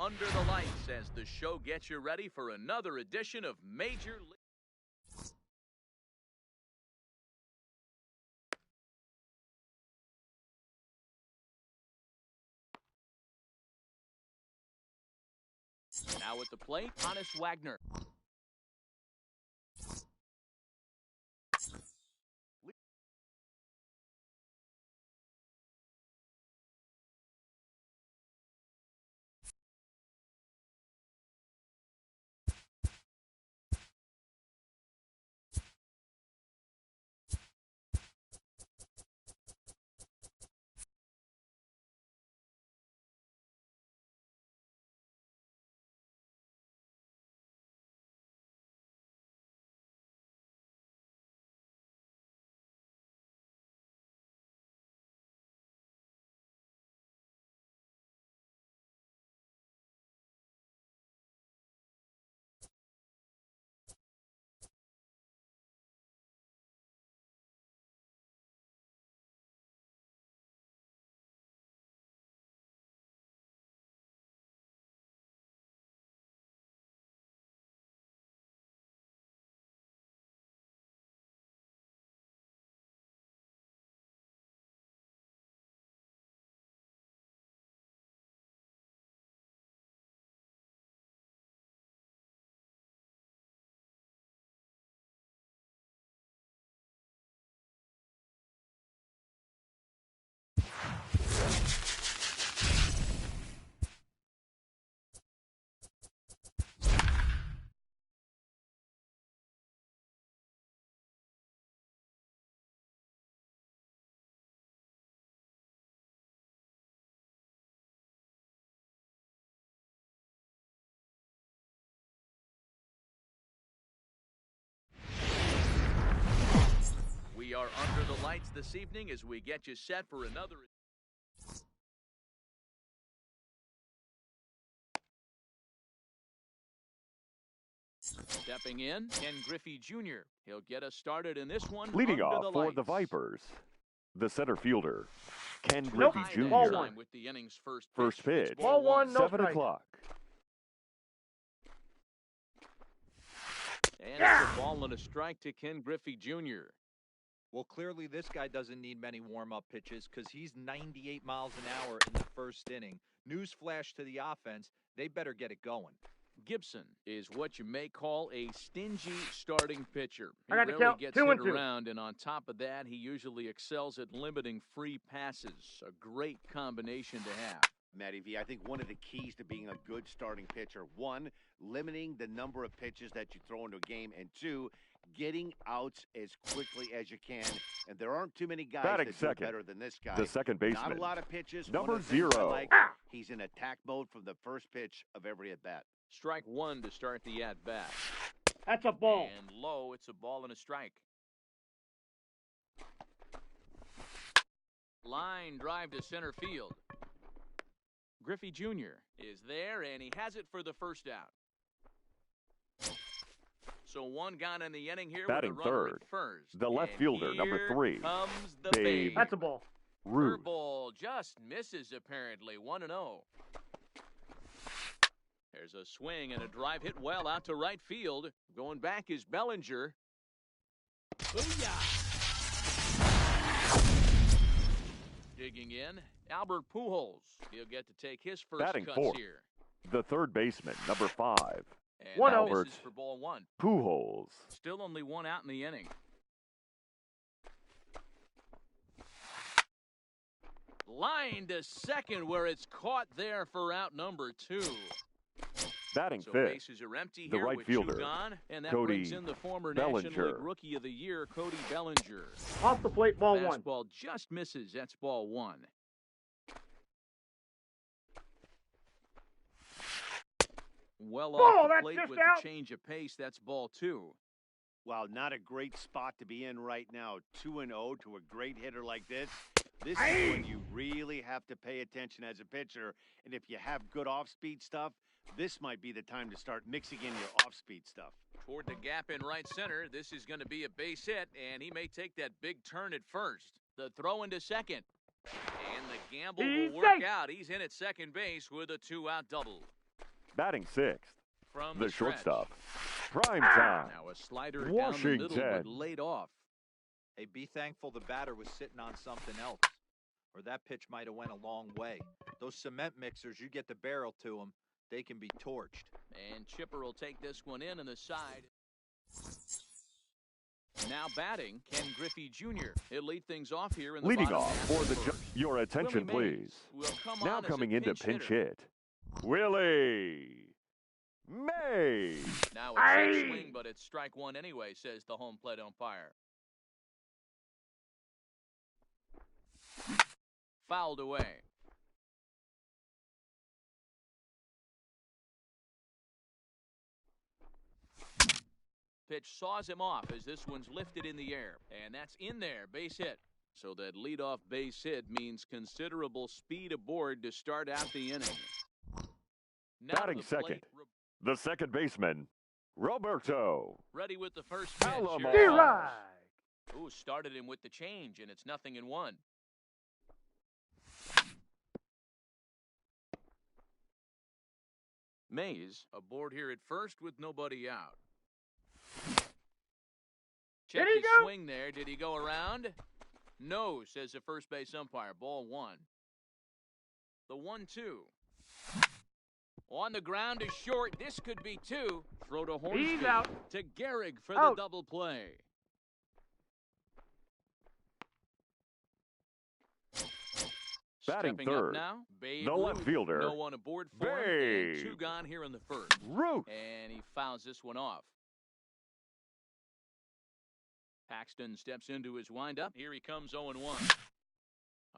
Under the Lights as the show gets you ready for another edition of Major League. Now at the plate, Honest Wagner. We are under the lights this evening as we get you set for another. Stepping in, Ken Griffey Jr. He'll get us started in this one. Leading off for the Vipers, the center fielder, Ken Griffey Jr. Ball one. With the inning's first pitch. Ball one, no 7 strike. o'clock. And it's a ball and a strike to Ken Griffey Jr. Well, clearly this guy doesn't need many warm-up pitches because he's 98 miles an hour in the first inning. Newsflash to the offense, they better get it going. Gibson is what you may call a stingy starting pitcher. He I got to rarely count gets 2 hit and 2. around, and on top of that, he usually excels at limiting free passes. A great combination to have. Matty V, I think one of the keys to being a good starting pitcher, one, limiting the number of pitches that you throw into a game, and two, getting outs as quickly as you can. And there aren't too many guys Batting that second, do better than this guy. the second baseman. Not a lot of pitches. Number One of the things I 0. like, he's in attack mode from the first pitch of every at-bat. Strike one to start the at-bat. That's a ball. And low, it's a ball and a strike. Line drive to center field. Griffey Jr. is there, and he has it for the first out. So one gone in the inning here. Batting with a runner third, at first. the left And fielder, number here 3, comes the Babe Babe. That's a ball. Ruth. Curveball just misses apparently. 1-0. There's a swing and a drive hit well out to right field. Going back is Bellinger. Booyah! Digging in, Albert Pujols. He'll get to take his first Batting cuts fourth, here. the third baseman, number 5, And 1-0. that Albert misses for ball one. Pujols. Still only one out in the inning. Line to second where it's caught there for out number 2. Batting So fifth, bases are empty the here right with fielder, 2 gone, and that Cody brings in the former National Bellinger. League Rookie of the Year, Cody Bellinger. Off the plate, ball one. Fastball just misses. That's ball one. Well Ball, off the that's plate just with out. the change of pace. That's ball 2. Wow, not a great spot to be in right now. 2-0 to a great hitter like this. This is when you really have to pay attention as a pitcher. And if you have good off-speed stuff, this might be the time to start mixing in your off-speed stuff. Toward the gap in right center. This is going to be a base hit, and he may take that big turn at first. The throw into second. And the gamble He's will work safe. out. He's in at second base with a 2-out double. Batting sixth, From the stretch. shortstop. Prime time. Now a slider down the middle, but Washington. laid off. Hey, be thankful the batter was sitting on something else, or that pitch might have went a long way. Those cement mixers, you get the barrel to them, they can be torched. And Chipper will take this one in on the side. Now batting, Ken Griffey Jr. He'll lead things off here in the Leading bottom off half for of the first. your attention, Willie Mays please. will come Now on as a coming into pinch hitter. hit, Willie Mays. Now it's a swing, but it's strike one anyway, says the home plate umpire. Fouled away. Pitch saws him off as this one's lifted in the air. And that's in there, base hit. So that leadoff base hit means considerable speed aboard to start out the inning. Now Batting the plate, second, the second baseman, Roberto. ready with the first pitch. Alamo. Here it comes. Right. Ooh, started him with the change, and it's 0-1. Mays aboard here at first with nobody out. Check Did he his go? swing there. Did he go around? No, says the first base umpire. Ball one. The 1-2. On the ground is short. This could be two. Throw to He's Hornsby. out. To Gehrig for Out. the double play. Batting Stepping up third, now, Babe the left Ruth. fielder, No one aboard for him, and Babe two gone here in the first. Ruth. And he fouls this one off. Paxton steps into his windup. Here he comes 0-1.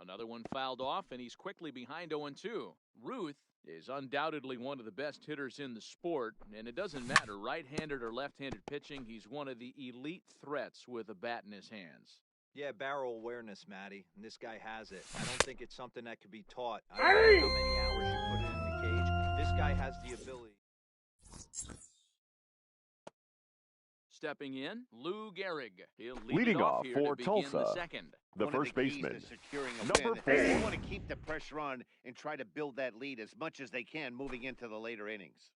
Another one fouled off, and he's quickly behind 0-2. Ruth is undoubtedly one of the best hitters in the sport, and it doesn't matter right-handed or left-handed pitching. He's one of the elite threats with a bat in his hands. Yeah, barrel awareness, Matty, and this guy has it. I don't think it's something that could be taught. I don't know how many hours you put in the cage. This guy has the ability. Stepping in, Lou Gehrig. He'll lead Leading it off off here for to begin the Tulsa, second. the One of first the keys baseman, to securing a number win. They 4. want to keep the pressure on and try to build that lead as much as they can moving into the later innings.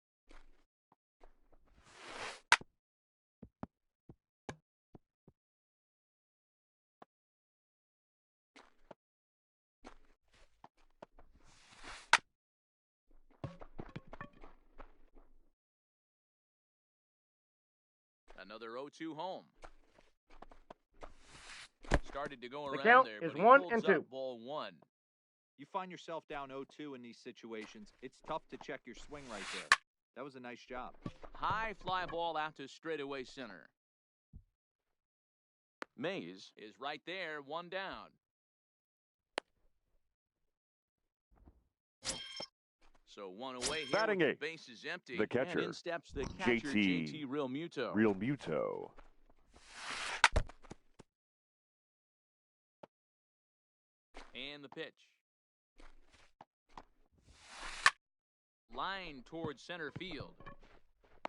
Another 0-2 home. Started to go The around count there, is but he 1 holds and up 2. ball one. You find yourself down 0-2 in these situations, it's tough to check your swing right there. That was a nice job. High fly ball out to straightaway center. Mays is right there, one down. So one away here Batting with eighth, the base is empty. the catcher, And in steps the catcher, JT Real Muto. Real Muto. And the pitch. Line towards center field.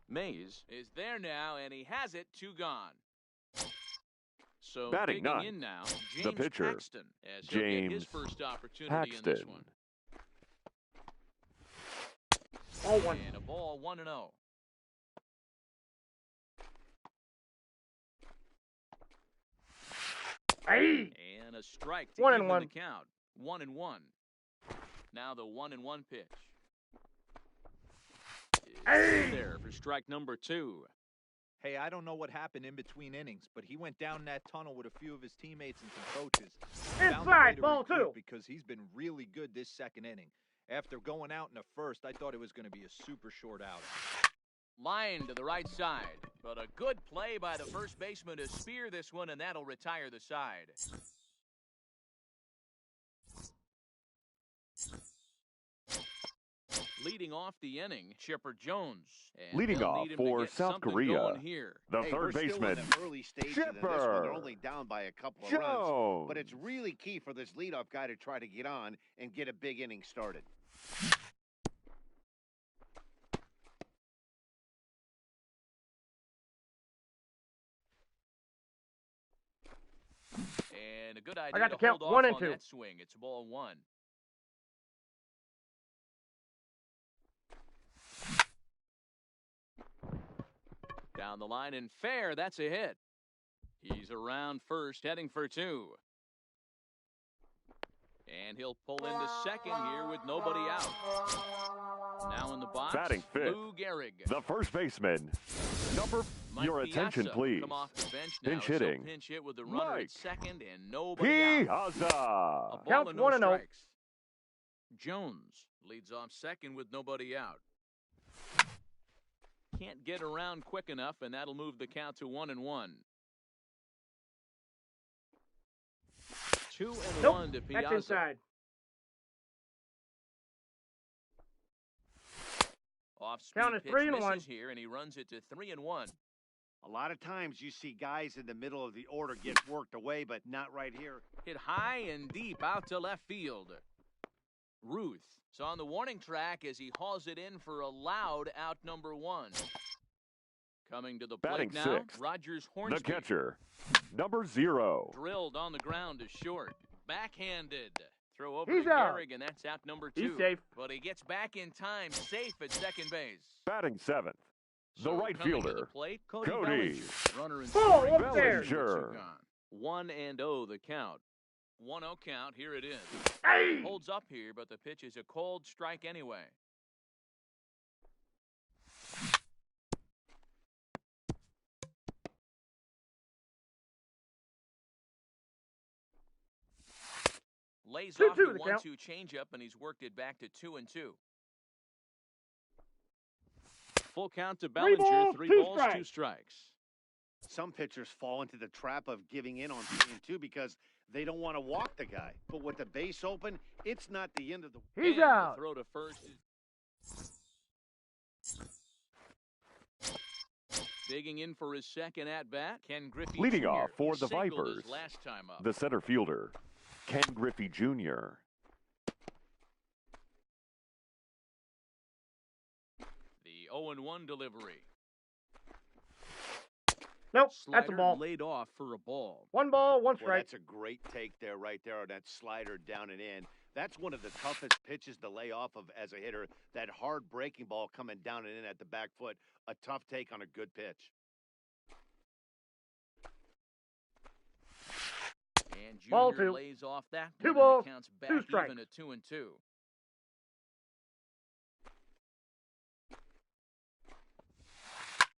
Mays is there now, and he has it, 2 gone. So Batting digging ninth, in now, the James pitcher, Paxton, as he'll get his James first opportunity in this Paxton. one. 0-1. And a ball 1-0. Hey. And a strike to 1-1. even the count. 1-1. Now the 1-1 pitch. Is there for strike number 2. Hey, I don't know what happened in between innings, but he went down that tunnel with a few of his teammates and some coaches. Found a way Inside, to ball recruit 2. because he's been really good this second inning. After going out in the first, I thought it was going to be a super short outing. Line to the right side. But a good play by the first baseman to spear this one, and that'll retire the side. Leading off the inning, Chipper Jones. And Leading they'll off need him to for get South something Korea, going here. the Hey, third we're still in baseman, the early stages of this one. They're Chipper only down by a couple of runs. Jones. But it's really key for this leadoff guy to try to get on and get a big inning started. And a good idea got to the count, hold 1 off and on 2. that swing. It's ball 1. Down the line and fair, that's a hit. He's around first, heading for two. And he'll pull into second here with nobody out. Now in the box, Batting fifth, Lou Gehrig. the first baseman. Your attention, Piazza please. come off the bench now, Pinch so hitting. pinch hit with the runner Mike at second and nobody out. A Piazza. ball Counts and no 1-0. strikes. Jones leads off second with nobody out. Can't get around quick enough, and that'll move the count to 1-1. 2-1 to Piazza. That's inside. Off-speed Count is pitch 3-1. misses here, and he runs it to 3-1. A lot of times you see guys in the middle of the order get worked away, but not right here. Hit high and deep out to left field. Ruth is on the warning track as he hauls it in for a loud out number one. Coming to the plate Batting now, sixth, Rogers Hornsby. the catcher, number 0. Drilled on the ground to short. Backhanded. Throw over He's to out. Gehrig, and that's out number 2. He's safe. But he gets back in time, safe at second base. Batting 7th, the So right coming to fielder, the plate, Cody Cody. Bellinger. Runner in Ball scoring up there. position, Bellinger. 1-0 the count. 1-0 count, here it is. Hey! Holds up here, but the pitch is a cold strike anyway. Lays 2-2 off the the count. 1-2 changeup, and he's worked it back to 2-2. Full count to Bellinger. balls, 3 2 balls, 2 strikes. strikes. Some pitchers fall into the trap of giving in on 3 and 2 because they don't want to walk the guy. But with the base open, it's not the end of the. He's And the out. throw to first. Digging in for his second at-bat, Ken Griffey Leading Jr. off for He the singled his Vipers, last time up. the center fielder, Ken Griffey Jr. The 0-1 delivery. Nope, Slider that's a ball. laid off for a ball. 1 ball, 1 Well, strike. that's a great take there, right there, on that slider down and in. That's one of the toughest pitches to lay off of as a hitter. That hard breaking ball coming down and in at the back foot. A tough take on a good pitch. And Junior Ball 2. lays off that. 2 one, and balls, it counts 2 back strikes. even at 2-2.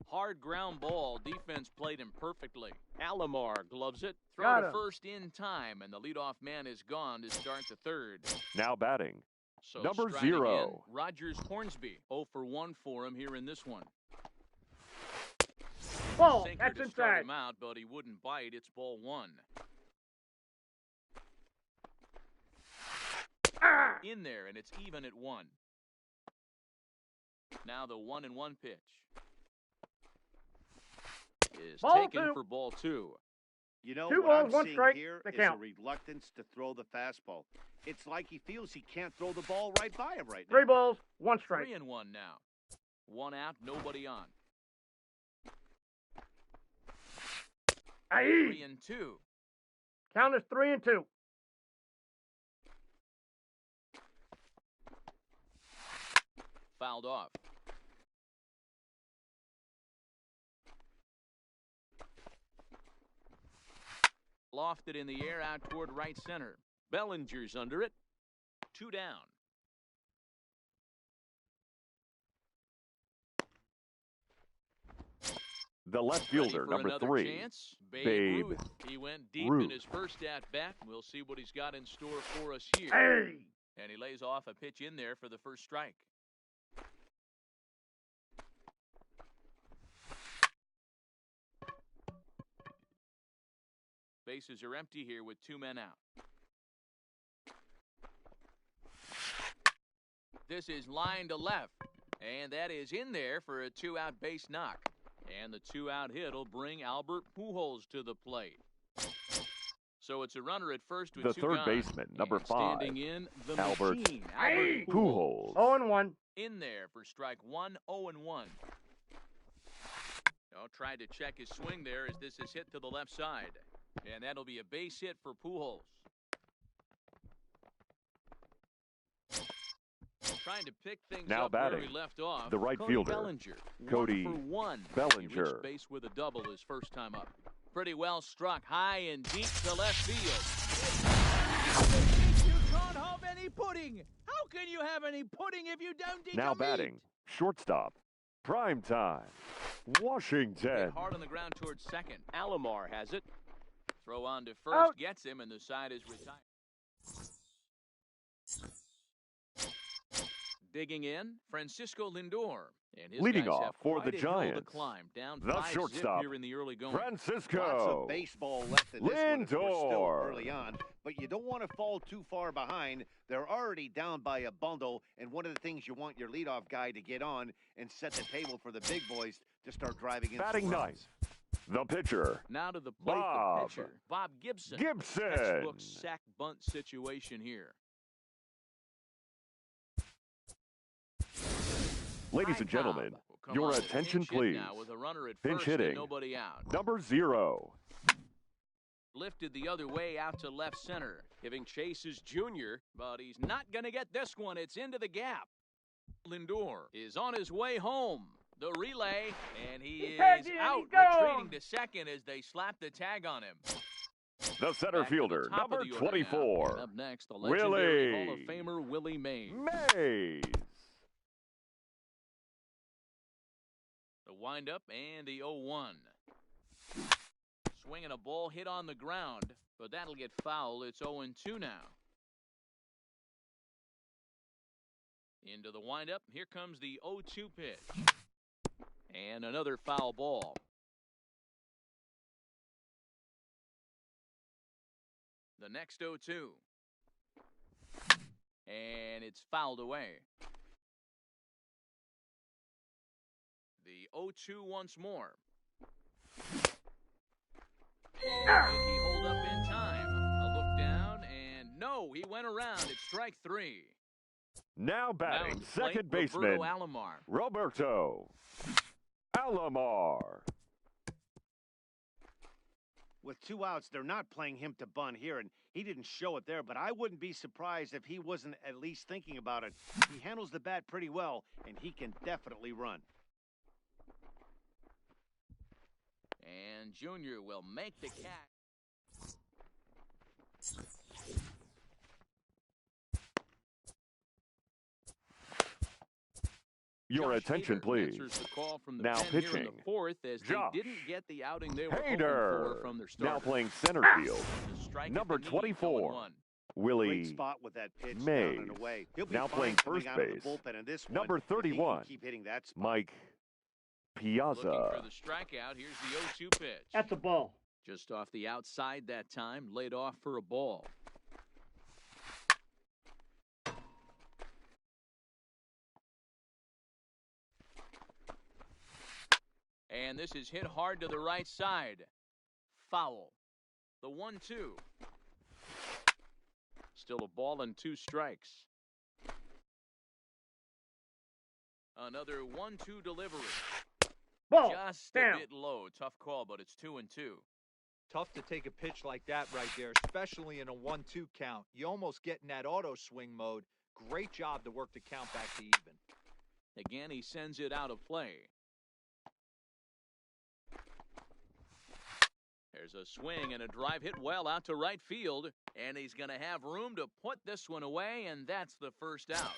Hard ground ball. Defense played him perfectly. Alomar gloves it. Throw Got to him. first in time, and the leadoff man is gone to start the third. Now batting, So Number striding 0. in, Rogers Hornsby. 0 for 1 for him here in this one. Ball, Sinker that's to start inside. him out, but he wouldn't bite. It's ball 1. Ah! In there, and it's even at 1. Now the 1-1 pitch is Ball taken 2. for ball 2. You know, 2 what balls, I'm 1 seeing strike, here the is count. a reluctance to throw the fastball. It's like he feels he can't throw the ball right by him right now. 3 balls, 1 strike. 3-1 now. 1 out, nobody on. Aye. 3-2. Count is 3-2. Fouled off. Lofted in the air out toward right center. Bellinger's under it. 2 down. the left Ready fielder, for number another 3. chance. Babe Ruth. He went deep Ruth. in his first at-bat. We'll see what he's got in store for us here. Hey! And he lays off a pitch in there for the first strike. Bases are empty here with 2 men out. This is line to left, and that is in there for a 2-out base knock. And the 2-out hit will bring Albert Pujols to the plate. So it's a runner at first with The 2 third gone. baseman, number And 5, standing in the Albert machine, Hey! Albert Pujols. 0-1. in there for strike 1, 0-1. Oh, tried to check his swing there as this is hit to the left side. And that'll be a base hit for Pujols. Trying to pick things Now up where batting, he left off. the right Cody fielder, Bellinger. Cody 1 for 1. He Bellinger. reached base with a double his first time up. Pretty well struck high and deep to left field. You can't have any pudding. How can you have any pudding if you don't eat Now the meat? batting, shortstop, prime time, Washington. Hit hard on the ground towards second. Alomar has it. Throw on to first, Out. gets him, and the side is retired. Digging in, Francisco Lindor. And his Leading guys off have for quite the a hill to Giants, climb. Down the 5-zip shortstop, here in the early going. Lots Francisco of baseball left in this one as we're still Lindor. early on, but you don't want to fall too far behind. They're already down by a bundle, and one of the things you want your leadoff guy to get on and set the table for the big boys to start driving in Batting some runs. ninth, the pitcher, Now to the plate, Bob. the pitcher, Bob Gibson. Gibson. Textbook sack bunt situation here. Ladies Ty and gentlemen, Cobb will come your on to attention pinch hit please. now with a runner at Pinch first hitting. and nobody out. Number 0. Lifted the other way out to left center. Giving chase is Junior, but he's not going to get this one. It's into the gap. Lindor is on his way home. The relay, and he is tagged in, out, he's gone. retreating to second as they slap the tag on him. The center Back to the fielder, top of number the order now. 24, And up next, the legendary Willie Hall of Famer Willie Mays. Mays. The windup and the 0-1. Swinging a ball hit on the ground, but that'll get foul. It's 0-2 now. Into the windup. Here comes the 0-2 pitch. And another foul ball. The next 0-2. And it's fouled away. The 0-2 once more. And did he hold up in time? A look down, and no, he went around. It's strike 3. Now Now batting, at the plate, second baseman, Roberto Alomar. Roberto Alomar. With 2 outs, they're not playing him to bunt here, and he didn't show it there, but I wouldn't be surprised if he wasn't at least thinking about it. He handles the bat pretty well, and he can definitely run. And Junior will make the catch. Your Josh attention, Hader please. answers the call from the Now pen here in pitching, the fourth as Josh they didn't get the outing they were hoping Hader. for from their starter. Now playing center field, The strike at number the knee, 24. 0-1. Great Willie spot with that pitch Mays. down and away. He'll be Now fine playing coming first out of the base. bullpen in this Number one if he can 31. keep hitting that spot. Mike Looking Piazza. for the strikeout. Here's the 0-2 pitch. That's a ball. Just off the outside that time, laid off for a ball. And this is hit hard to the right side. Foul. The 1-2. Still a ball and 2 strikes. Another 1-2 delivery. Ball. Just Down. a bit low. Tough call, but it's 2-2. Tough to take a pitch like that right there, especially in a 1-2 count. You almost get in that auto swing mode. Great job to work the count back to even. Again, he sends it out of play. There's a swing and a drive hit well out to right field, and he's going to have room to put this one away, and that's the first out.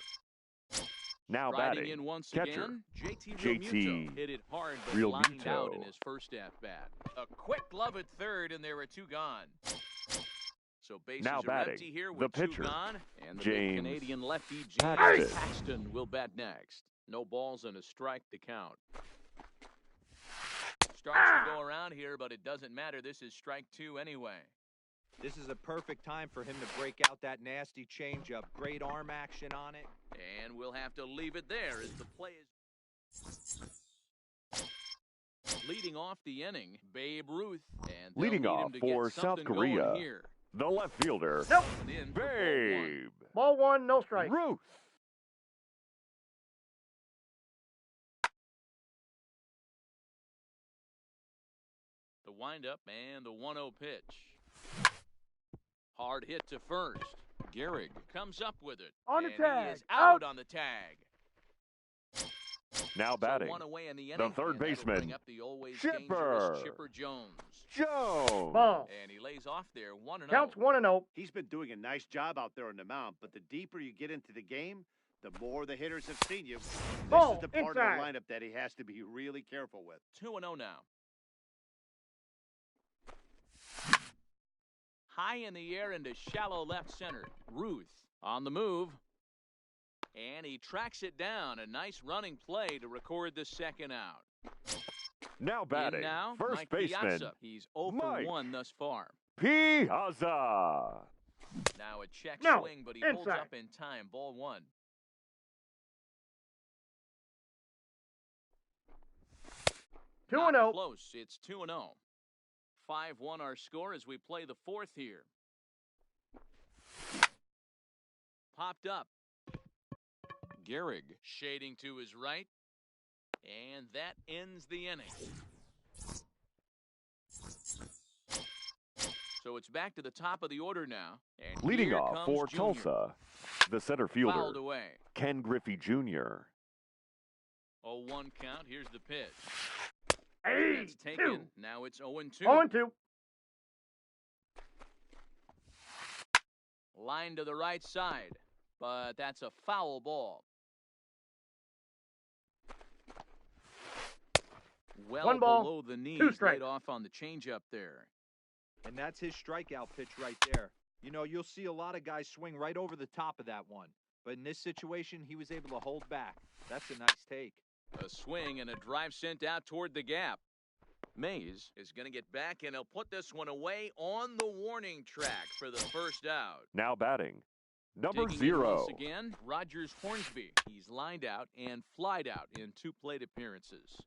Now Riding batting, in once catcher, again, JT JT Realmuto hit it hard but lined out in his first at-bat. A quick glove at third, and there were 2 gone. So bases Now are batting, empty here the with 2 pitcher, gone, and the James big Canadian lefty James Paxton. Paxton will bat next. No balls and a strike to count. Starts to go around here, but it doesn't matter. This is strike 2 anyway. This is a perfect time for him to break out that nasty changeup. Great arm action on it. And we'll have to leave it there as the play is leading off the inning. Babe Ruth, and they'll Leading need off him to for get South something going Korea, here. the left fielder, Nope. And in for ball 1. Babe Ball 1, no strike. Ruth. The windup and the 1-0 pitch. Hard hit to first. Gehrig comes up with it. On the and tag. He is out Out. on the tag. Now So batting, one away in the the inning, third and that'll baseman, bring up the always Chipper. dangerous Chipper Jones. Jones. Ball. And he lays off there 1-0. Counts 1-0. He's been doing a nice job out there on the mound, but the deeper you get into the game, the more the hitters have seen you. This Ball, is the part inside. of the lineup that he has to be really careful with. 2-0 now. High in the air into shallow left center. Ruth on the move. And he tracks it down. A nice running play to record the second out. Now In batting, now, first Mike baseman, Piazza. He's 0 for Mike. 1 thus far. Piazza. Now a check No, swing, but he holds inside. up in time. Ball 1. Not 2-0. close. It's 2-0. 5-1 our score as we play the fourth here. Popped up. Gehrig shading to his right. And that ends the inning. So it's back to the top of the order now. And Leading here off comes for Junior. Tulsa, the center fielder, Fouled away. Ken Griffey Jr. 0-1 count. Here's the pitch. Hey, That's taken. 2. Now it's 0-2. 0-2. Line to the right side. But that's a foul ball. Well 1 ball, below the knees, 2 strikes. laid off on the changeup there. And that's his strikeout pitch right there. You know, you'll see a lot of guys swing right over the top of that one. But in this situation, he was able to hold back. That's a nice take. A swing and a drive sent out toward the gap. Mays is going to get back, and he'll put this one away on the warning track for the first out. Now batting, number Digging in 0. once again, Rogers Hornsby. He's lined out and flied out in 2 plate appearances.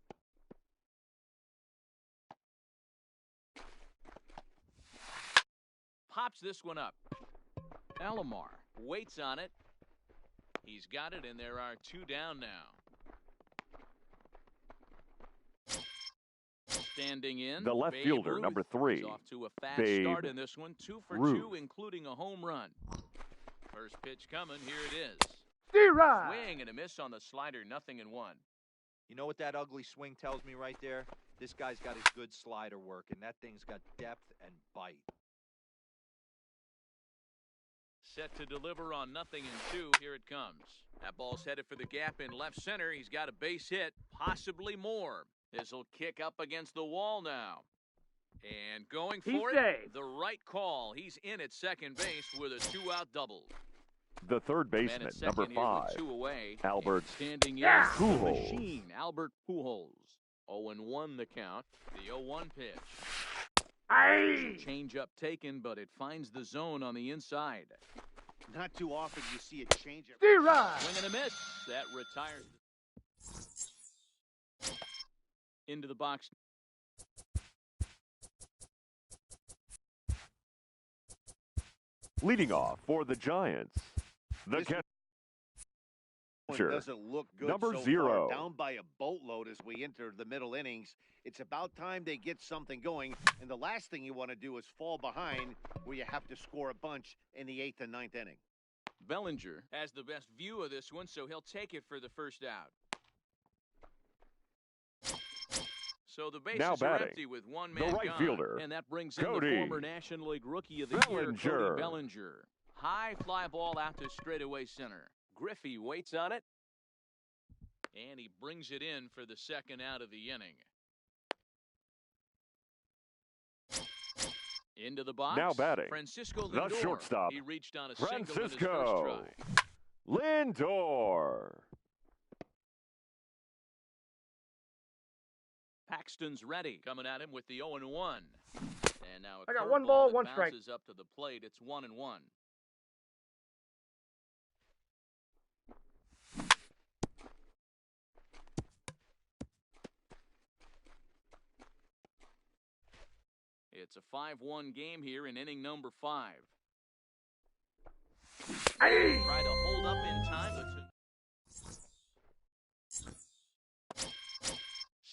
Pops this one up. Alomar waits on it. He's got it, and there are 2 down now. Standing in, The left Babe fielder, Ruth. number 3. He's off to a fast Babe start in this one. 2 for Ruth. 2, including a home run. First pitch coming. Here it is. D-Rod. Swing and a miss on the slider. 0-1. You know what that ugly swing tells me right there? This guy's got his good slider work, and that thing's got depth and bite. Set to deliver on 0-2. Here it comes. That ball's headed for the gap in left center. He's got a base hit, possibly more. This'll kick up against the wall now. And going He's for it, safe. the right call. He's in at second base with a 2-out double. The third Man baseman, at second number here 5. with 2 away. Albert And standing in, Yeah. the Pujols. machine, Albert Pujols. 0-1 the count. The 0-1 pitch. Hey. Change up taken, but it finds the zone on the inside. Not too often you see a change of D-Rod. Swing and a miss. That retires. Into the box. Leading off for the Giants, the This catcher, one doesn't look good number so 0. far. Down by a boatload as we enter the middle innings. It's about time they get something going, and the last thing you want to do is fall behind where you have to score a bunch in the 8th and 9th inning. Bellinger has the best view of this one, so he'll take it for the first out. So the bases Now are batting, empty with one the man right gone. fielder, And that brings in Cody the former National League Rookie of the Year, Bellinger. Cody Bellinger. High fly ball out to straightaway center. Griffey waits on it. And he brings it in for the second out of the inning. Into the box. Now batting, Francisco the Lindor. shortstop, He reached on a single in his first Francisco try. Lindor. Paxton's ready. Coming at him with the 0-1. And now a I got curveball 1 ball, that 1 strike. bounces up to the plate. It's 1-1. It's a 5-1 game here in inning number 5. Hey. Try to hold up in time, but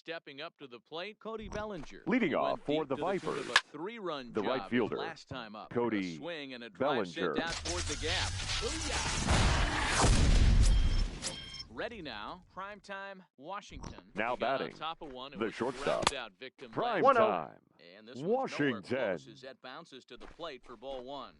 stepping up to the plate, Cody Bellinger. Leading He off went for deep the to tune Vipers, of a 3-run the job right his fielder, last time up. Cody A swing and a drive Bellinger. sent out toward the gap. Booyah! Ready now, primetime Washington. Now They got on batting, top of one, and the was shortstop. grounded out victim Prime last 1-0. time. And this one's nowhere Washington. close as that bounces to the plate for ball one.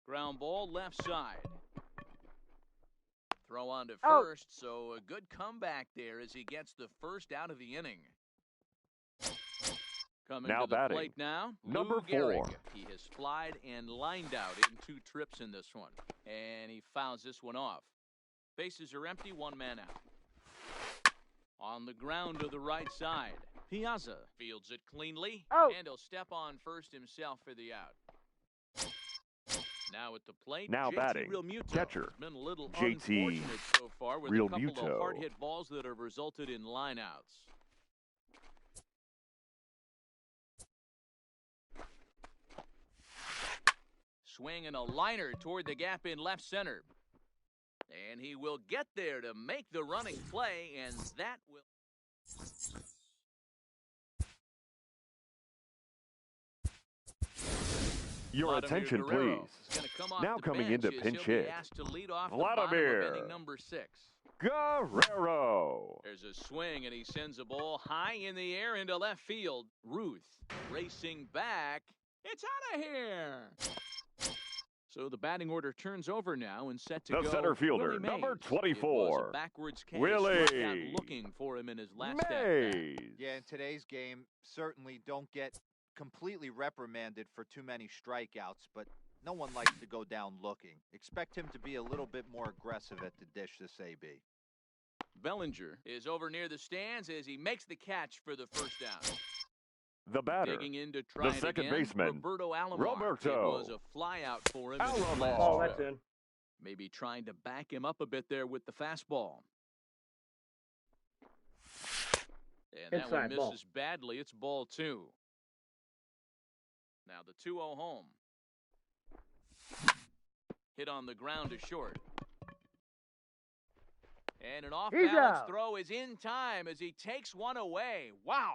Ground ball left side. Throw on to Out. first, so a good comeback there as he gets the first out of the inning. Coming Now to the batting, plate now, number Lou Gehrig. 4. He has flied and lined out in 2 trips in this one, and he fouls this one off. Bases are empty, 1 man out. On the ground to the right side, Piazza fields it cleanly, Out. and he'll step on first himself for the out. Now at the plate, Now JT batting, Realmuto. catcher, Has been a little JT unfortunate so far with a couple Realmuto. of hard hit balls that have resulted in lineouts. Swing and a liner toward the gap in left center. And he will get there to make the running play, and that will... Your Vladimir attention, Guerrero please. is gonna come off Now the coming bench into as pinch he'll be hit, asked to lead off the Vladimir bottom of inning number 6. Guerrero. There's a swing, and he sends a ball high in the air into left field. Ruth racing back. It's out of here. So the batting order turns over now and set to The go. center fielder, Willie number Mays. 24. It was a backwards case. Willie Struck out looking for him in his last at-bat. Mays. Yeah, in today's game, certainly don't get completely reprimanded for too many strikeouts, but no one likes to go down looking. Expect him to be a little bit more aggressive at the dish this AB. Bellinger is over near the stands as he makes the catch for the first down. The batter, Digging in to try the it second again, baseman, Roberto Alomar. Roberto It was a fly out for him in his Alomar. last Oh, trip. that's in. Maybe trying to back him up a bit there with the fastball. And that one Inside ball. misses badly. It's ball 2. Now the 2-0 home. Hit on the ground to short. And an off-balance out. throw is in time as he takes one away. Wow.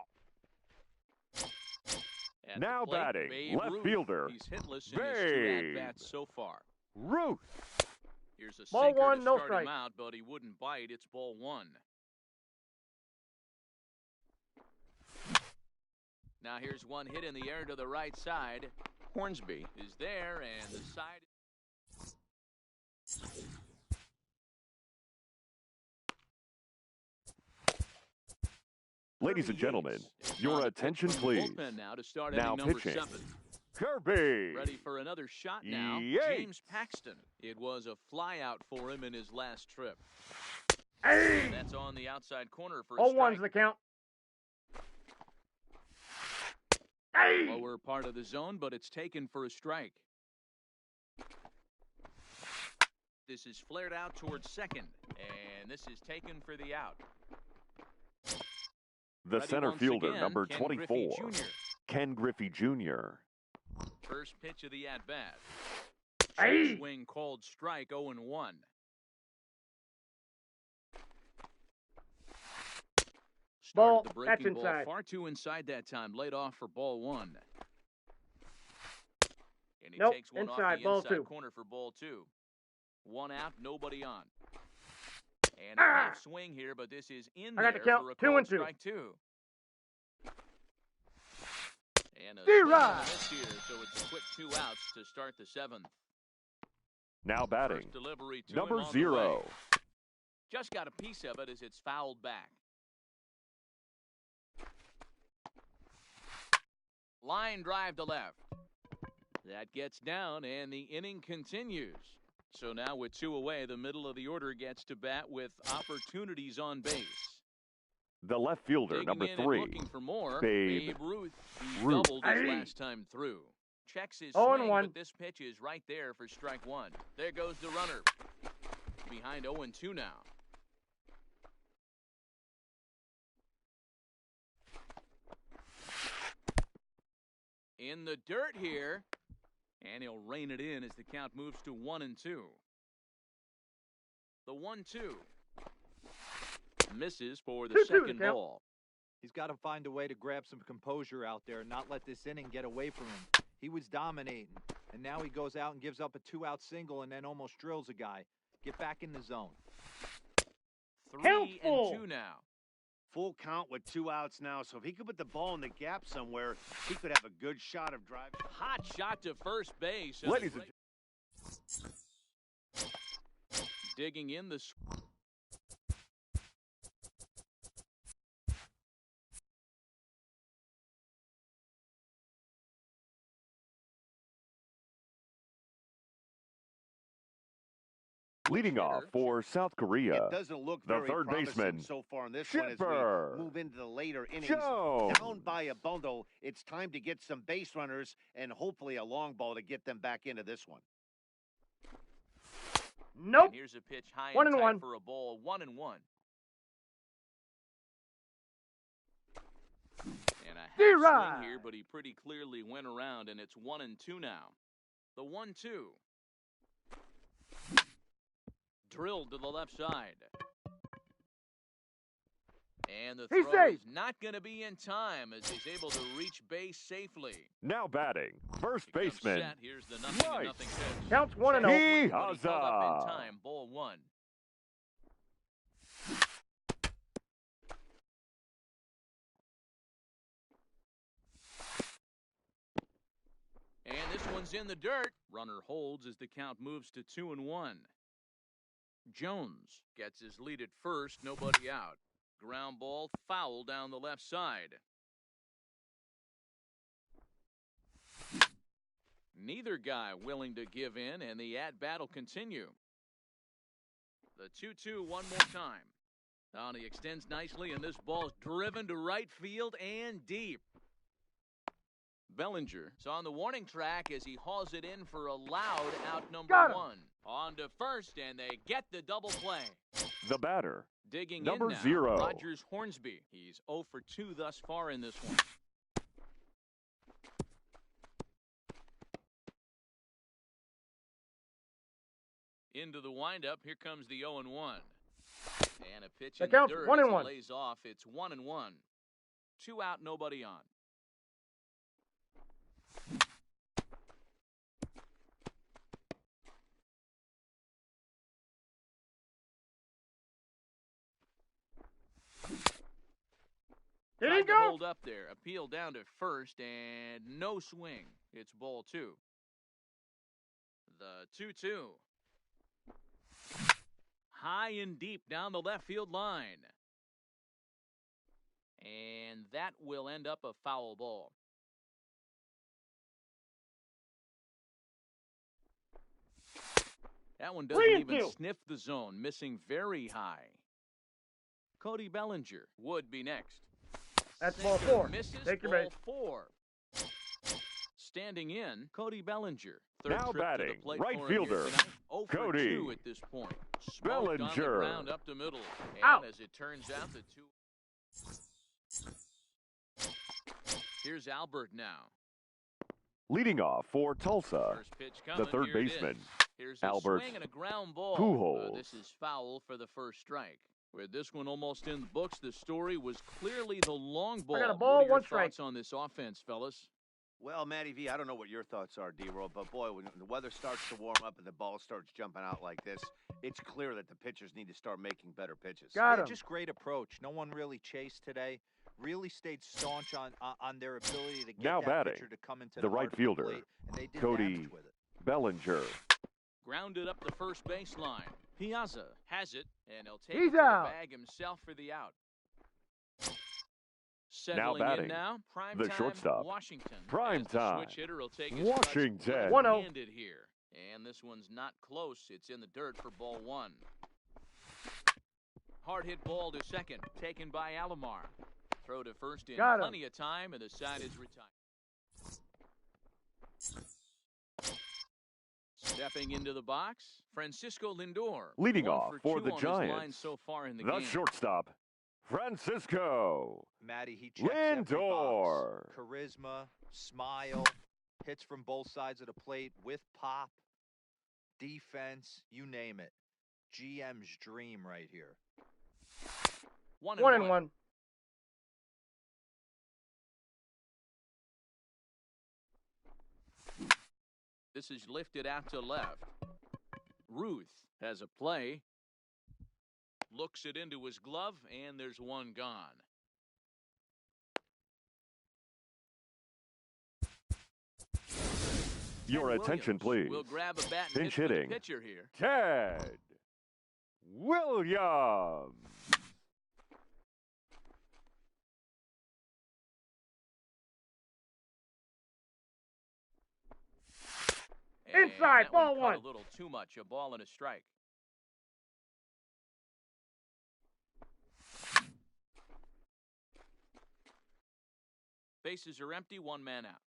At the Now plate, batting, Babe left Ruth. fielder, He's hitless in his 2 Babe. at-bats so far. Ruth. Here's a Ball sinker 1, to no start strike. him out, but he wouldn't bite. It's ball 1. Now here's one hit in the air to the right side. Hornsby is there, and the side... Ladies and gentlemen, Yates is your on the pitch attention, from the please. bullpen now to start Now inning number pitching. 7. Kirby. Ready for another shot now. Yates. James Paxton. It was a flyout for him in his last trip. Hey! And that's on the outside corner for a 0-1's strike. the count. Hey! Lower part of the zone, but it's taken for a strike. This is flared out towards second, and this is taken for the out. The Ready center once fielder, again, number Ken 24, Griffey Jr. Ken Griffey Jr. First pitch of the at-bat. Hey! Swing called strike, 0-1. Ball, Started the that's breaking ball inside. far too inside that time. Laid off for ball 1. And he Nope, takes one inside, off the ball inside 2. corner for ball 2. 1 out, nobody on. And a Ah! half swing here, but this is in I got the there count, for a 2 called and 2. strike 2. And a D-Rod. miss here, so it's a quick 2 outs to start the 7th. Now batting, First delivery to number him on 0. the way. Just got a piece of it as it's fouled back. Line drive to left. That gets down, and the inning continues. So now with 2 away, the middle of the order gets to bat with opportunities on base. The left fielder, Digging number in and 3, looking for more, Babe Ruth. He Ruth. doubled his Hey. last time through. Checks his 0-1. swing, but this pitch is right there for strike 1. There goes the runner. Behind 0-2 now. in the dirt here. And he'll rein it in as the count moves to 1-2. The 1-2. Misses for the 2-2 the second count. ball. He's got to find a way to grab some composure out there and not let this inning get away from him. He was dominating, and now he goes out and gives up a 2-out single and then almost drills a guy. Get back in the zone. 3-2 now. Full count with 2 outs now, so if he could put the ball in the gap somewhere, he could have a good shot of driving. Hot shot to first base. Ladies and digging in the... leading off for South Korea, It doesn't look the very third promising baseman, so far in this one as Chipper. we move into the later innings. Jones. Down by a bundle, it's time to get some base runners and hopefully a long ball to get them back into this one. Nope. And here's a pitch high 1-1. and tight for a ball. 1-1. And a half D-Rod. swing here, but he pretty clearly went around, and it's 1-2 now. The 1-2. Drilled to the left side. And the He's throw safe. is not going to be in time as he's able to reach base safely. Now batting, first He comes baseman, set. Here's the nothing Right. and nothing pitch. Counts 1-0. But he caught up Piazza. in time. Ball 1. And this one's in the dirt. Runner holds as the count moves to 2-1. Jones gets his lead at first, nobody out. Ground ball, foul down the left side. Neither guy willing to give in, and the at-bat will continue. The 2-2 one more time. Now he extends nicely, and this ball's driven to right field and deep. Bellinger is on the warning track as he hauls it in for a loud out number Got him. 1. On to first, and they get the double play. the batter, Digging Number in now, 0. Rogers Hornsby. He's 0 for 2 thus far in this one. Into the windup, here comes the 0-1. And a pitch That in the counts, dirt 1-1. as it lays off. It's 1-1. 2 out, nobody on. Did Tried he to go? hold up there. Appeal down to first, and no swing. It's ball 2. The 2-2. High and deep down the left field line. And that will end up a foul ball. That one doesn't 3-2. even sniff the zone, missing very high. Cody Bellinger would be next. That's ball Sinker 4. Misses, Take your ball base. 4. Standing in, Cody Bellinger. Third Now trip to the batting, plate right for him here fielder, tonight. 0 for Cody 2 at this point. Smoked on the Bellinger. ground up the middle. And Out. as it turns out, the 2. Here's Albert now. leading off for Tulsa, First pitch coming. the third Here it baseman, is. Here's a Albert swing and a ground ball. Pujols. This is foul for the first strike. With this one almost in the books, the story was clearly the long ball. got a What ball, are your 1 strike. thoughts on this offense, fellas? Well, Matty V, I don't know what your thoughts are, D-Roll, but boy, when the weather starts to warm up and the ball starts jumping out like this, it's clear that the pitchers need to start making better pitches. Got him. Just great approach. No one really chased today. Really stayed staunch on their ability to get Now that batting, pitcher to come into the the right heart of fielder, plate, and they did Cody damage with it. Bellinger. Grounded up the first baseline. Piazza has it, and he'll take He's it to out. the bag himself for the out. Settling batting, in now, prime the time, shortstop. Washington. Prime As the time, switch hitter will take his Washington. strikes 1-0. left-handed here, and this one's not close. It's in the dirt for ball 1. Hard hit ball to second, taken by Alomar. Throw to first in Got him. plenty of time, and the side is retired. Stepping into the box, Francisco Lindor. Leading 1 off for for 2 the on his line Giants, so far in the the game. shortstop, Francisco Matty, he checks every box. Lindor. Charisma, smile, hits from both sides of the plate with pop, defense, you name it. GM's dream right here. 1-1. This is lifted out to left. Ruth has a play. Looks it into his glove, and there's one gone. Your Ted attention, Williams please. will grab a bat and Pinch hit for the hitting. pitcher here. Ted Williams. And Inside, that ball one one. caught a little too much, a ball and a strike. Bases are empty, one man out.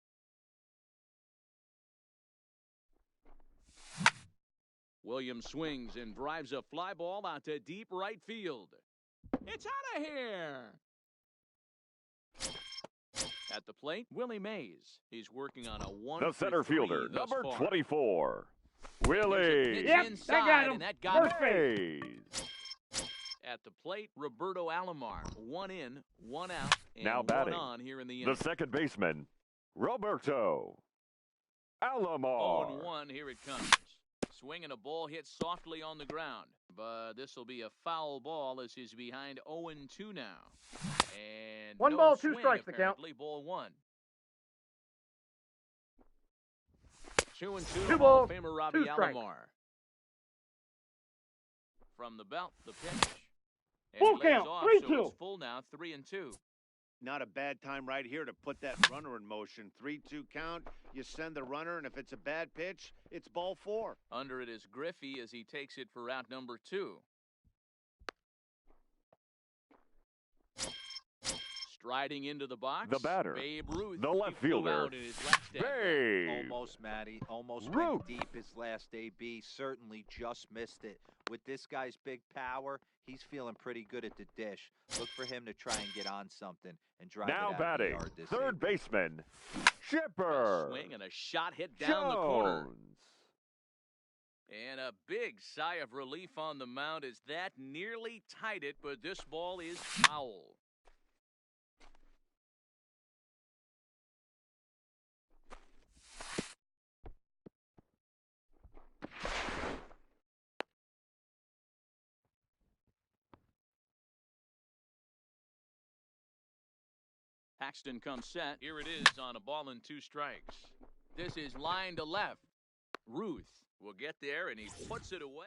Williams swings and drives a fly ball out to deep right field. It's out of here! At the plate, Willie Mays. He's working on a 1 The for center 3 fielder, thus number far. 24, There's a Willie pitch Yep, inside, that got him. and that got First him. base. Mays. At the plate, Roberto Alomar. 1 in, 1 out, and Now 1 batting, on here in the The inning. second baseman, Roberto Alomar. 0-1, here it comes. Swinging a ball hit softly on the ground. But this will be a foul ball as he's behind 0-2 now. And One no ball, two swing, strikes to count. apparently, ball 1. 2-2 Two to Hall balls, of Famer Robbie two strikes. Alomar. From the belt, the pitch. And Full he lays count, off, 3-2. so it's full now, 3-2. Not a bad time right here to put that runner in motion. 3-2 count. You send the runner, and if it's a bad pitch, it's ball 4. Under it is Griffey as he takes it for out number 2. Striding into the box, The batter, Babe Ruth. the left He flew fielder, out in his last at-bat. Babe. Almost, Matty. Almost Ruth. went deep his last AB. Certainly just missed it. With this guy's big power, he's feeling pretty good at the dish. Look for him to try and get on something and drive it Now out of the batting, yard this third evening. baseman, A Chipper swing and a shot hit down the corner. Jones. And a big sigh of relief on the mound as that nearly tied it, but this ball is foul. Paxton comes set. Here it is on a ball and 2 strikes. This is line to left. Ruth will get there, and he puts it away.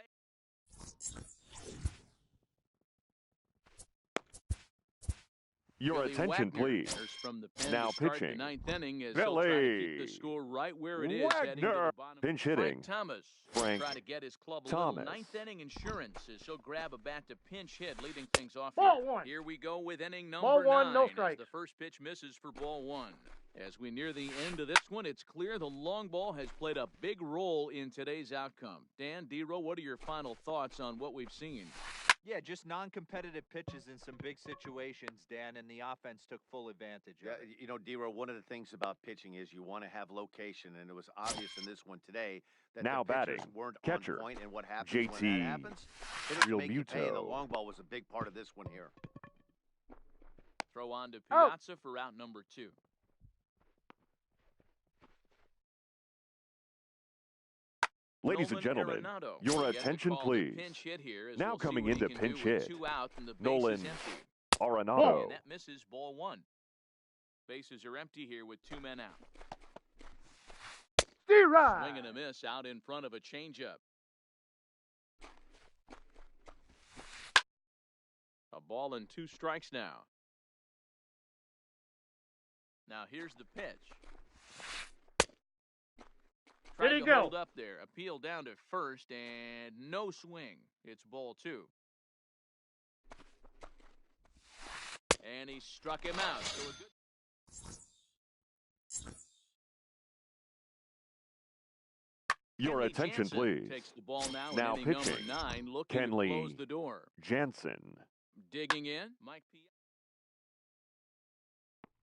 Your Billy attention, Wagner please. enters from the pen Now to start pitching, the 9th inning as they'll try to keep Billy the score right where it is. Heading to the Wagner. bottom. Pinch Frank hitting, Thomas Frank try to get his club a Thomas. little 9th inning insurance as he'll grab a bat to pinch hit, leading things off Ball here. 1. Here we go with inning number Ball 1, 9. no as strikes. the first pitch misses for ball 1. As we near the end of this one, it's clear the long ball has played a big role in today's outcome. Dan, D-Row, what are your final thoughts on what we've seen? Yeah, just non-competitive pitches in some big situations, Dan, and the offense took full advantage of Yeah, it. you know, D-Row, one of the things about pitching is you want to have location, and it was obvious in this one today that Now the pitchers batting, weren't catcher, on point, and what happens when JT that happens? Hitters Real make you pay, and the Muto. long ball was a big part of this one here. Throw on to Oh. Piazza for out number 2. Ladies and Nolan gentlemen, Arenado your gets a attention, call to please. pinch hit here as Now we'll see coming what he into can do pinch with hit, 2 outs and the base Nolan is empty. Arenado. And that misses ball 1. Bases are empty here with 2 men out. Steer right. Swing and a miss out in front of a changeup. A ball and 2 strikes now. Now here's the pitch. There Tried you to go. hold up there. Appeal down to first and no swing. It's ball 2. And he struck him out. So a good Your Kenley attention, Jansen please. takes the ball now, Now in inning pitching, number 9, looking to Kenley close the door. Jansen. Digging in, Mike P.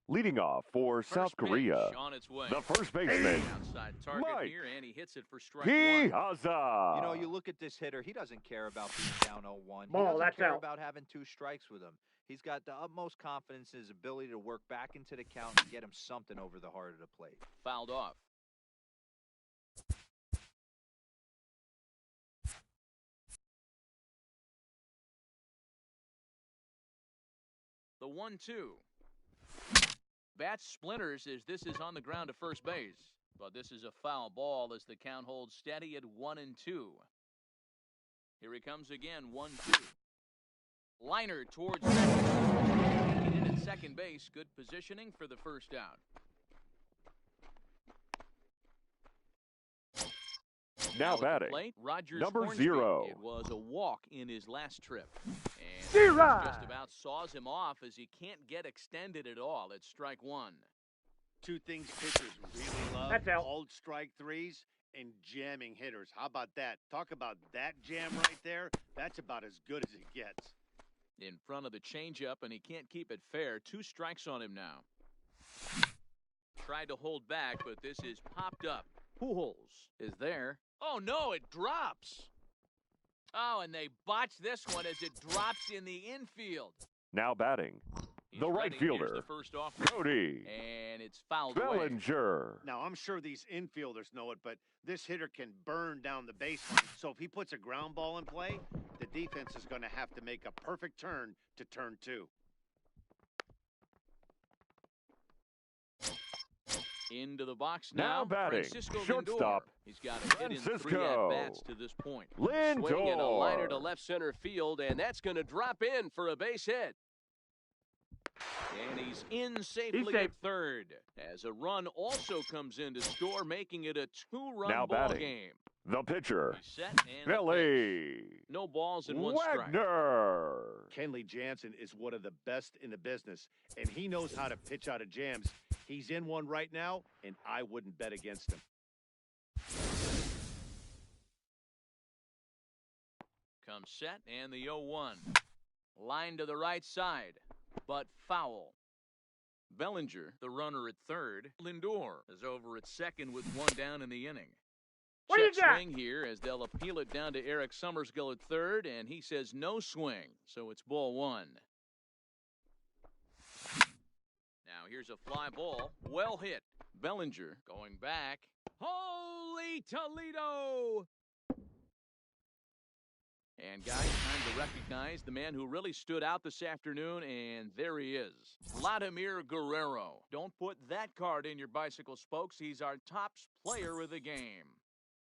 Leading off for South First pitch Korea, on its way. the first baseman, Outside target Mike here, and he hits it for strike one. Piazza. You know, you look at this hitter, he doesn't care about being down 0-1. He Ball, doesn't that's care out. about having 2 strikes with him. He's got the utmost confidence in his ability to work back into the count and get him something over the heart of the plate. Fouled off. The 1-2. Bat splinters as this is on the ground to first base. But this is a foul ball as the count holds steady at 1-2. Here he comes again, 1-2. Liner towards second. He did at second base. Good positioning for the first out. Now at the batting, plate, Rogers number Hornsby. 0. It was a walk in his last trip. And Zero. just about saws him off as he can't get extended at all. It's strike one. 2 things pitchers really love: That's out. called strike threes and jamming hitters. How about that? Talk about that jam right there. That's about as good as it gets. In front of the changeup, and he can't keep it fair. 2 strikes on him now. Tried to hold back, but this is popped up. Pujols is there. Oh, no, it drops. Oh, and they botch this one as it drops in the infield. Now batting, He's the right ready. Here's fielder, the first off, Cody and it's fouled away. Bellinger. Now, I'm sure these infielders know it, but this hitter can burn down the baseline. So if he puts a ground ball in play, the defense is going to have to make a perfect turn to turn 2. Into the box Now now. batting, Francisco shortstop, Lindor. He's got a hit in 3 Francisco at-bats to this point. Lindor. Swing and a liner to left center field, and that's going to drop in for a base hit. And he's in safely He's at safe. third. As a run also comes in to score, making it a 2-run Now ball batting, game. the pitcher, He's set and the pitch. Billy No balls and 1 strike. Wagner. Kenley Jansen is one of the best in the business, and he knows how to pitch out of jams. He's in one right now, and I wouldn't bet against him. Comes set and the 0-1. Line to the right side, but foul. Bellinger, the runner at third. Lindor is over at second with 1 down in the inning. What do you Check got? swing here as they'll appeal it down to Eric Summersgill at third, and he says no swing, so it's ball 1. Now here's a fly ball, well hit. Bellinger going back. Holy Toledo! And guys, time to recognize the man who really stood out this afternoon, and there he is. Vladimir Guerrero. Don't put that card in your bicycle spokes. He's our top player of the game.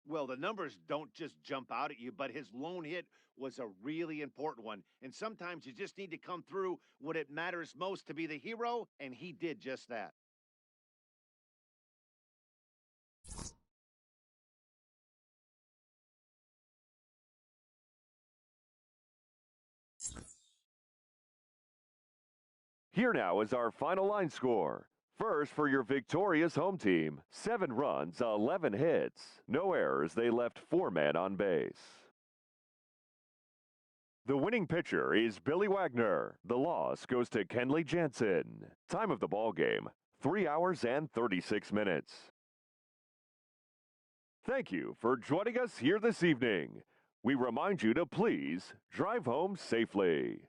Well, the numbers don't just jump out at you, but his lone hit was a really important one. And sometimes you just need to come through when it matters most to be the hero, and he did just that. Here now is our final line score. First, for your victorious home team, 7 runs, 11 hits, no errors. They left 4 men on base. The winning pitcher is Billy Wagner. The loss goes to Kenley Jansen. Time of the ball game, 3 hours and 36 minutes. Thank you for joining us here this evening. We remind you to please drive home safely.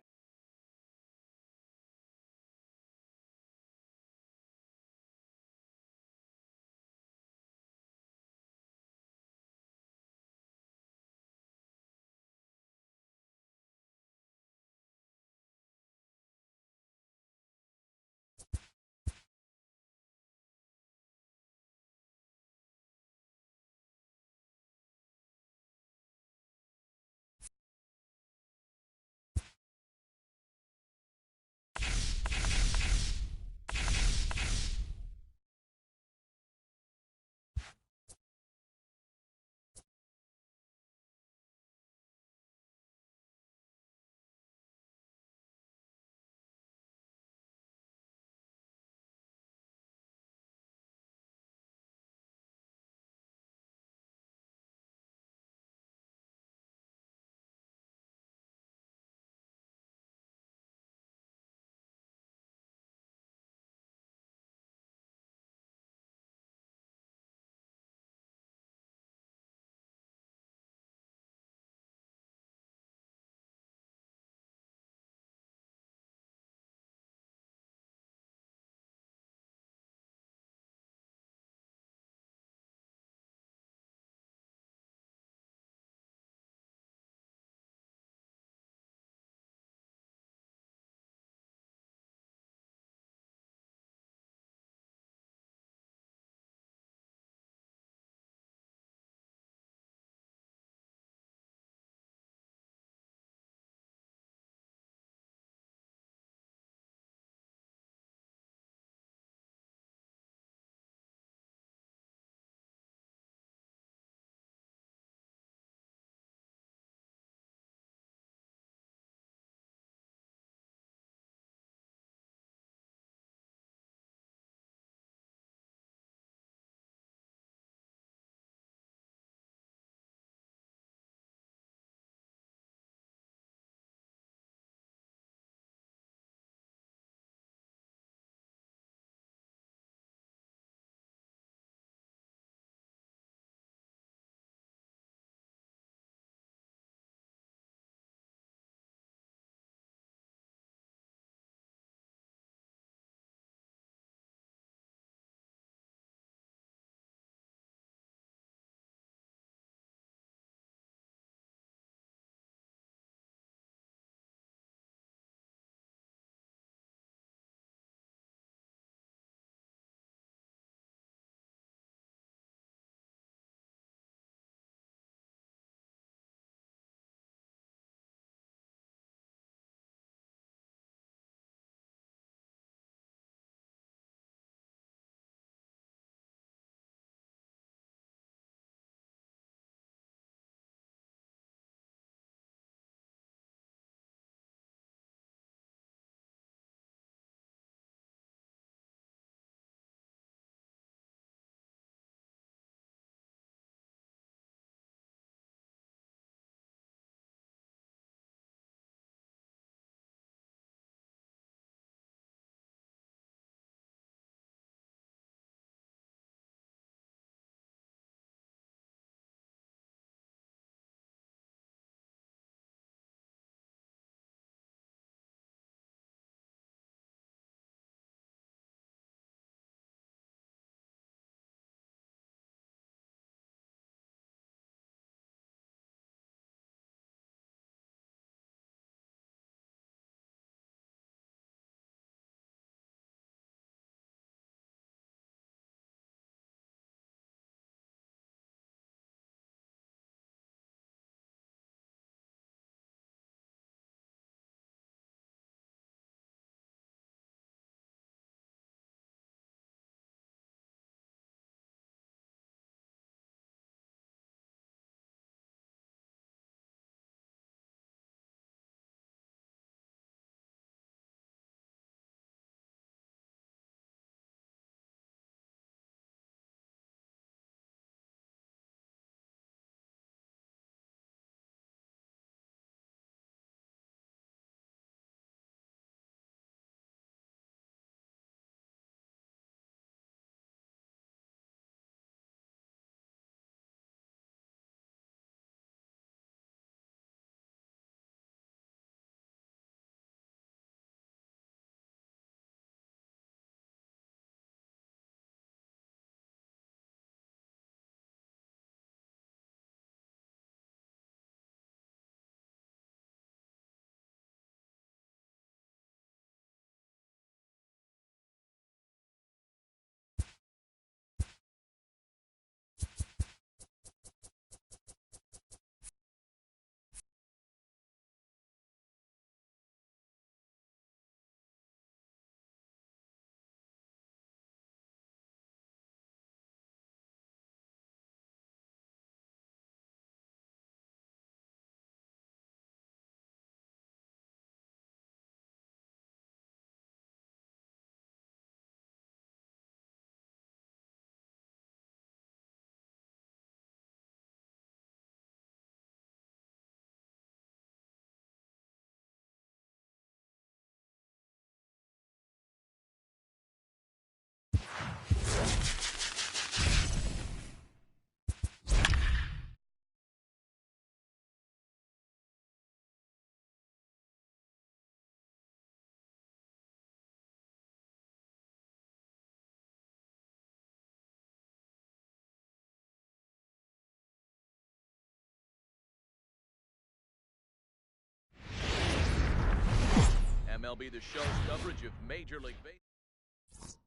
MLB The Show's coverage of Major League Baseball.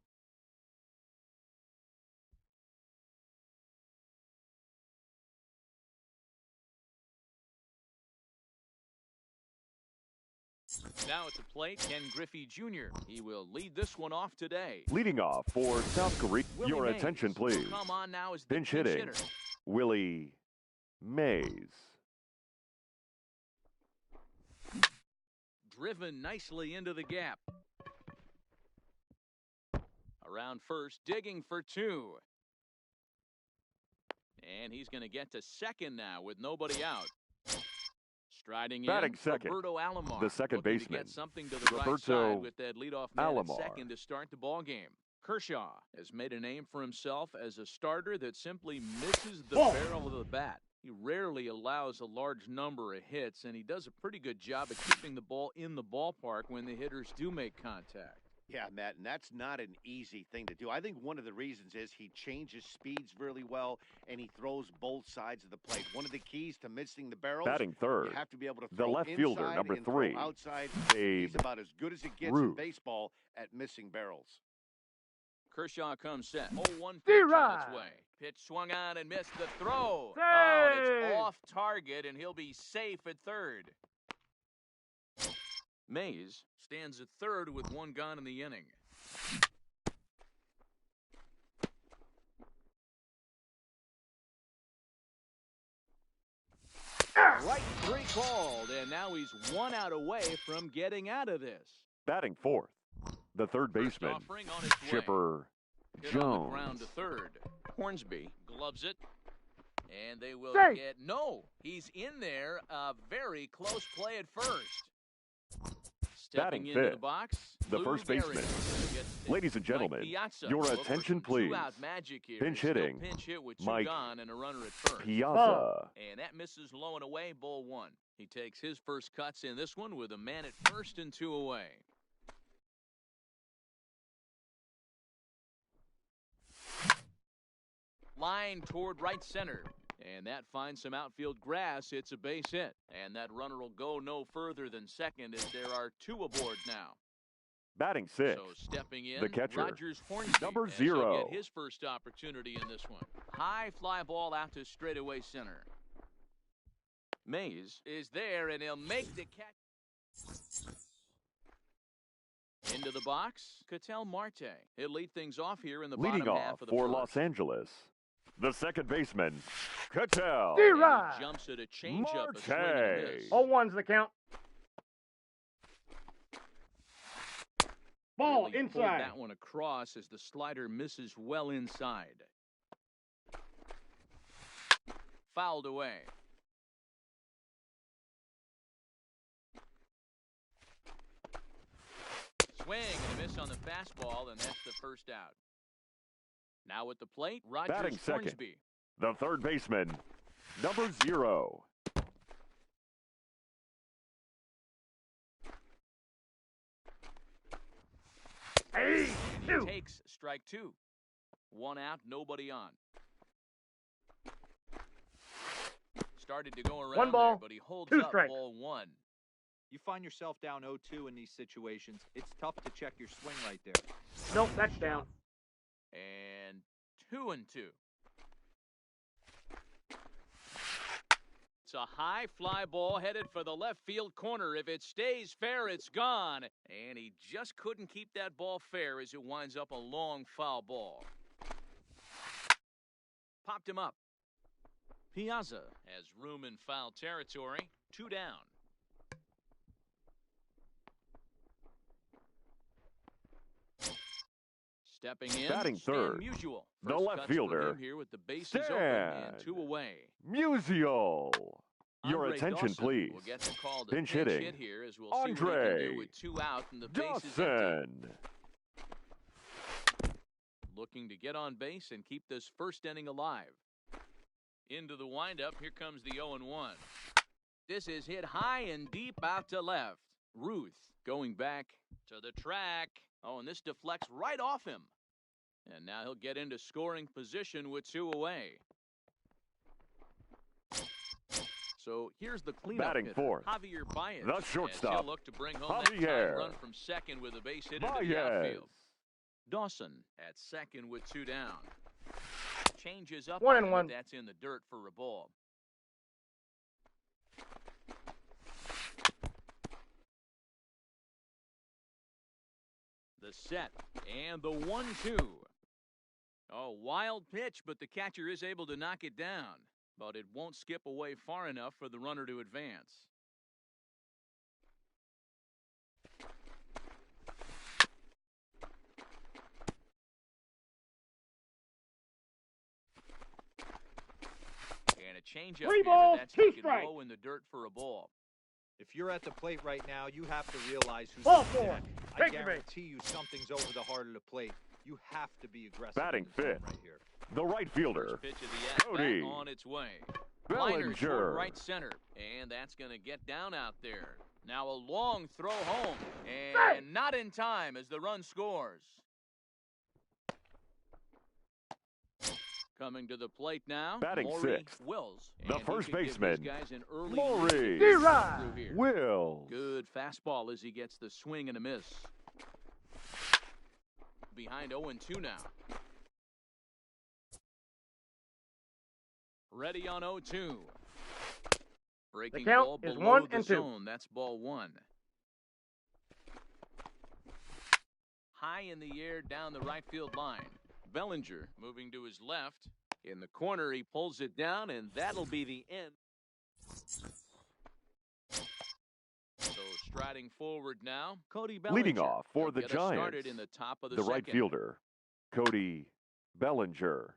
Now at the plate, Ken Griffey Jr. He will lead this one off today. Leading off for South Korea. Willie Your Mays attention, will please. come on now as the Pinch hitting. hitter. Willie Mays. Driven nicely into the gap. Around first, digging for two. And he's going to get to second now with nobody out. Striding Batting in, second, Roberto Alomar, the second looking baseman, to get something to the right Roberto side with that leadoff man at Alomar. second to start the ball game. Kershaw has made a name for himself as a starter that simply misses the barrel of the bat. He rarely allows a large number of hits, and he does a pretty good job of keeping the ball in the ballpark when the hitters do make contact. Yeah, Matt, and that's not an easy thing to do. I think one of the reasons is he changes speeds really well, and he throws both sides of the plate. One of the keys to missing the barrels, Batting third, you have to be able to the throw left inside fielder, number and throw 3, outside. Babe He's about as good as it gets in Ruth. baseball at missing barrels. Kershaw comes set. 0-1 pitch on its way. Pitch swung on and missed the throw. Safe! Oh, and it's off target, and he'll be safe at third. Mays stands at third with one gone in the inning. Right three called, and now he's one out away from getting out of this. Batting fourth, the third First baseman, offering on its way. Chipper Hit on the ground Jones. to third. Hornsby gloves it, and they will Safe. get no. He's in there. A very close play at first. Stepping Batting into the fifth, box, the Lou first Gehrig baseman. gets Ladies and Mike gentlemen, Piazza your will look for attention, some please. two-out magic here. Pinch Still hitting, pinch hit with two Mike gone and a runner at first. Piazza. And that misses low and away, ball one. He takes his first cuts in this one with a man at first and two away. Line toward right center. And that finds some outfield grass. It's a base hit. And that runner will go no further than second as there are two aboard now. Batting sixth, So stepping in, the catcher, Rogers Hornsby. number as he'll 0. get his first opportunity in this one. High fly ball out to straightaway center. Mays is there, and he'll make the catch. Into the box, Ketel Marte. He'll lead things off here in the leading bottom off half of the for first. Los Angeles, the second baseman, Ketel And he D-Rod. jumps at a changeup, a swing and a Marte. miss. 0-1's the count. Ball Really pulled inside. that one across as the slider misses well inside. Fouled away. Swing and a miss on the fastball, and that's the first out. Now at the plate, Rogers Batting second. Hornsby. the third baseman, number 0. Hey, And he takes strike two. One out, nobody on. Started to go around One ball, there, but he holds two up strikes. ball one. You find yourself down 0-2 in these situations, it's tough to check your swing right there. nope, that's down. And 2-2. It's a high fly ball headed for the left field corner. If it stays fair, it's gone. And he just couldn't keep that ball fair as it winds up a long foul ball. Popped him up. Piazza has room in foul territory. 2 down. Stepping in, Batting Stan third, Musial. the First left cuts for fielder, him here with the bases open and 2 away. Musial. Your Andre attention, Dawson please. will get the call to Pinch pinch hitting, hit here as we'll see what he can Andre do with 2 out and the bases empty. Dawson. Looking to get on base and keep this first inning alive. Into the windup, here comes the 0-1. This is hit high and deep out to left. Ruth going back to the track. Oh, and this deflects right off him. And now he'll get into scoring position with 2 away. So here's the cleanup Batting hitter, fourth, Javier Baez. the As shortstop, he'll look to bring home that Javier tying run from second with a base hit into the Baez. outfield. Dawson at second with 2 down. Changes up 1 on and him, 1. but that's in the dirt for a ball. The set and the 1-2. Oh, wild pitch, but the catcher is able to knock it down. But it won't skip away far enough for the runner to advance. And a changeup 3 here, balls, that's 2 taken strikes. low in the dirt for a ball. If you're at the plate right now, you have to realize who's Ball on 4. deck. I Take your base. guarantee you something's over the heart of the plate. You have to be aggressive. Batting in the zone fifth, right here. the right fielder, First pitch of the Cody at-bat on its way. Liner toward Bellinger. right center, and that's going to get down out there. Now a long throw home, and not in time as the run scores. Coming to the plate now, Batting Maury sixth, Wills. the And he first could give baseman, these guys an early Maury lead through here. Wills. Good fastball as he gets the swing and a miss. Behind 0-2 now. Ready on 0-2. Breaking The count ball is below 1 the and 2. zone. That's ball 1. High in the air down the right field line. Bellinger moving to his left. In the corner, he pulls it down, and that'll be the end. So striding forward now, Cody Bellinger. Leading off for He'll the get us started Giants, in the top of the right second. fielder, Cody Bellinger.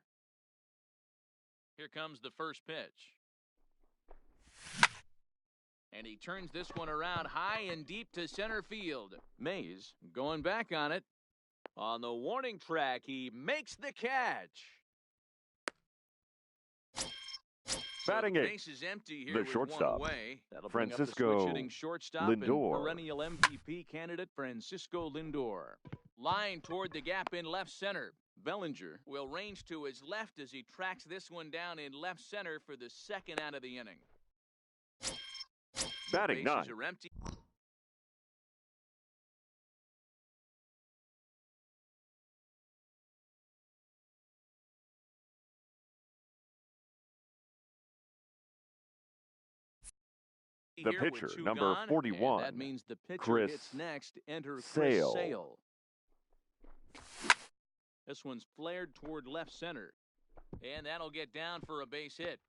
Here comes the first pitch. And he turns this one around high and deep to center field. Mays going back on it. On the warning track, he makes the catch. Batting so the eighth, base is empty here the with shortstop, one away. That'll bring up the Francisco switch-hitting shortstop Lindor. and perennial MVP candidate Francisco Lindor. Line toward the gap in left center. Bellinger will range to his left as he tracks this one down in left center for the second out of the inning. Batting Bases ninth, are empty. the Here with pitcher, 2 number gone, 41, and that means the pitcher Chris hits next. Enter Chris Sale. Sale. This one's flared toward left center, and that'll get down for a base hit.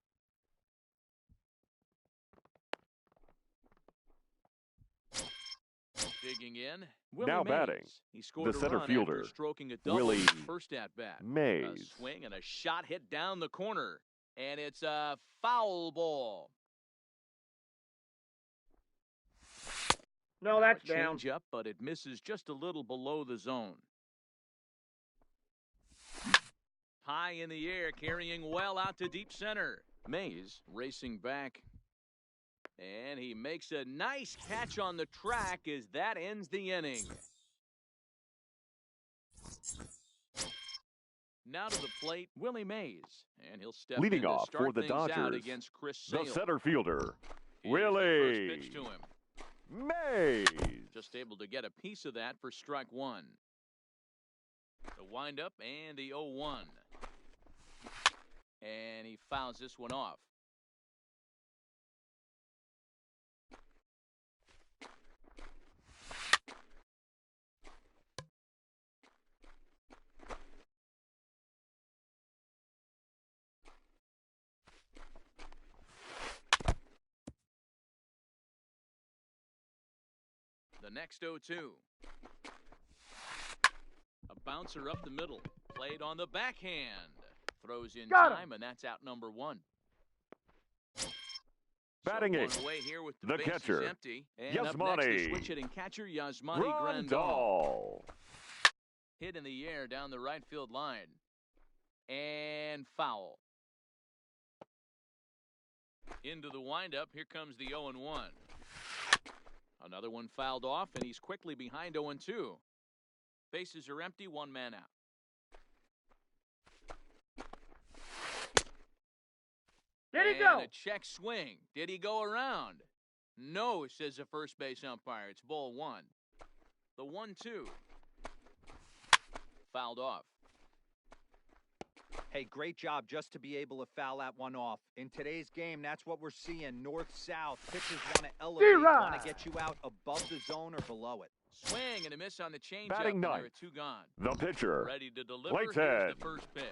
Digging in, Willie Now Mays. batting, He scored the a center run fielder, after stroking a double Willie in his first at bat. A Mays. swing and a shot hit down the corner, and it's a foul ball. No, that's down. Change up, but it misses just a little below the zone. High in the air, carrying well out to deep center. Mays racing back. And he makes a nice catch on the track as that ends the inning. Now to the plate, Willie Mays. And he'll step Leading in to off start for the things out Dodgers, against Chris the Sale. center fielder, Here's Willie the first pitch to him. Mays. Just able to get a piece of that for strike 1. The windup and the 0-1. And he fouls this one off. The next 0-2. A bouncer up the middle. Played on the backhand. Throws in Got him. time, and that's out number 1. Batting so eighth, one away here with the, the bases catcher, empty. And up next, the Yasmani switch-hitting catcher, Yasmani Grandal. Grandal. Hit in the air down the right field line. And foul. Into the windup. Here comes the 0-1. Another one fouled off, and he's quickly behind 0-2. Bases are empty, 1 man out. Did he And go? a check swing. Did he go around? No, says the first base umpire. It's ball one. The 1-2. Fouled off. Hey, great job just to be able to foul that one off. In today's game, that's what we're seeing. North-south. Pitchers want to elevate, want to get you out above the zone or below it. Swing and a miss on the changeup. Batting and there ninth. are two gone. The pitcher, Ready to deliver. Lights Here's in. the first pitch.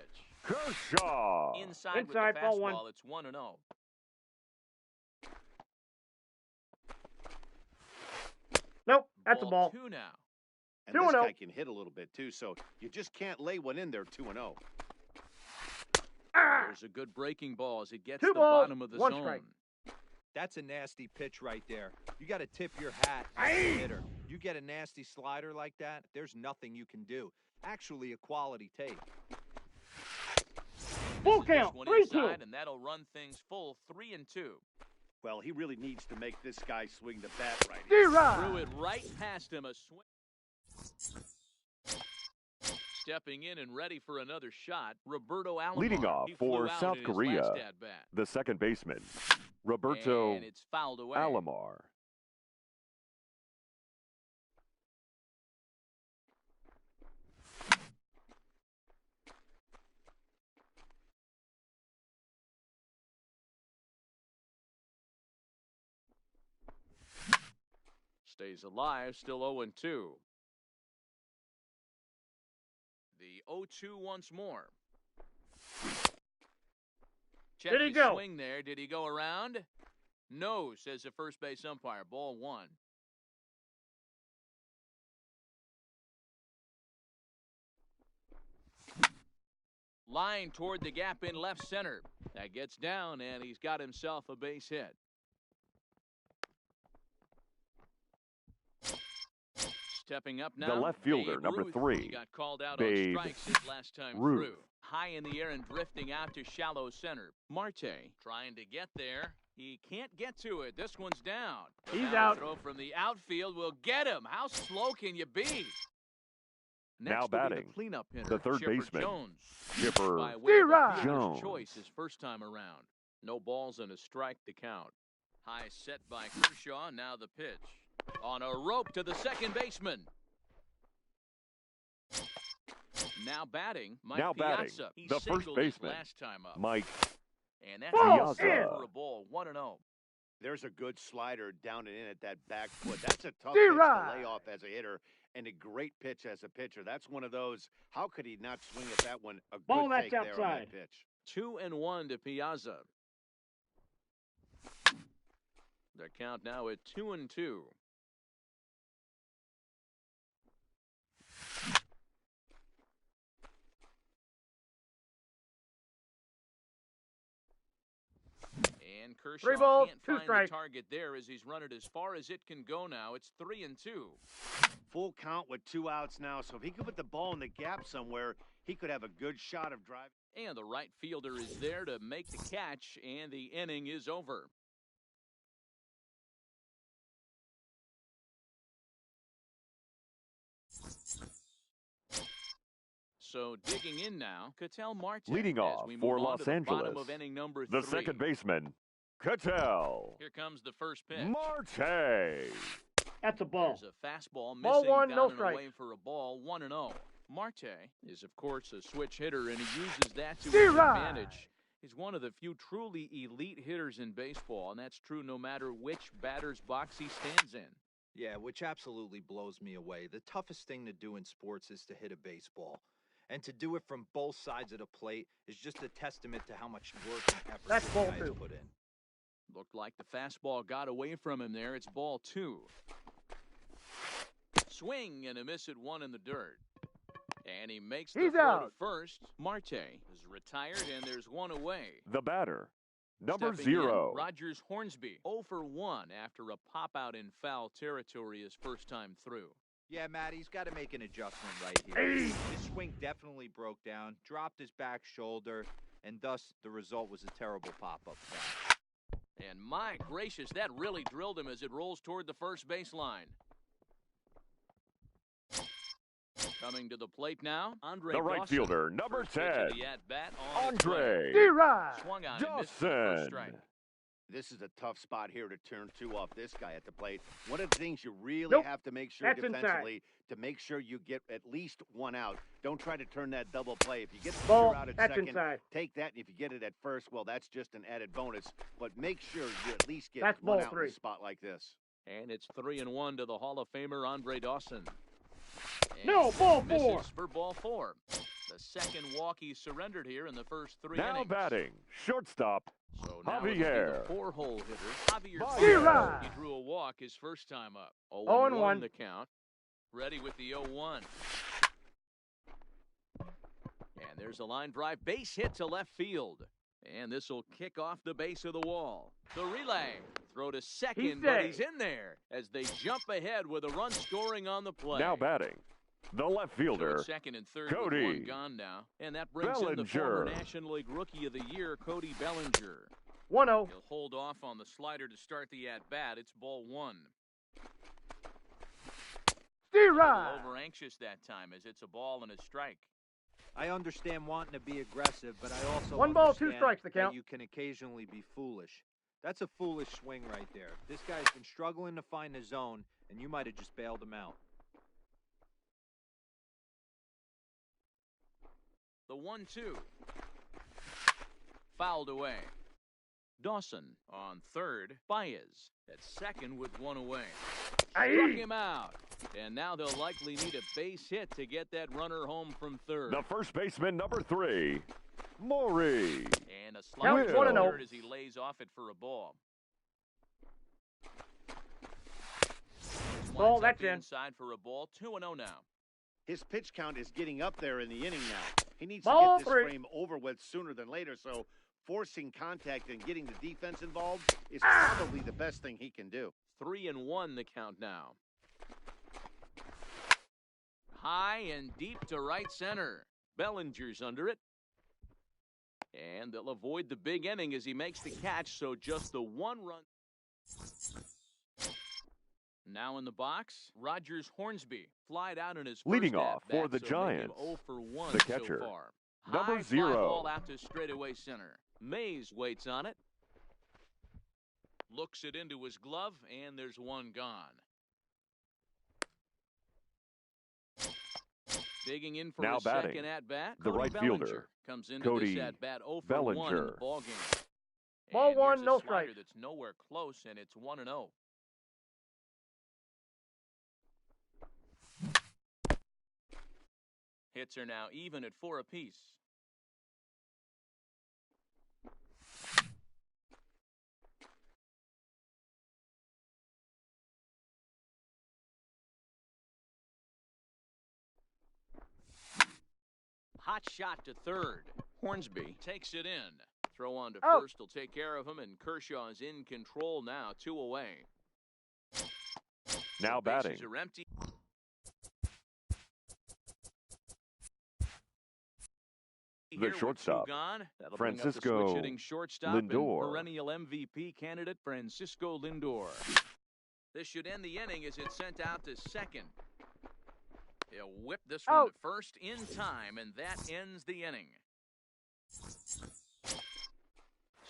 Kershaw. Inside with Inside, the ball one. fastball. It's 1-0. Nope, that's a ball. 2 now. And 2-0. this guy can hit a little bit, too, so you just can't lay one in there 2-0. Ah! There's a good breaking ball as it gets Two the balls, bottom of the one zone. strike. That's a nasty pitch right there. You got to tip your hat as a hitter. You get a nasty slider like that, there's nothing you can do. Actually, a quality take. Full Misses this count, one 3-2. inside, and that'll run things full 3-2. Well, he really needs to make this guy swing the bat right. Threw it right past him. A swing. Stepping in and ready for another shot, Roberto Alomar. Leading off He flew for out South in his Korea, last at-bat. the second baseman, Roberto And it's fouled away. Alomar. Stays alive, still 0-2. The 0-2 once more. Check Did he the go? swing there. Did he go around? No, says the first base umpire. Ball one. Line toward the gap in left center. That gets down, and he's got himself a base hit. Stepping up now, The left fielder, Babe number Ruth. 3. He got called out Babe on strikes his last time Ruth. through. High in the air and drifting out to shallow center. Marte trying to get there. He can't get to it. This one's down. The He's foul out. Throw from the outfield will get him. How slow can you be? Next Now will be batting, the cleanup hitter, the third Chipper baseman, Jones. Chipper By way of a Zero. fielder's Jones. choice his first time around. No balls and a strike to count. High set by Kershaw. Now the pitch. On a rope to the second baseman. Now batting, Mike Now batting, Piazza. He the first singled his baseman, last time up. Mike And that's Ball a in. for a ball, 1-0. There's a good slider down and in at that back foot. That's a tough Zero. pitch to lay off as a hitter and a great pitch as a pitcher. That's one of those, how could he not swing at that one? A Ball good that's take there on outside. that pitch. 2-1 to Piazza. The count now at 2-2. And Kershaw 3 balls, can't 2 find strikes. the target there as he's run it as far as it can go now. It's 3-2. Full count with 2 outs now, so if he could put the ball in the gap somewhere, he could have a good shot of driving. And the right fielder is there to make the catch, and the inning is over. So digging in now, Ketel Marte. Leading as off we move for on Los to the bottom Angeles, of inning number the 3. second baseman, Ketel Here comes the first pitch. Marte. That's a ball. There's a fastball missing Ball one, down no and strike. away for a ball, 1-0. Marte is, of course, a switch hitter, and he uses that to his Zero. advantage. He's one of the few truly elite hitters in baseball, and that's true no matter which batter's box he stands in. Yeah, which absolutely blows me away. The toughest thing to do in sports is to hit a baseball. And to do it from both sides of the plate is just a testament to how much work and effort That's this ball guy has 2. put in. Looked like the fastball got away from him there. It's ball 2. Swing and a miss at 1 in the dirt. And he makes the He's throw to out. first. Marte is retired, and there's 1 away. The batter, number Stepping in, 0. Rogers Hornsby, 0 for 1 after a pop-out in foul territory his first time through. Yeah, Matt, he's got to make an adjustment right here. His swing definitely broke down, dropped his back shoulder, and thus the result was a terrible pop-up foul. And my gracious, that really drilled him as it rolls toward the first baseline. Coming to the plate now, Andre The right Dawson. fielder, number First pitch of 10, the at-bat on its way. Andre D-Rod. Swung on and missed for the first Dawson. strike. This is a tough spot here to turn two off this guy at the plate. One of the things you really Nope. have to make sure That's inside. defensively to make sure you get at least one out. Don't try to turn that double play. If you get the Ball. sure out at That's second, inside. take that. And if you get it at first, well, that's just an added bonus. But make sure you at least get That's one ball out three. in a spot like this. And it's 3-1 to the Hall of Famer Andre Dawson. And No, ball misses four. for ball 4. The second walk he surrendered here in the first 3 Now innings. batting, shortstop, So now it'll be Javier. the 4-hole hitter, Javier. D-Rod. He drew a walk his first time up. 0-1 the count. Ready with the 0-1. And there's a line drive base hit to left field. And this will kick off the base of the wall. The relay. Throw to second, but he's in there as they jump ahead with a run scoring on the play. Now batting, the left So fielder, it's second and third Cody with one gone now. And that brings in the former Bellinger. National League Rookie of the Year, Cody Bellinger. 1-0. He'll hold off on the slider to start the at-bat. It's ball 1. A little D-Rod. over anxious that time as it's a ball and a strike. I understand wanting to be aggressive, but I also 1 ball, 2 understand strikes, the that count. you can occasionally be foolish. That's a foolish swing right there. This guy's been struggling to find the zone, and you might have just bailed him out. The 1-2. Fouled away. Dawson on third. Baez at second with one away. Struck Aye. him out. And now they'll likely need a base hit to get that runner home from third. the first baseman, number 3, Maury. And a slider Count to 1-0. third as he lays off it for a ball. Ball, Lines up that's the in. inside for a ball. 2-0 now. His pitch count is getting up there in the inning now. He needs Ball to get this three. frame over with sooner than later, so forcing contact and getting the defense involved is probably the best thing he can do. 3-1 the count now. High and deep to right center. Bellinger's under it. And they'll avoid the big inning as he makes the catch, so just the 1 run. Now in the box, Rogers Hornsby flied out in his first Leading off at-bat, for the so make him Giants, 0 for 1 the catcher, so far. number High fly 0. ball out to straightaway center. Mays waits on it. Looks it into his glove, and there's one gone. Digging in for Now a batting, second at-bat, the Cody right Bellinger fielder, comes into Cody this at-bat 0 for 1 in the Bellinger. ball game. Ball And 1, here's a no slider strikes. that's nowhere close, and it's 1-0. Hits are now even at 4 apiece. Hot shot to third. Hornsby takes it in. Throw on to Out. first will take care of him, and Kershaw is in control now, 2 away. Now The bases batting, are empty. the Here with shortstop, 2 gone. That'll bring up the Francisco switch-hitting shortstop and Lindor. perennial MVP candidate Francisco Lindor. This should end the inning as it's sent out to second. He'll whip this one Out. to first in time, and that ends the inning.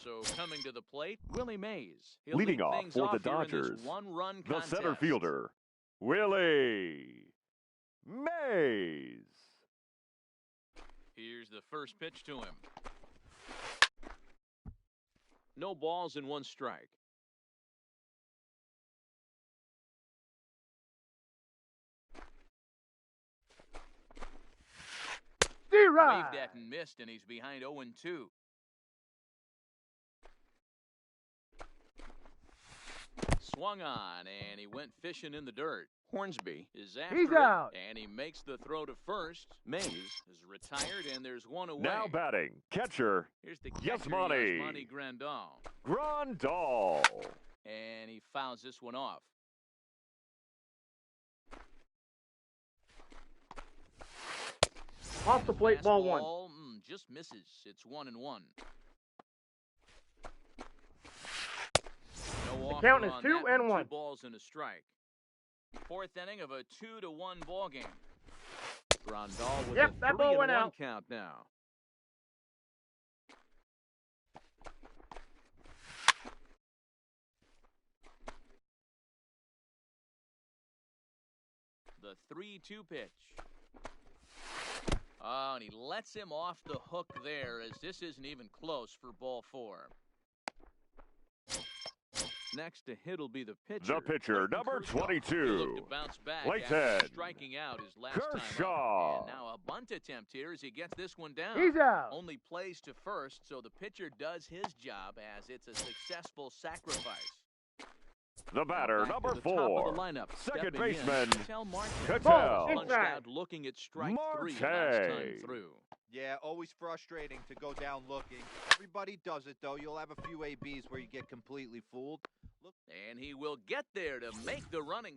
So coming to the plate, Willie Mays. He'll Leading lead off things for the off here in this Dodgers, one-run the contest. center fielder, Willie Mays. Here's the first pitch to him. No balls and 1 strike. D-Rod. Waved at and missed, and he's behind 0-2. Swung on, and he went fishing in the dirt. Hornsby is after He's it, out. and he makes the throw to first. Mays is retired, and there's 1 away. Now batting, catcher, Here's the catcher, Yasmani. Yasmani Grandal. Grandal. And he fouls this one off. Off the plate, ball 1. Fastball, just misses. It's 1-1. No offer count is on 2 that and one. 1. 2 balls and a strike. 4th inning of a 2-1 ball game. Grandal with Yep, a that ball 3-1 went out. count now. The 3-2 pitch. Oh, and he lets him off the hook there, as this isn't even close for ball 4. Next to hit will be the pitcher. The pitcher, number Kershaw. 22. He'll look to bounce back Clayton after striking out his last time Kershaw. up. And now a bunt attempt here as he gets this one down. He's out. Only plays to first, so the pitcher does his job as it's a successful sacrifice. The batter, Back number to the top 4. of the lineup. Second Stepping baseman, in, Ketel Marte. Ketel. Punched out looking at strike 3 last time through. Yeah, always frustrating to go down looking. Everybody does it, though. You'll have a few ABs where you get completely fooled. Look. And he will get there to make the running.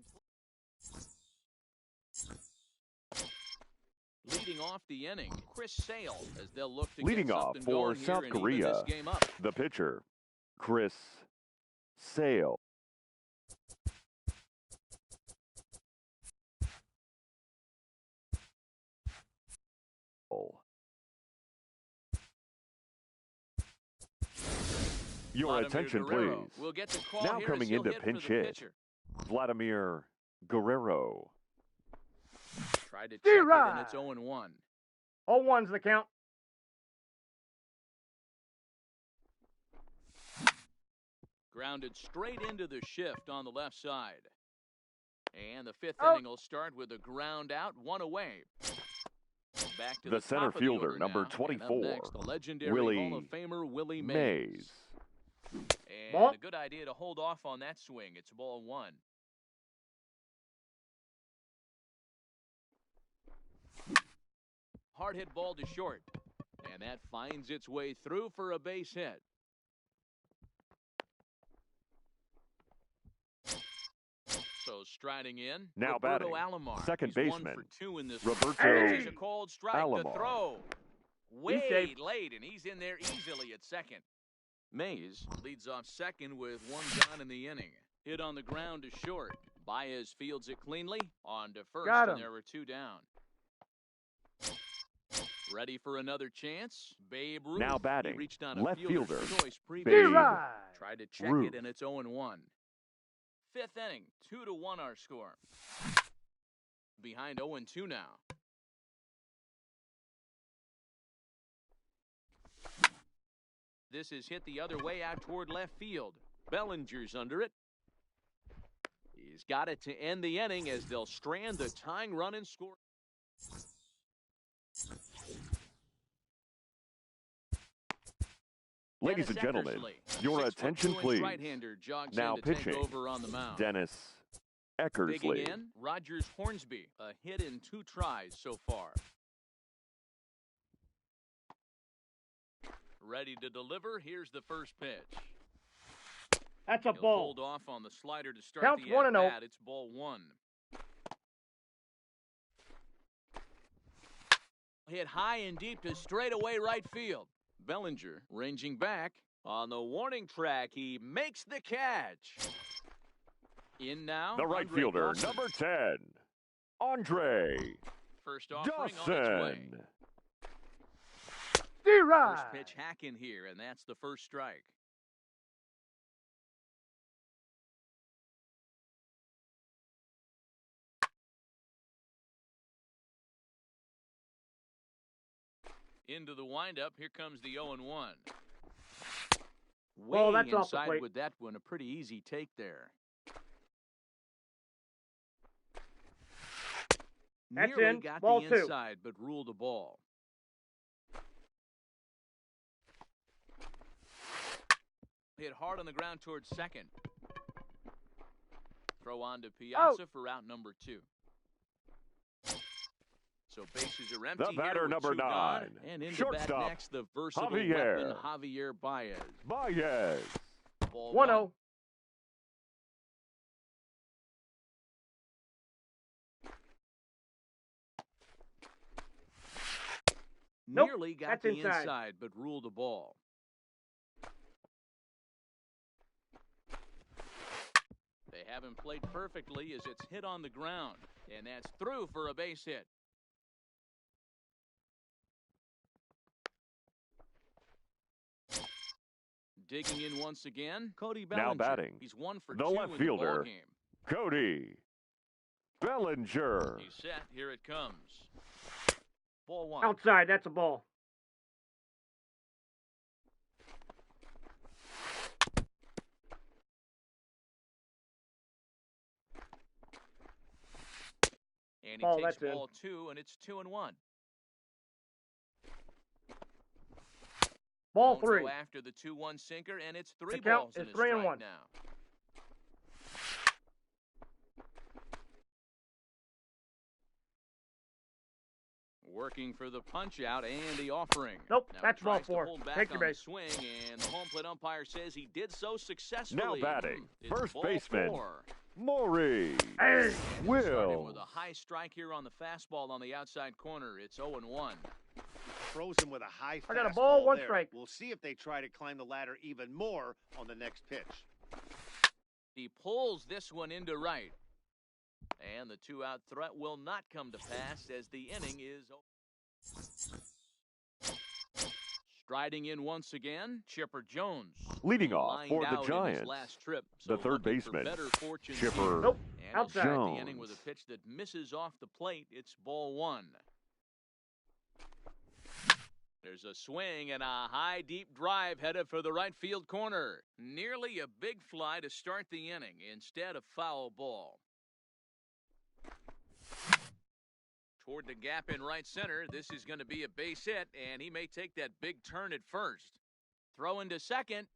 Leading off the inning, Chris Sale, as they'll look to Leading get off something for going South here and even Korea, this game up. the pitcher, Chris Sale. Your Vladimir attention, Guerrero please. will get the call Now here coming as he'll into hit pinch for the hit. pitcher. Vladimir Guerrero. Tried to check it, and D-Rod. it's 0-1. 0-1's the count. Grounded straight into the shift on the left side. And the 5th Oh. inning will start with a ground out, 1 away. Back to The the center top of the fielder, order number now. And up 24, next, the legendary Willie Hall of Famer Willie Mays. Mays. And Ball. a good idea to hold off on that swing. It's ball 1. Hard hit ball to short. And that finds its way through for a base hit. So striding in, Now Roberto batting, Alomar. second He's 1 baseman, for 2 in this Roberto one. This is a called strike to Alomar. throw. Way safe. late, and he's in there easily at second. Mays leads off second with 1 gone in the inning. Hit on the ground to short. Baez fields it cleanly on to first, Got and him. there were 2 down. Ready for another chance? Babe Ruth. Now He batting, reached on a left fielder's fielder, choice Babe previously. D-Rod. Tried to check Ruth. it, and it's 0-1. 5th inning, 2-1 our score. Behind 0-2 now. This is hit the other way out toward left field. Bellinger's under it. He's got it to end the inning as they'll strand the tying run and score. Ladies and Dennis gentlemen, Eckersley, your 6'2" attention, please. Right-hander jogs Now in to pitching, take over on the mound. Dennis Digging Eckersley. in, Rogers Hornsby, a hit in 2 tries so far. Ready to deliver. Here's the first pitch. That's a He'll ball. hold off on the slider to start Counts the 1-0. at-bat. It's ball 1. Hit high and deep to straightaway right field. Bellinger ranging back on the warning track. He makes the catch. In now, The right Andre fielder, Dawson. number 10, Andre First offering on its way. Dawson. D-Rod. First pitch hack in here, and that's the first strike. Into the windup, here comes the 0-1. Well, that's Way off the inside plate. with that one, a pretty easy take there. That's Nearly in. got Ball the 2. inside, but ruled a ball. Hit hard on the ground towards second. Throw on to Piazza for out number 2. So bases are empty. The batter, here with number 2 gone. 9, And in the shortstop, bat next, the versatile Javier. weapon, Javier Baez. Baez. Ball 1-0. Nope, Nearly got that's the inside. but ruled a ball. They haven't played perfectly as it's hit on the ground, and that's through for a base hit. digging in once again, Cody Now Bellinger. batting, He's 1 for the 2 left in fielder. the ball game. Cody Bellinger. He's set. Here it comes. Ball 1. Outside, that's a ball. And he Ball, takes that's in. ball 2, and it's 2-1. Ball Won't 3. go after the 2-1 sinker, and it's 3 The count balls and is a 3 and strike 1. now. Working for the punch out and the offering. Nope, Now that's he ball tries to 4. hold back Take your on the base. swing, and the home plate umpire says he did so successfully. Now batting, It's first ball baseman, 4. Maury Hey! Starting with Wills. a high strike here on the fastball on the outside corner. It's 0-1. Throws him with a high I got a fastball ball, 1 there. strike. We'll see if they try to climb the ladder even more on the next pitch. He pulls this one into right. And the 2-out threat will not come to pass as the inning is over. Striding in once again, Chipper Jones. Leading He off lined for the out in his Giants, last trip, the so third looking for baseman, better fortune Chipper here. Nope, And he'll outside. start the inning with Jones. a pitch that misses off the plate. It's ball 1. There's a swing and a high, deep drive headed for the right field corner. Nearly a big fly to start the inning instead of foul ball. Toward the gap in right center, this is going to be a base hit, and he may take that big turn at first. Throw into second,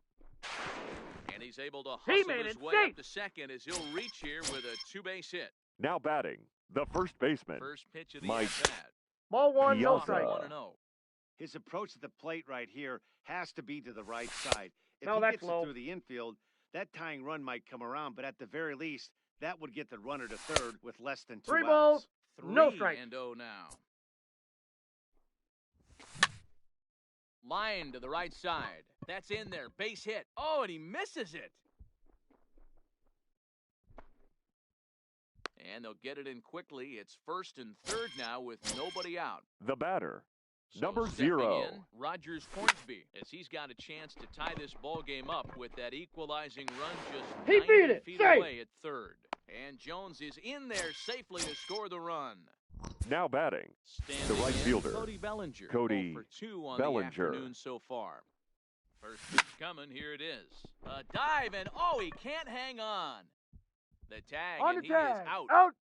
and he's able to hustle made his it way safe. up to second as he'll reach here with a 2-base hit. Now batting, the first baseman, First pitch of the Mike at-bat. Ball 1, no Piazza. strike. 1-0. His approach to the plate right here has to be to the right side. If No, he that's gets low. it through the infield, that tying run might come around, but at the very least, that would get the runner to third with less than 2 3 outs. balls, no 3-0 strike. now. Line to the right side. That's in there. Base hit. Oh, and he misses it. And they'll get it in quickly. It's first and third now with nobody out. the batter, So number stepping 0. in, Rogers Hornsby, as he's got a chance to tie this ball game up with that equalizing run just He 90 beat it. feet Safe. away at third. And Jones is in there safely to score the run. Now batting, Standing right in, fielder, Cody Bellinger. Cody 0 for 2 on Bellinger. the afternoon so far. First pitch coming. Here it is. A dive, and oh, he can't hang on. The tag, On and the he tag. is out. Out.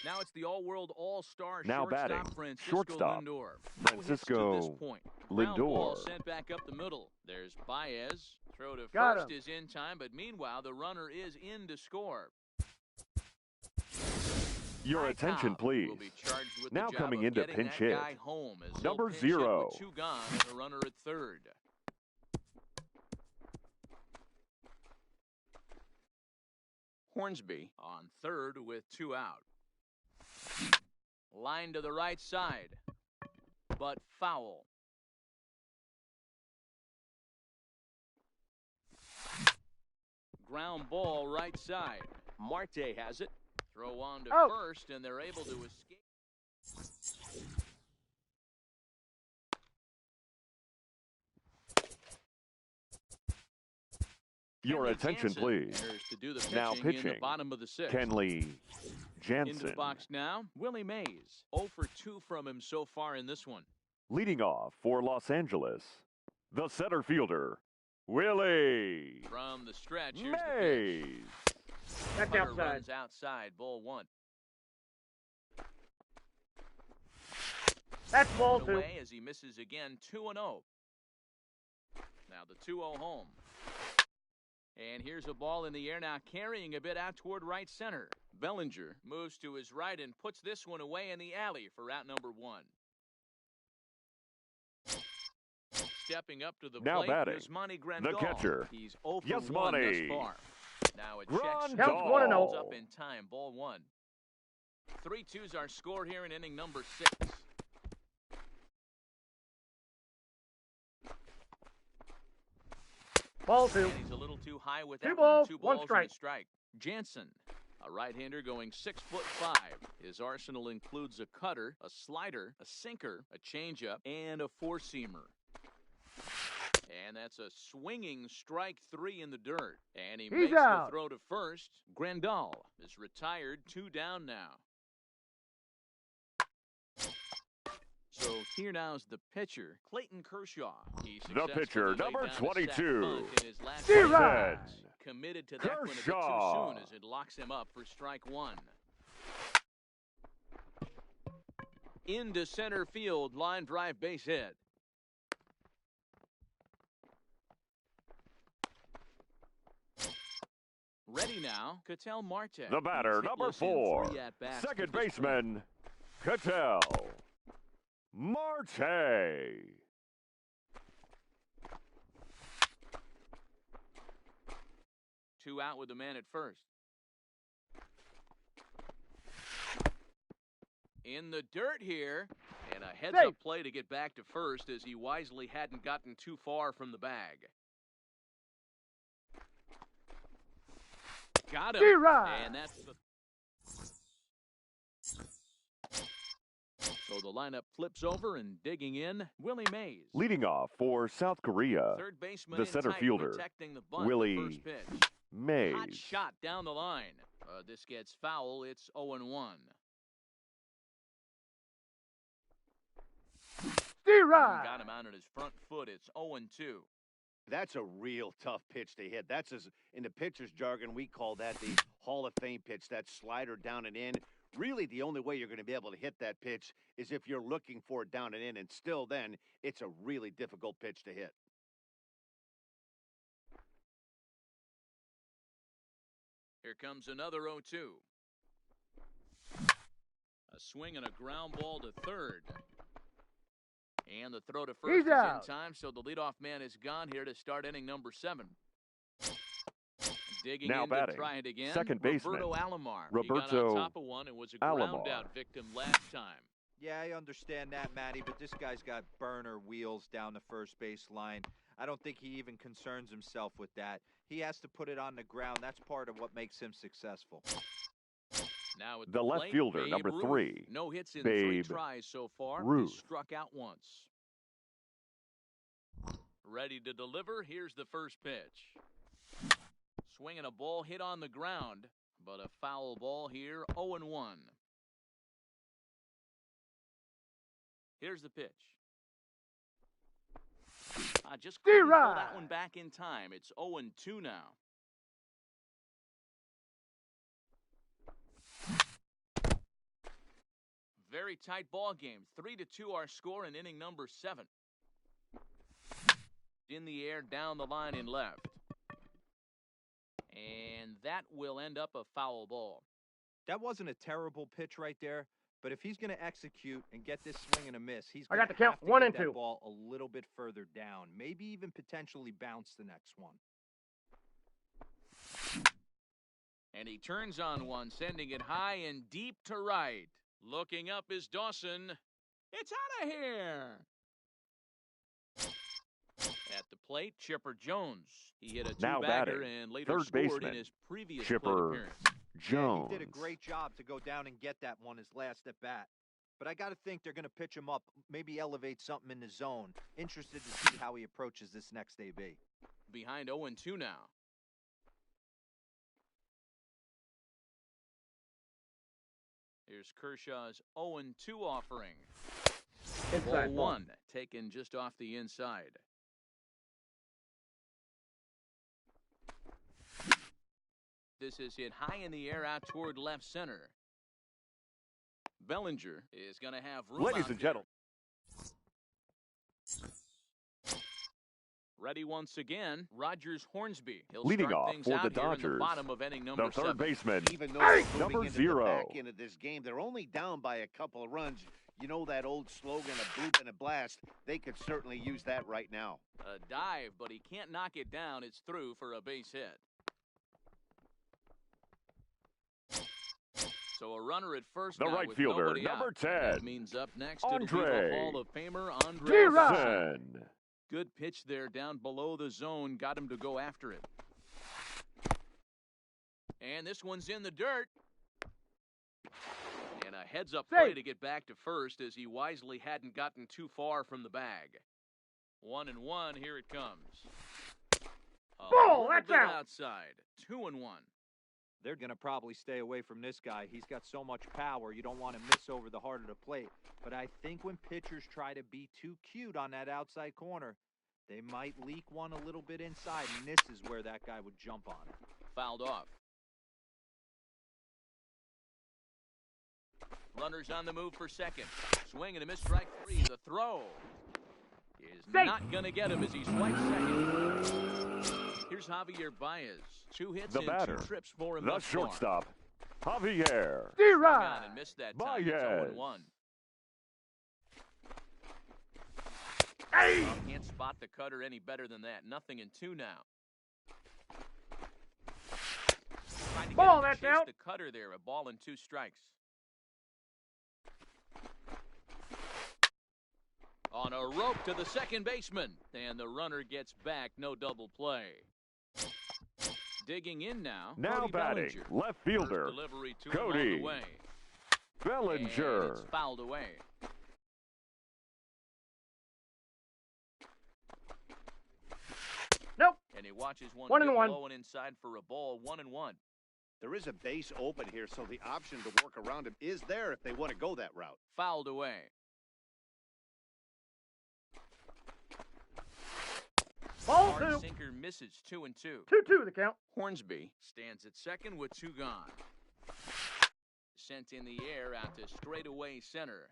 Now it's the all-world all-star Now shortstop batting, Francisco shortstop, Lindor. Francisco No hits to this point. Ground ball Lindor. sent back up the middle. There's Baez. Throw to Got first him. is in time, but meanwhile the runner is in to score. Your Ty attention, Cobb please. will be charged with Now the job coming of into getting pinch that hit, guy home as they'll number pinch hit 0. with 2 gone and a runner at third. Hornsby on third with 2 out. Line to the right side, but foul. Ground ball right side. Marte has it. Throw on to Out. first, and they're able to escape. Your Kenley attention, Jansen please. enters to do the Now in the pitching, bottom of the 6th. Kenley Into Jansen. the box now, Willie Mays. 0 for 2 from him so far in this one. Leading off for Los Angeles, the center fielder, Willie From the stretch, here's the pitch. Mays. That's Hunter outside. runs outside, ball 1. That's ball 2. Away as he misses again, 2-0. Now the 2-0 home. And here's a ball in the air now, carrying a bit out toward right center. Bellinger moves to his right and puts this one away in the alley for out number 1. Stepping up to the Now plate, batting, Yasmani the Grandal. catcher, He's 0 for 1 thus Yasmani far. Now a check Grandal. Counts 1-0. comes up in time, ball 1. 3-2's our score here in inning number 6. Ball 2. And he's a little too high with 2 that balls, 1. 2 1 balls strike. and a strike. Jansen, a right-hander going 6'5". His arsenal includes a cutter, a slider, a sinker, a changeup, and a four-seamer. And that's a swinging strike 3 in the dirt. And he He's makes out. the throw to first. Grandal is retired, 2 down now. So here now's the pitcher, Clayton Kershaw. He The pitcher, successfully number laid down a sac 22, bunt in his last Zero. at-bat. Committed to that one a bit too Kershaw. soon as it locks him up for strike 1. Into center field, line drive base hit. Ready now, Cattell Marte. The batter, He's number hitless in 4, 3 at-bats second to this point. baseman, Cattell Marte. Two out with the man at first. In the dirt here, and a heads-up play to get back to first as he wisely hadn't gotten too far from the bag. Got him, and that's the... So the lineup flips over and digging in, Willie Mays. Leading off for South Korea, Third baseman the in center tight, fielder, protecting the bunt, Willie the first pitch. Mays. Hot shot down the line. This gets foul. It's 0-1. Got him out on his front foot. It's 0-2. That's a real tough pitch to hit. That's in the pitcher's jargon, we call that the Hall of Fame pitch, that slider down and in. Really, the only way you're going to be able to hit that pitch is if you're looking for it down and in, and still then, it's a really difficult pitch to hit. Here comes another 0-2. A swing and a ground ball to third. And the throw to first is in time, so the leadoff man is gone here to start inning number 7. Digging Now in batting, to try it again, second baseman, Roberto Alomar. He got Roberto on top of one and was a ground Alomar. out victim last time. Yeah, I understand that, Matty, but this guy's got burner wheels down the first base line. I don't think he even concerns himself with that. He has to put it on the ground. That's part of what makes him successful. Now at The left plate, fielder, Babe number Ruth. 3, No hits in 3 Babe tries so far. Ruth. He's struck out once. Ready to deliver. Here's the first pitch. Swinging a ball hit on the ground, but a foul ball here, 0-1. Here's the pitch. I just couldn't pull that one back in time. It's 0-2 now. Very tight ball game. 3-2 our score in inning number 7. In the air, down the line and left. And that will end up a foul ball. That wasn't a terrible pitch right there, but if he's going to execute and get this swing and a miss, he's I going got to the count have to 1 get and that 2. ball a little bit further down, maybe even potentially bounce the next one. And he turns on one, sending it high and deep to right. Looking up is Dawson. It's out of here. At the plate, Chipper Jones. He hit a Now two-bagger batting, and later third scored baseman, in his previous Chipper plate appearance. Jones. Yeah, he did a great job to go down and get that one his last at bat. But I got to think they're going to pitch him up, maybe elevate something in the zone. Interested to see how he approaches this next AB. Behind 0-2 now. Here's Kershaw's 0-2 offering. Inside Ball 1, taken just off the inside. This is hit high in the air out toward left center. Bellinger is going to have room Ladies out and here. gentlemen, Ready once again, Rogers Hornsby. He'll leading start off things for out the here in the Dodgers, bottom of inning number the third 7. baseman, Even though they're number moving into 0. the back end of this game, they're only down by a couple of runs. You know that old slogan, a bloop and a blast. They could certainly use that right now. A dive, but he can't knock it down. It's through for a base hit. So a runner at first The now right with fielder, nobody number out. 10, That means up next it'll be Andre the Hall of Famer Andre Sen. Good pitch there down below the zone. Got him to go after it. And this one's in the dirt. And a heads-up play to get back to first as he wisely hadn't gotten too far from the bag. 1-1, here it comes. Ball, that's bit out. Outside. 2-1. They're going to probably stay away from this guy. He's got so much power, you don't want to miss over the heart of the plate. But I think when pitchers try to be too cute on that outside corner, they might leak one a little bit inside, and this is where that guy would jump on it. Fouled off. Runners on the move for second. Swing and a miss, strike 3. The throw is not going to get him as he swipes second. Here's Javier Baez. 2 hits The and batter, 2 trips for him the thus far. shortstop, Javier. Swung on and missed that time. It's Baez. 0-1. Hey! Well, can't spot the cutter any better than that. 0-2 now. Trying to Ball, get him to that's chase out. the cutter there. A ball and 2 strikes. On a rope to the second baseman. And the runner gets back. No double play. Digging in now. Now Cody batting, Bellinger. left fielder, First delivery to him on Cody the way. Bellinger. And it's fouled away. Nope. And he watches one 1-1. blowing inside for a ball. 1-1. There is a base open here, so the option to work around him is there if they want to go that route. Fouled away. Ball Hard 2. sinker misses. 2-2. 2-2 the count. Hornsby stands at second with 2 gone. Sent in the air out to straightaway center.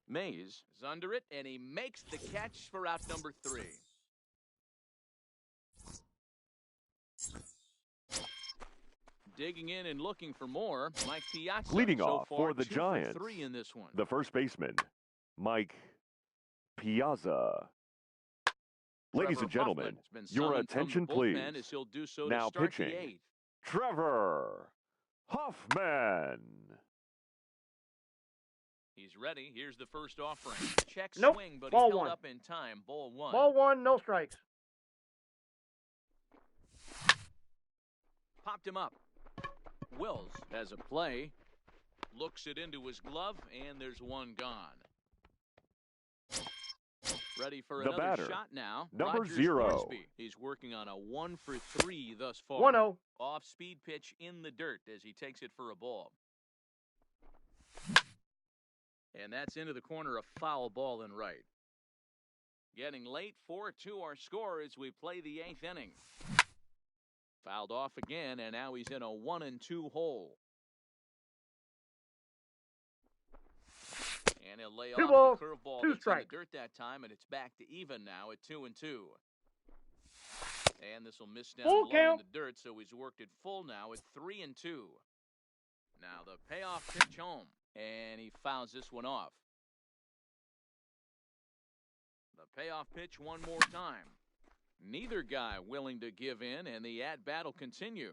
Mays is under it, and he makes the catch for out number 3. Digging in and looking for more, Mike Piazza. Leading so off far, for the 2 Giants. 3 in this one. The first baseman, Mike Piazza. Ladies Trevor and gentlemen, Hoffman's been your summoned from the attention, bullpen please. as he'll do so Now to start pitching. the 8th. Trevor Hoffman. He's ready. Here's the first offering. Check Nope. swing, but Ball he held 1. up in time. Ball 1. Ball 1, no strikes. Popped him up. Wills has a play. Looks it into his glove, and there's 1 gone. Ready for The another batter, shot now. number Rogers 0. Hornsby. He's working on a 1 for 3 thus far. 1-0. Off-speed pitch in the dirt as he takes it for a ball. And that's into the corner, a foul ball and right. Getting late, 4-2 our score as we play the 8th inning. Fouled off again, and now he's in a 1-2 hole. And he'll lay 2 off balls, the curveball 2 that's in strikes. the dirt that time, and it's back to even now at 2-2. And this will miss down Full low count. in the dirt, so he's worked it full now at 3-2. Now the payoff pitch home, and he fouls this one off. The payoff pitch one more time. Neither guy willing to give in, and the at-bat will continue.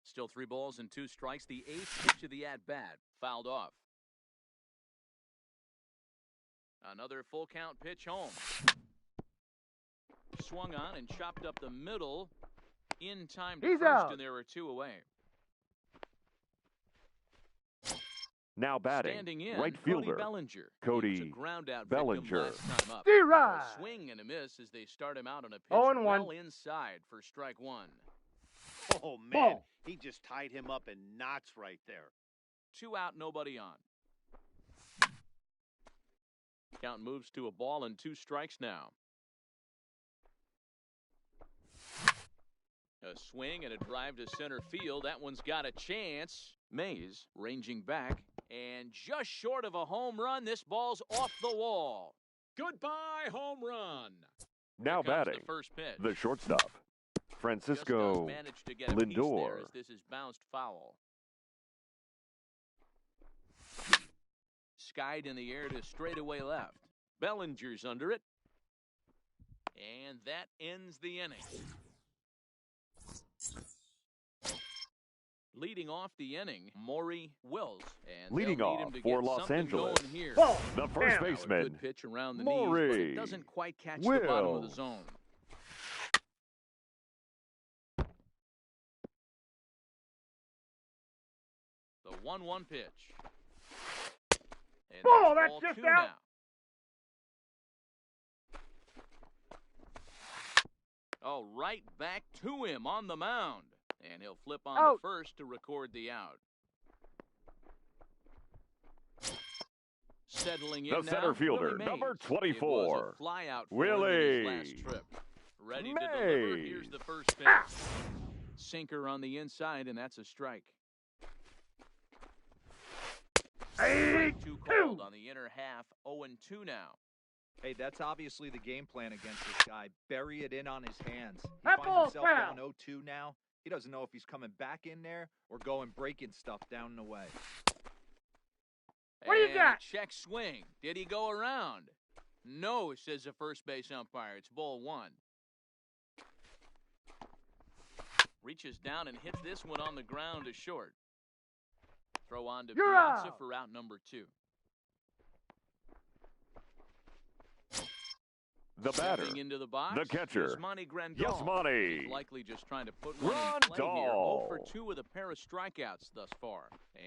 Still 3 balls and 2 strikes. The 8th pitch of the at-bat, fouled off. Another full count pitch home. Swung on and chopped up the middle in time to He's first, out. and there are 2 away. Now batting, Standing in, right Cody fielder, Bellinger. Cody He was a ground out Bellinger. victim last time up. D-Rod. A swing and a miss as they start him out on a pitch 0-1. well inside for strike 1. Oh, man. Ball. He just tied him up in knots right there. 2 out, nobody on. Count moves to a ball and 2 strikes now. A swing and a drive to center field. That one's got a chance. Mays ranging back and just short of a home run. This ball's off the wall. Goodbye, home run. Now Here comes batting, the first pitch. the shortstop, Just Francisco does manage to get a piece there Lindor. as this is bounced foul. Skied in the air to straightaway left. Bellinger's under it. And that ends the inning. Leading off the inning, Maury Wills. And Leading they'll need off him to for get Los something Angeles. going here. Ball. The first Down. Now, a baseman, good pitch around the knees, but Maury it doesn't quite catch the bottom of the Wills. zone. The 1-1 pitch. And Ball, there's that's ball just 2 out. now. Oh, right back to him on the mound. And he'll flip on Out. to first to record the out. Settling in The center now, fielder, Willie number Mays. 24, It was a fly out for him in his last trip. Ready to deliver. Here's the first pitch. Sinker on the inside, and that's a strike. Strike two called on the inner half. 0-2 now. Hey, that's obviously the game plan against this guy. Bury it in on his hands. He That finds ball's himself foul. down 0-2 now. He doesn't know if he's coming back in there or going breaking stuff down and away. What do you And got? check swing. Did he go around? No, says the first base umpire. It's ball one. Reaches down and hits this one on the ground to short. Throw on to You're Piazza out. for out number 2. The batter, Stepping into the box, the catcher, Yasmani Grandal. Yasmani He's likely just trying to put one in play here. 0 for Grandal. 2 with a pair of strikeouts thus far.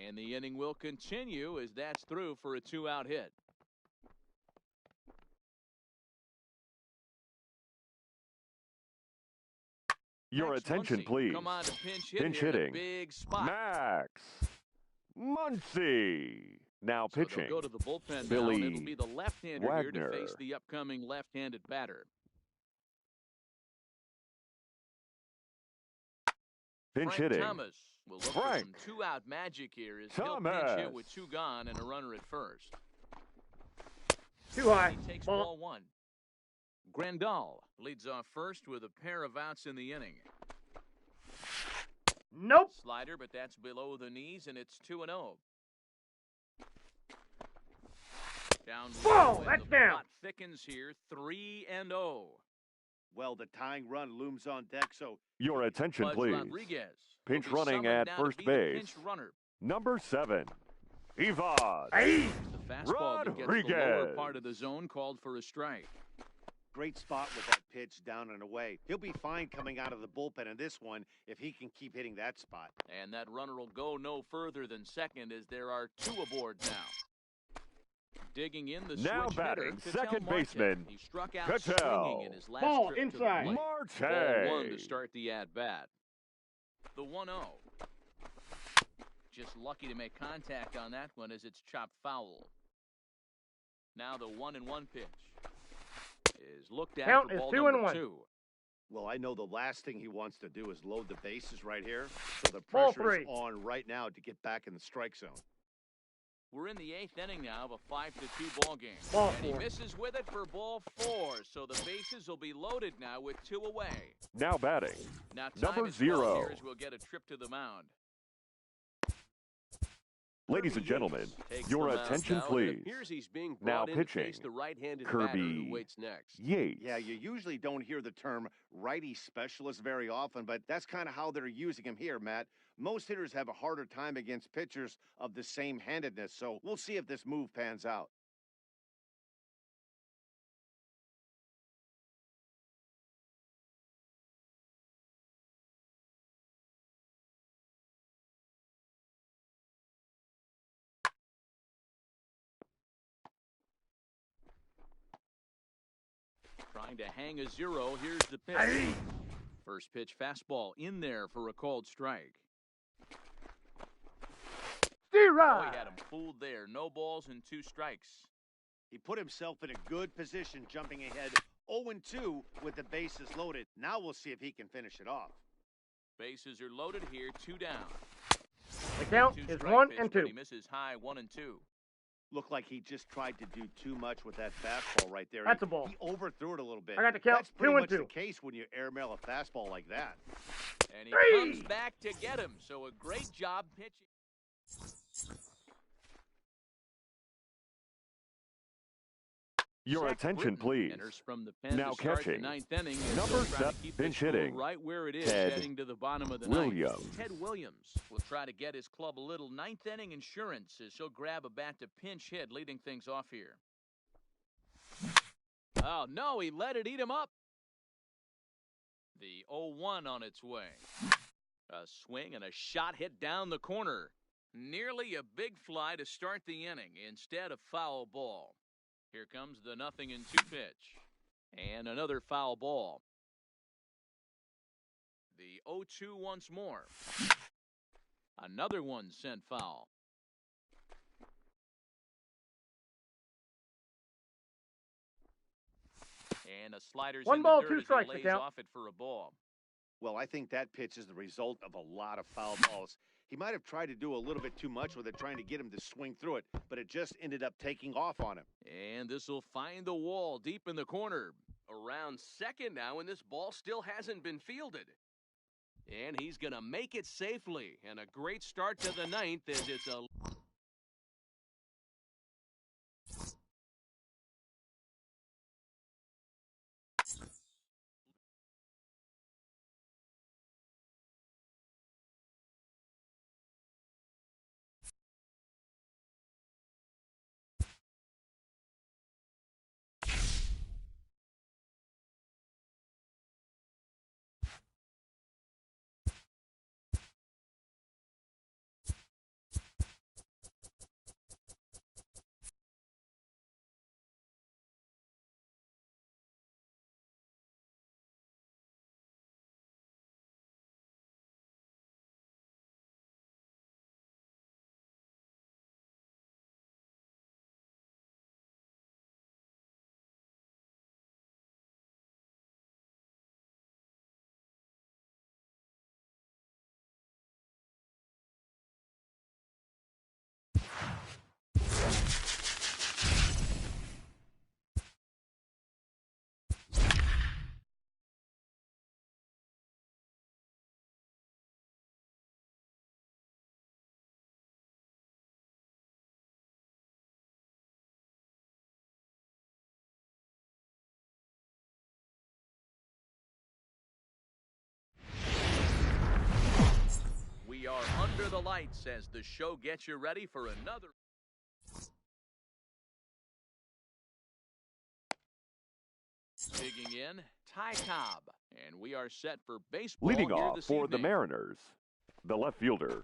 And the inning will continue as that's through for a 2-out hit. Your Max attention, Muncy please. Come on to pinch hit Pinch here in a hitting. big spot. Max Muncy. Now So pitching. they'll go to the bullpen now, and Billy it'll be the left-hander here to Wagner. face the upcoming left-handed batter. Pinch Frank hitting. Thomas will look Frank for some 2-out magic here as he'll pinch Thomas. hit with 2 gone and a runner at first. Too high. He takes Ball. ball 1. Grandal leads off first with a pair of outs in the inning. Nope. Slider, but that's below the knees, and it's 2-0. Down Ball, low, and that's the down. plot thickens here, 3-0. Well, the tying run looms on deck, so Your attention, Buzz please. Rodriguez Pinch will be running summoned at now to first be the base. pinch runner. Number 7, Ivan. Hey. The fastball that gets the lower Rodriguez. part of the zone called for a strike. great spot with that pitch down and away. He'll be fine coming out of the bullpen in this one if he can keep hitting that spot. And that runner will go no further than second as there are 2 aboard now. Digging in the Now switch batting, hitter, Ketel second Marte. baseman, He struck out Ketel. swinging in his last Ball trip to the inside. plate. Marte. Ball 1 to start the at-bat. The 1-0. Just lucky to make contact on that one as it's chopped foul. Now the 1-1 pitch is looked at Count for is ball 2 number and 1. 2. Well, I know the last thing he wants to do is load the bases right here, so the Ball pressure is 3. on right now to get back in the strike zone. We're in the 8th inning now of a 5-2 ball game. Ball And he 4. misses with it for ball 4, so the bases will be loaded now with 2 away. Now batting, Now time Number is 0. well here as we'll get a trip to the mound. ladies and gentlemen, Takes your the mound attention, now, and please. it appears he's being Now brought in to face pitching, the right-handed Kirby batter who waits next. Yates. Yeah, you usually don't hear the term righty specialist very often, but that's kind of how they're using him here, Matt. Most hitters have a harder time against pitchers of the same handedness, so we'll see if this move pans out. Trying to hang a 0. Here's the pitch. Hey. First pitch fastball in there for a called strike. Steer Oh, right. he had him fooled there. No balls and 2 strikes. He put himself in a good position jumping ahead 0-2 with the bases loaded. Now we'll see if he can finish it off. Bases are loaded here. 2 down. The count 2 is strike 1 pitch, and but 2. he misses high 1 and 2. Looked like he just tried to do too much with that fastball right there. That's a ball. He overthrew it a little bit. I got the count, That's pretty 2 and much 2. the case when you airmail a fastball like that. And he 3. comes back to get him. So a great job pitching. Your Zach attention, Britton please. Enters from the pen Now to start catching, the 9th inning. and number still trying to 7, keep pinch this score hitting, right where it is, Ted heading to the bottom of the 9th. Williams. Ted Williams will try to get his club a little 9th inning insurance as he'll grab a bat to pinch hit, leading things off here. Oh, no, he let it eat him up. The 0-1 on its way. A swing and a shot hit down the corner. Nearly a big fly to start the inning instead of foul ball. Here comes the 0-2 pitch. And another foul ball. The 0-2 once more. Another one sent foul. And a slider's One in ball, the dirt two as strikes, he lays the count. off it for a ball. Well, I think that pitch is the result of a lot of foul balls. He might have tried to do a little bit too much with it, trying to get him to swing through it, but it just ended up taking off on him. And this will find the wall deep in the corner. Around second now, and this ball still hasn't been fielded. And he's going to make it safely. And a great start to the ninth as it's a... We are under the lights as the show gets you ready for another... Digging in, Ty Cobb. And we are set for baseball Leading here off this for the evening. Mariners, the left fielder,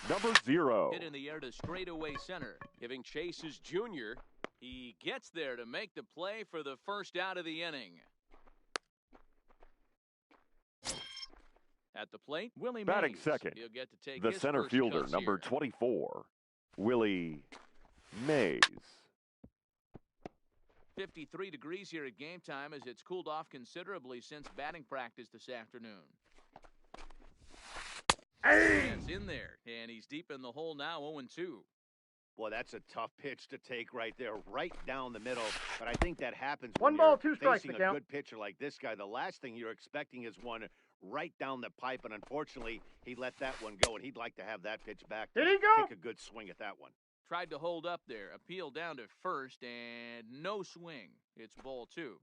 number 0. Hit in the air to straightaway center. Giving chase is Junior. He gets there to make the play for the first out of the inning. At the plate, Willie Batting Mays. second, He'll get to take the his center first fielder, cuts number here. 24, Willie Mays. 53 degrees here at game time as it's cooled off considerably since batting practice this afternoon. Hey! It's in there, and he's deep in the hole now, 0-2. Boy, that's a tough pitch to take right there, right down the middle. But I think that happens One when ball, you're two strikes, facing the a count. good pitcher like this guy. The last thing you're expecting is one right down the pipe, and unfortunately, he let that one go, and he'd like to have that pitch back. Did he go? Take a good swing at that one. Tried to hold up there, appeal down to first, and no swing. It's ball 2.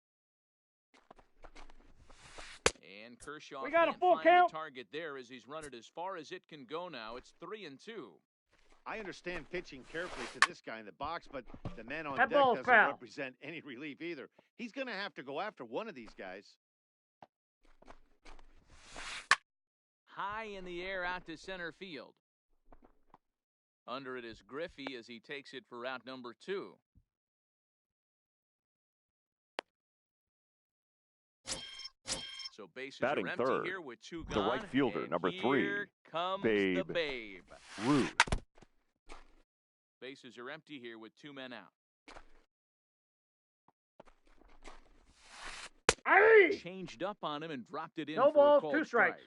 And Kershaw We got a can't full find count. the target there as he's run it as far as it can go now. It's 3-2. I understand pitching carefully to this guy in the box, but the man on That deck ball's doesn't foul. represent any relief either. He's going to have to go after one of these guys. High in the air out to center field. Under it is Griffey as he takes it for out number 2. So bases Batting are empty third, here with 2 the gone. right fielder, and number 3, here comes Babe the Babe. Ruth. Bases are empty here with 2 men out. Hey! Changed up on him and dropped it in No for balls, a called 2 strikes.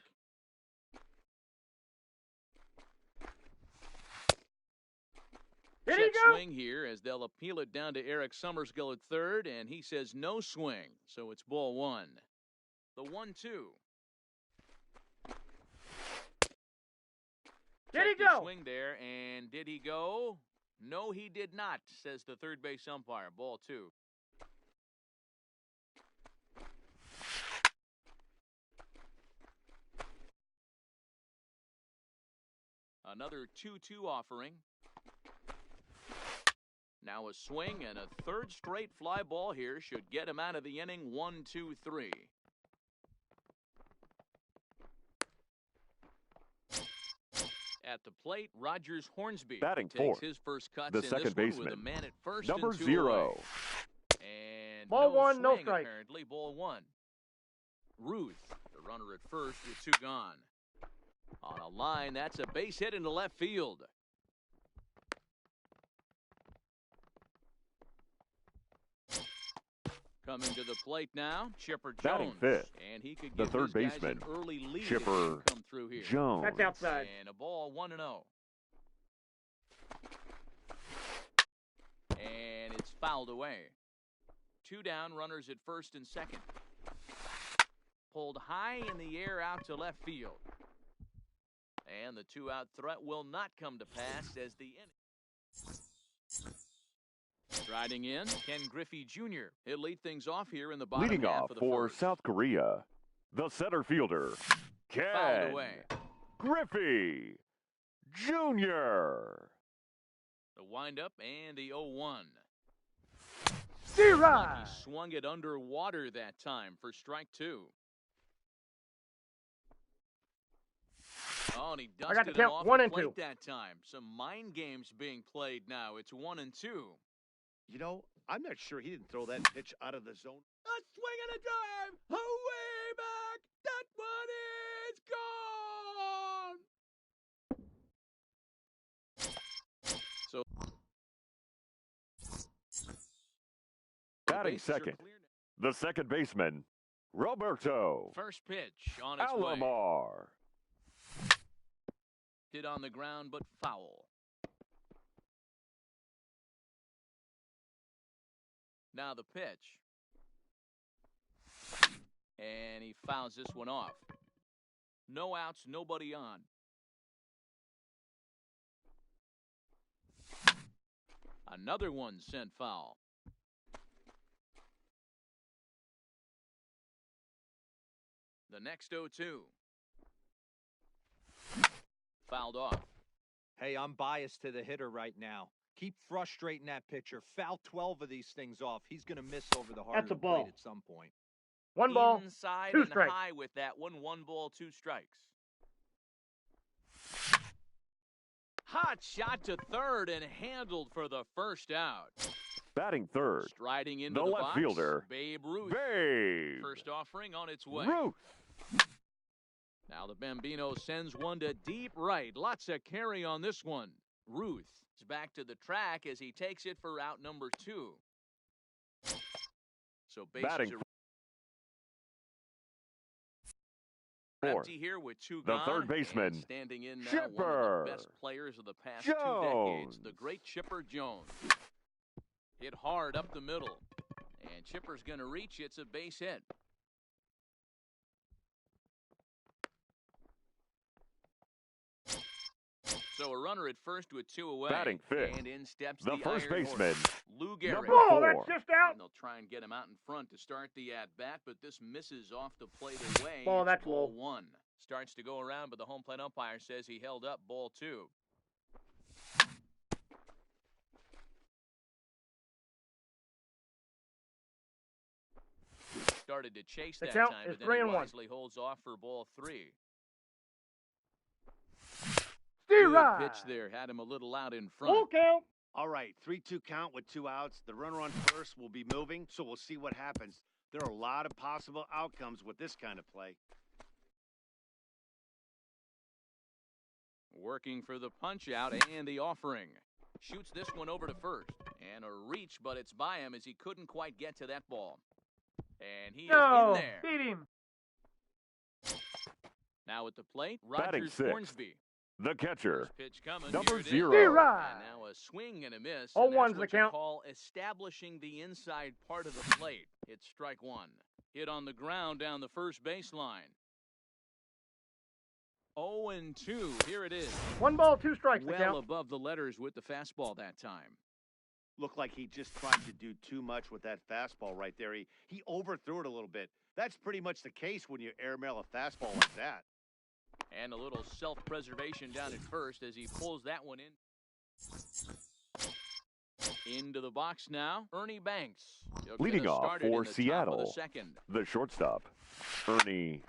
Did he Check go? swing here as they'll appeal it down to Eric Summersgill at third, and he says no swing, so it's ball 1. The 1-2. Did he Check the go? swing there, and did he go? No, he did not, says the third base umpire. Ball 2. Another 2-2 offering. Now a swing and a third straight fly ball here should get him out of the inning. 1-2-3. At the plate, Rogers Hornsby Batting takes fourth, his first cuts the in second this one with baseman, a man at first number and 2 0. away. And Ball no 1, no swing, strike. apparently. Ball 1. Ruth The runner at first with 2 gone. On a line, that's a base hit into left field. Coming to the plate now, Chipper Batting Jones. fifth, And he could the give third his guys baseman, an early lead if he Chipper can come through here. Jones. That's outside. And a ball 1-0. And it's fouled away. 2 down, runners at first and second. Pulled high in the air out to left field. And the 2-out threat will not come to pass as the inning. Striding in, Ken Griffey Jr. He'll lead things off here in the bottom Leading half off of the for first. South Korea, the center fielder, Fouled Ken away. Griffey Jr. The windup and the 0-1. D-Rod. He swung it underwater that time for strike 2. Oh, and he I got the dusted him count, off 1 the and 2. plate that time. Some mind games being played now. It's 1 and 2. You know, I'm not sure he didn't throw that pitch out of the zone. A swing and a drive. Away back. That one is gone. So Batting bases are second, clear now. the second baseman, Roberto First pitch on its way. Alomar. Hit on the ground, but foul. Now the pitch. And he fouls this one off. No outs, nobody on. Another one sent foul. The next 0-2. Fouled off. Hey, I'm biased to the hitter right now. Keep frustrating that pitcher. Foul 12 of these things off. He's going to miss over the heart That's of a the plate ball. at some point. 1 ball, Inside 2 and strikes. high with that one. 1 ball, 2 strikes. Hot shot to third and handled for the first out. Batting third, Striding into the the left box, fielder, Babe Ruth. Babe First offering on its way. Ruth. Now the Bambino sends one to deep right. Lots of carry on this one. Ruth is back to the track as he takes it for out number 2. So bases Batting are fourth, empty here with 2 the gone. third baseman, And standing in now, Chipper one of the best players of the past 2 decades, the great Chipper Jones. Hit hard up the middle. And Chipper's going to reach. It's a base hit. So a runner at first with 2 away. Batting fifth, And in steps the first Iron baseman, Horse, Lou Gehrig. number Oh, 4. that's just out. And they'll try and get him out in front to start the at-bat, but this misses off the plate away. Ball, It's that's ball low. 1. Starts to go around, but the home plate umpire says he held up ball 2. Started to chase that It's out. time, It's but then 3 he and 1. wisely holds off for ball 3. Steve Good Rod. pitch there. Had him a little out in front. Full count. All right, 3-2 count with 2 outs. The runner on first will be moving, so we'll see what happens. There are a lot of possible outcomes with this kind of play. Working for the punch out and the offering. Shoots this one over to first. And a reach, but it's by him as he couldn't quite get to that ball. And he is in No, there. beat him. Now at the plate, Batting Rogers sixth, Hornsby. the catcher, First pitch coming. number Here it is. 0. Steve Rod. And now a swing and a miss. 0-1's And that's the what you count. call establishing the inside part of the plate. It's strike 1. Hit on the ground down the first baseline. 0-2. Here it is. 1 ball, 2 strikes. The Well count. above the letters with the fastball that time. Looked like he just tried to do too much with that fastball right there. He overthrew it a little bit. That's pretty much the case when you airmail a fastball like that. And a little self-preservation down at first as he pulls that one in. Into the box now, Ernie Banks. He'll get Leading us off started for in the top of Seattle, the second. the shortstop, Ernie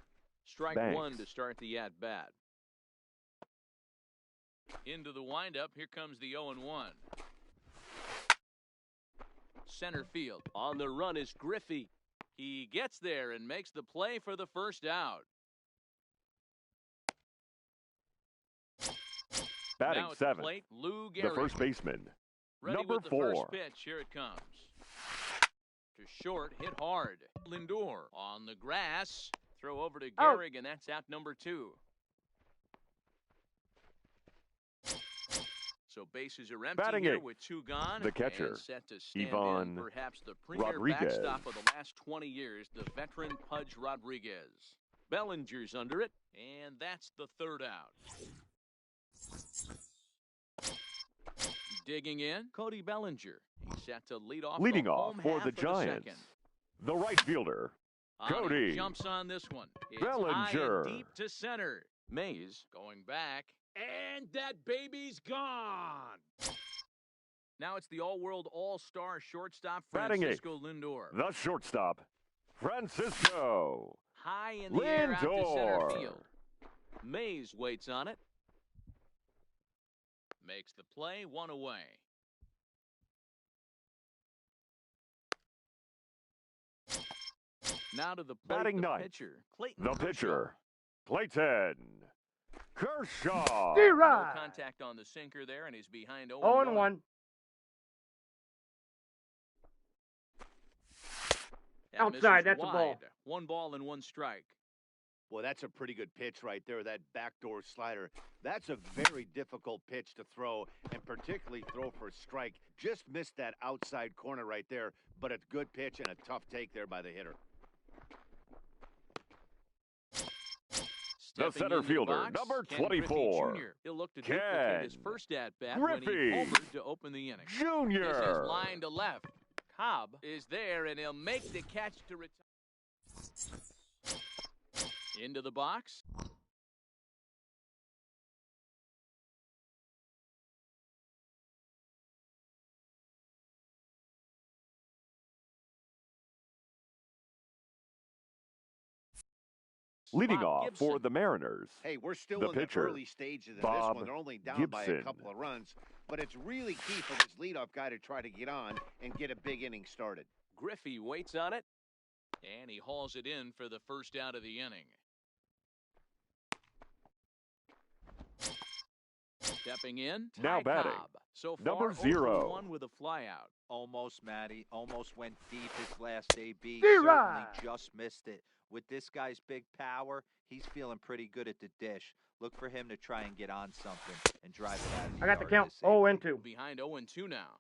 Strike Banks. 1 to start the at-bat. Into the windup, here comes the 0-1. Center field. On the run is Griffey. He gets there and makes the play for the first out. Batting Now at the seventh, plate, Lou the Gehrig. first baseman, Ready number with the 4. first pitch. Here it comes. To short, hit hard. Lindor on the grass. Throw over to Out. Gehrig, and that's out number 2. So bases are empty Batting here eighth, with 2 gone. the catcher, and set to stand Ivan in perhaps the premier Rodriguez. backstop of the last 20 years, the veteran Pudge Rodriguez. Bellinger's under it, and that's the 3rd out. Digging in, Cody Bellinger. He's set to lead off Leading the off home for half the of Giants, second. the right fielder, Cody He jumps on this one. It's Bellinger. high and deep to center. Mays going back, and that baby's gone. Now it's the all-world, all-star shortstop Batting Francisco Lindor. the shortstop, Francisco High in the air out to center Lindor. field. Mays waits on it. Makes the play, 1 away. Now to the plate, Batting the ninth, pitcher, Clayton the Kershaw. pitcher, Clayton Kershaw. D No Rod. contact on the sinker there, and he's behind 0-1. That Outside, misses that's a ball. wide. 1 ball and 1 strike. Well, that's a pretty good pitch right there, that backdoor slider. That's a very difficult pitch to throw, and particularly throw for a strike. Just missed that outside corner right there, but a good pitch and a tough take there by the hitter. The Stepping center into fielder, box, number Ken Griffey 24. Jr. He'll look to duplicate his Ken first at-bat when he Griffey homered to open the inning. This is Jr. line to left. Cobb is there, and he'll make the catch to retire. Into the box. Leading Bob off Gibson. for the Mariners, Hey, we're still The in pitcher, the early stages of Bob this one. They're only down by a Gibson. couple of runs, but it's really key for this leadoff guy to try to get on and get a big inning started. Griffey waits on it, and he hauls it in for the first out of the inning. Stepping in, Now Ty batting, Cobb. So far, number 0 for 0. 1 with a flyout. Almost, Matty. Almost went deep his last AB. D-Rod. Certainly just missed it. With this guy's big power, he's feeling pretty good at the dish. Look for him to try and get on something and drive it out of the I got the yard count. this AB. 0-2. Behind 0-2 now.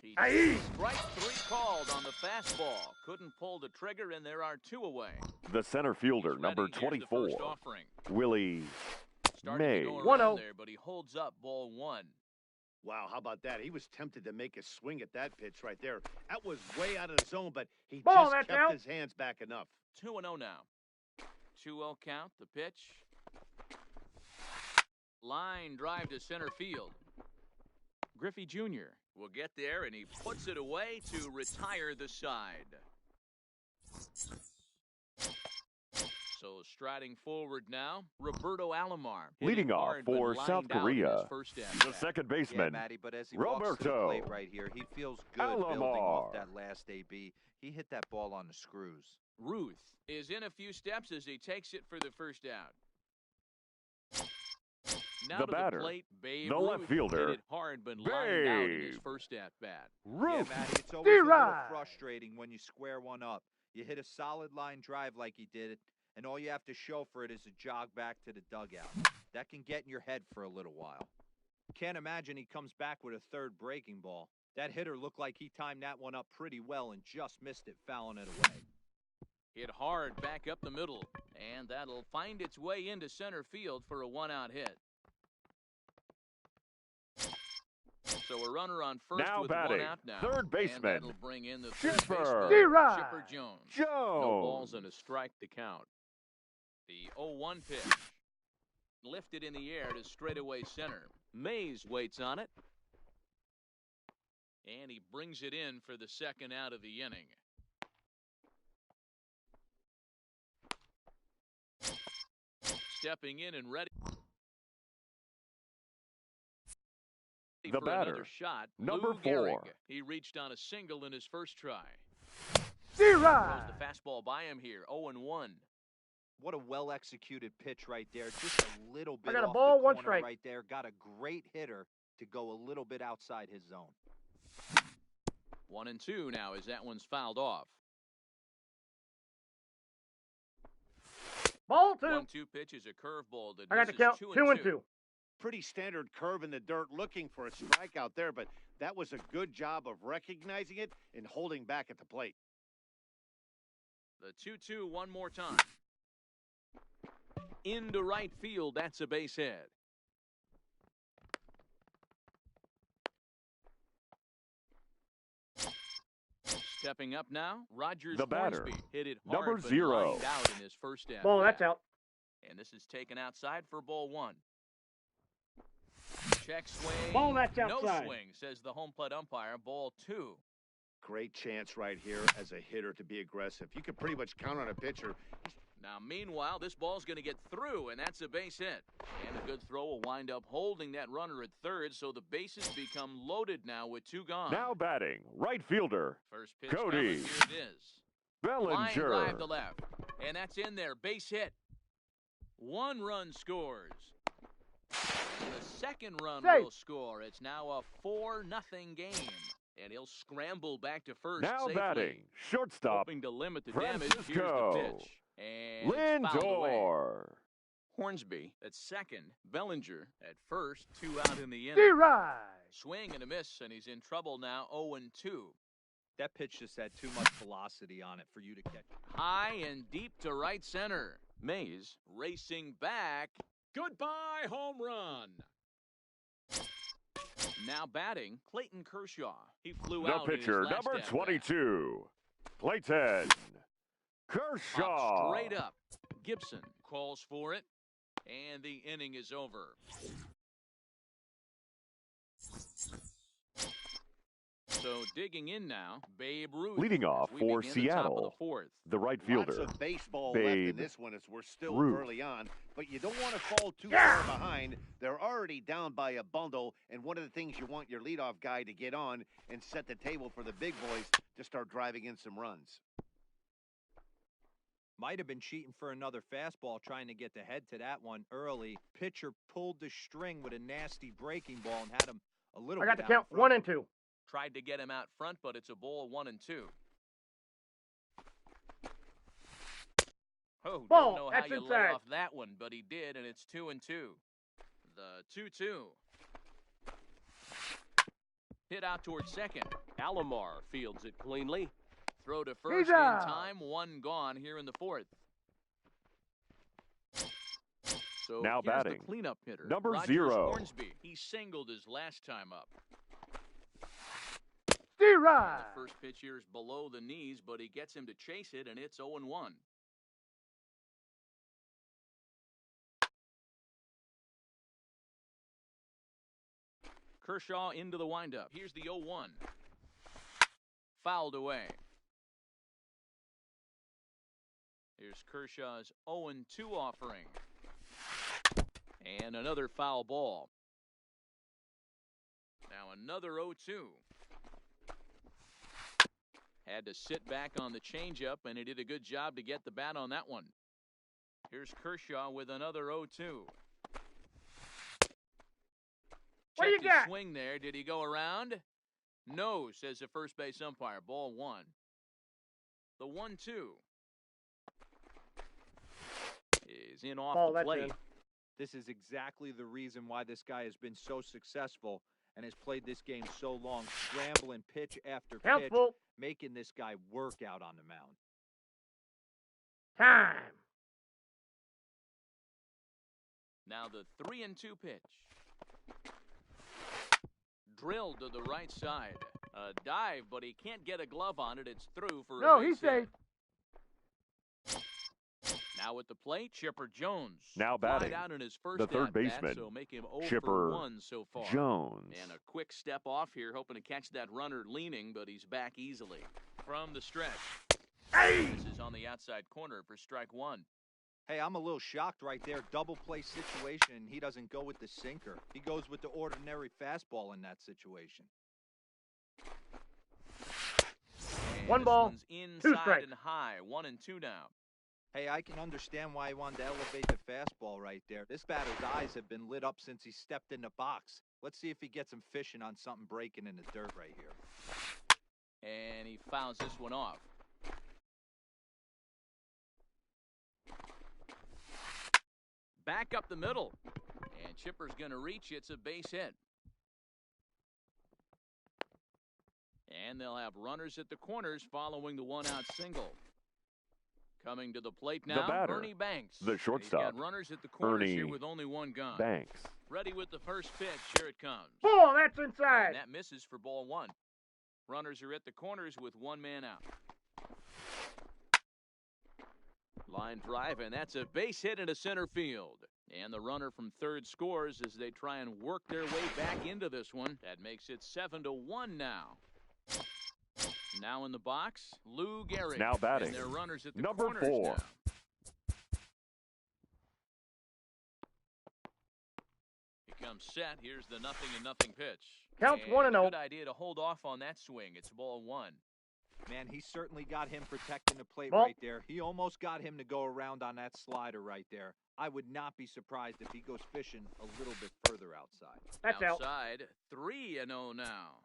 He Aye. strike 3 called on the fastball. Couldn't pull the trigger, and there are 2 away. The center fielder, He's number ready. Here's the 24, first offering. Willie Starting May. to go 1-0. around there, but he holds up ball 1. Wow, how about that? He was tempted to make a swing at that pitch right there. That was way out of the zone, but he Ball, just that's kept out. his hands back enough. 2-0 now. 2-0 count, the pitch. Line drive to center field. Griffey Jr. will get there, and he puts it away to retire the side. So striding forward now, Roberto Alomar. Leading hitting off hard when for lined South out in Korea, his first the at-bat. second Yeah, baseman, Matty, but as he walks to the Roberto plate right here, he feels good building off Alomar. that last AB. He hit that ball on the screws. Ruth is in a few steps as he takes it for the first out. Now The to batter, the plate, Babe the Ruth left fielder, hit it hard, but lined out in his Babe first at-bat. Ruth. Yeah, Matty, it's always a little D-Rod. frustrating when you square one up. You hit a solid line drive like he did, and all you have to show for it is a jog back to the dugout. That can get in your head for a little while. Can't imagine he comes back with a third breaking ball. That hitter looked like he timed that one up pretty well and just missed it, fouling it away. Hit hard back up the middle, and that'll find its way into center field for a 1-out hit. So a runner on first Now with batting, 1 out now. third And baseman, that'll bring in the third Chipper. baseman, D-Rod. Chipper Jones. Jones. No balls and a strike to count. The 0-1 pitch. Lifted in the air to straightaway center. Mays waits on it. And he brings it in for the second out of the inning. Stepping in and ready. The for batter, another shot, number Lou 4. Gehrig. He reached on a single in his first try. D-Rod. Throws the fastball by him here, 0-1. What a well-executed pitch right there. Just a little bit got a off ball, the one corner strike. right there. Got a great hitter to go a little bit outside his zone. 1-2 now as that one's fouled off. Ball 2. 1-2 pitch is a curveball that I got the misses count. 2-2. 2-2. Pretty standard curve in the dirt, looking for a strikeout there, but that was a good job of recognizing it and holding back at the plate. The 2-2 one more time. Into right field, that's a base hit. Stepping up now, Rogers The batter, Hornsby hit it number hard, but 0. lined out in his first at Ball, bat. that's out. And this is taken outside for ball 1. Check swing. Ball, that's No outside. swing, says the home plate umpire. Ball 2. Great chance right here as a hitter to be aggressive. You can pretty much count on a pitcher. Now, meanwhile, this ball's going to get through, and that's a base hit. And a good throw will wind up holding that runner at third, so the bases become loaded now with 2 gone. Now batting, right fielder, First pitch Cody coming, here it is. Line Bellinger. drive to left, and that's in there. Base hit. 1 run scores. And the second run Safe. will score. It's now a 4-0 game. And he'll scramble back to first Now safely. batting, shortstop, Hoping to limit the damage. Here's the Francisco pitch. And it's fouled away. Lindor. Hornsby at second. Bellinger at first. 2 out in the inning. D-Ride. Swing and a miss, and he's in trouble now. 0-2. That pitch just had too much velocity on it for you to catch. High and deep to right center. Mays racing back. Goodbye, home run. Now batting, Clayton Kershaw. He flew The out in his pitcher, last number at-bat. 22, Clayton Kershaw. Popped straight up. Gibson calls for it, and the inning is over. So digging in now, Babe Ruth. Leading off as we for begin the top of Seattle, the 4th. the right fielder, Lots of baseball left Babe in this one as we're still Ruth. early on, but you don't want to fall too far behind. They're already down by a bundle, and one of the things you want your leadoff guy to get on and set the table for the big boys to start driving in some runs. Might have been cheating for another fastball, trying to get the head to that one early. Pitcher pulled the string with a nasty breaking ball and had him a little I bit got the out count. front. 1 and 2. Tried to get him out front, but it's a ball. 1-2. Oh, Ball, don't know how that's you inside. lay off that one, but he did, and it's 2-2. The 2-2. Hit out towards second. Alomar fields it cleanly. Throw to first He's in out. time. 1 gone here in the 4th. So Now here's batting, the cleanup hitter, number Rogers 0. Hornsby. He singled his last time up. D-Ride. The first pitch here is below the knees, but he gets him to chase it, and it's 0-1. Kershaw into the windup. Here's the 0-1. Fouled away. Here's Kershaw's 0-2 offering. And another foul ball. Now another 0-2. Had to sit back on the changeup, and he did a good job to get the bat on that one. Here's Kershaw with another 0-2. What do you Checked his got? swing there. Did he go around? No, says the first base umpire. Ball 1. The 1-2 is in off Ball, the that's plate. in. This is exactly the reason why this guy has been so successful and has played this game so long, scrambling pitch after Count's pitch, full. making this guy work out on the mound. Time. Now the 3-2 pitch. Drilled to the right side. A dive, but he can't get a glove on it. It's through for No, a base he's hit. safe. Now at the plate, Chipper Jones. Now Flied batting, out in his first the third at-bat, baseman, so make him 0 Chipper for 1 so far. Jones. And a quick step off here, hoping to catch that runner leaning, but he's back easily. From the stretch. This is on the outside corner for strike 1. Hey, I'm a little shocked right there. Double play situation. He doesn't go with the sinker. He goes with the ordinary fastball in that situation. And 1 this ball, one's 2 inside strikes. and high. 1-2 now. Hey, I can understand why he wanted to elevate the fastball right there. This batter's eyes have been lit up since he stepped in the box. Let's see if he gets him fishing on something breaking in the dirt right here. And he fouls this one off. Back up the middle. And Chipper's going to reach. It's a base hit. And they'll have runners at the corners following the one-out single. Coming to the plate now, The batter, Ernie Banks. the shortstop, He's got runners at the corners Ernie here with only one gun. Banks. Ready with the first pitch. Here it comes. Ball, that's inside. And that misses for ball one. Runners are at the corners with one man out. Line drive, and that's a base hit into center field. And the runner from third scores as they try and work their way back into this one. That makes it 7-1 now. Now in the box, Lou Gehrig. Now batting, and their runners at the number corners 4. now. He comes set. Here's the 0-0 pitch. Counts And 1-0. Good idea to hold off on that swing. It's ball one. Man, he certainly got him protecting the plate Ball. right there. He almost got him to go around on that slider right there. I would not be surprised if he goes fishing a little bit further outside. That's out. Outside, 3-0 now.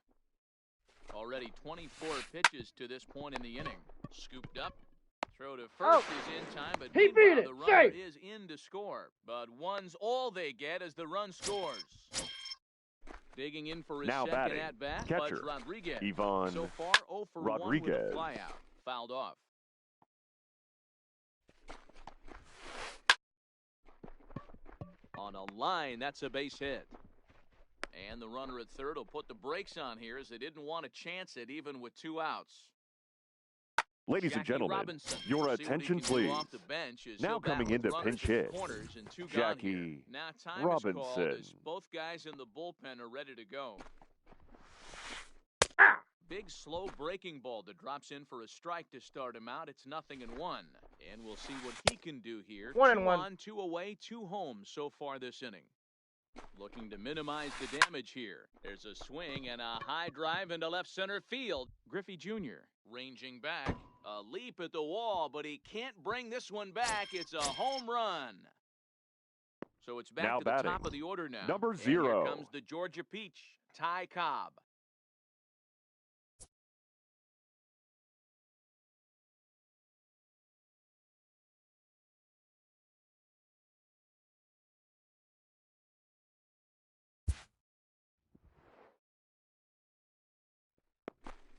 Already 24 pitches to this point in the inning. Scooped up. Throw to first is in time, but He meanwhile, beat it. the runner Safe. is in to score. But one's all they get as the run scores. Digging in for his Now second batting, at-bat, catcher, Budge Rodriguez. Ivan So far, 0 for 1 with Rodriguez. a flyout. Fouled off. On a line, that's a base hit. And the runner at third will put the brakes on here as they didn't want to chance it even with 2 outs. Ladies and Jackie gentlemen, Robinson. your See what he attention can do please. off the bench as Now he'll bat coming with into runners pinch at the hit, corners and 2 gone Jackie here. Now time Robinson. is called as both guys in the bullpen are ready to go. Ah! Big slow breaking ball that drops in for a strike to start him out. It's 0-1. And we'll see what he can do here. 1-1. 2 on, 2 away, 2 home so far this inning. Looking to minimize the damage here. There's a swing and a high drive into left center field. Griffey Jr. ranging back. A leap at the wall, but he can't bring this one back. It's a home run. So it's back Now to the batting, top of the order now. number And 0. here comes the Georgia Peach, Ty Cobb.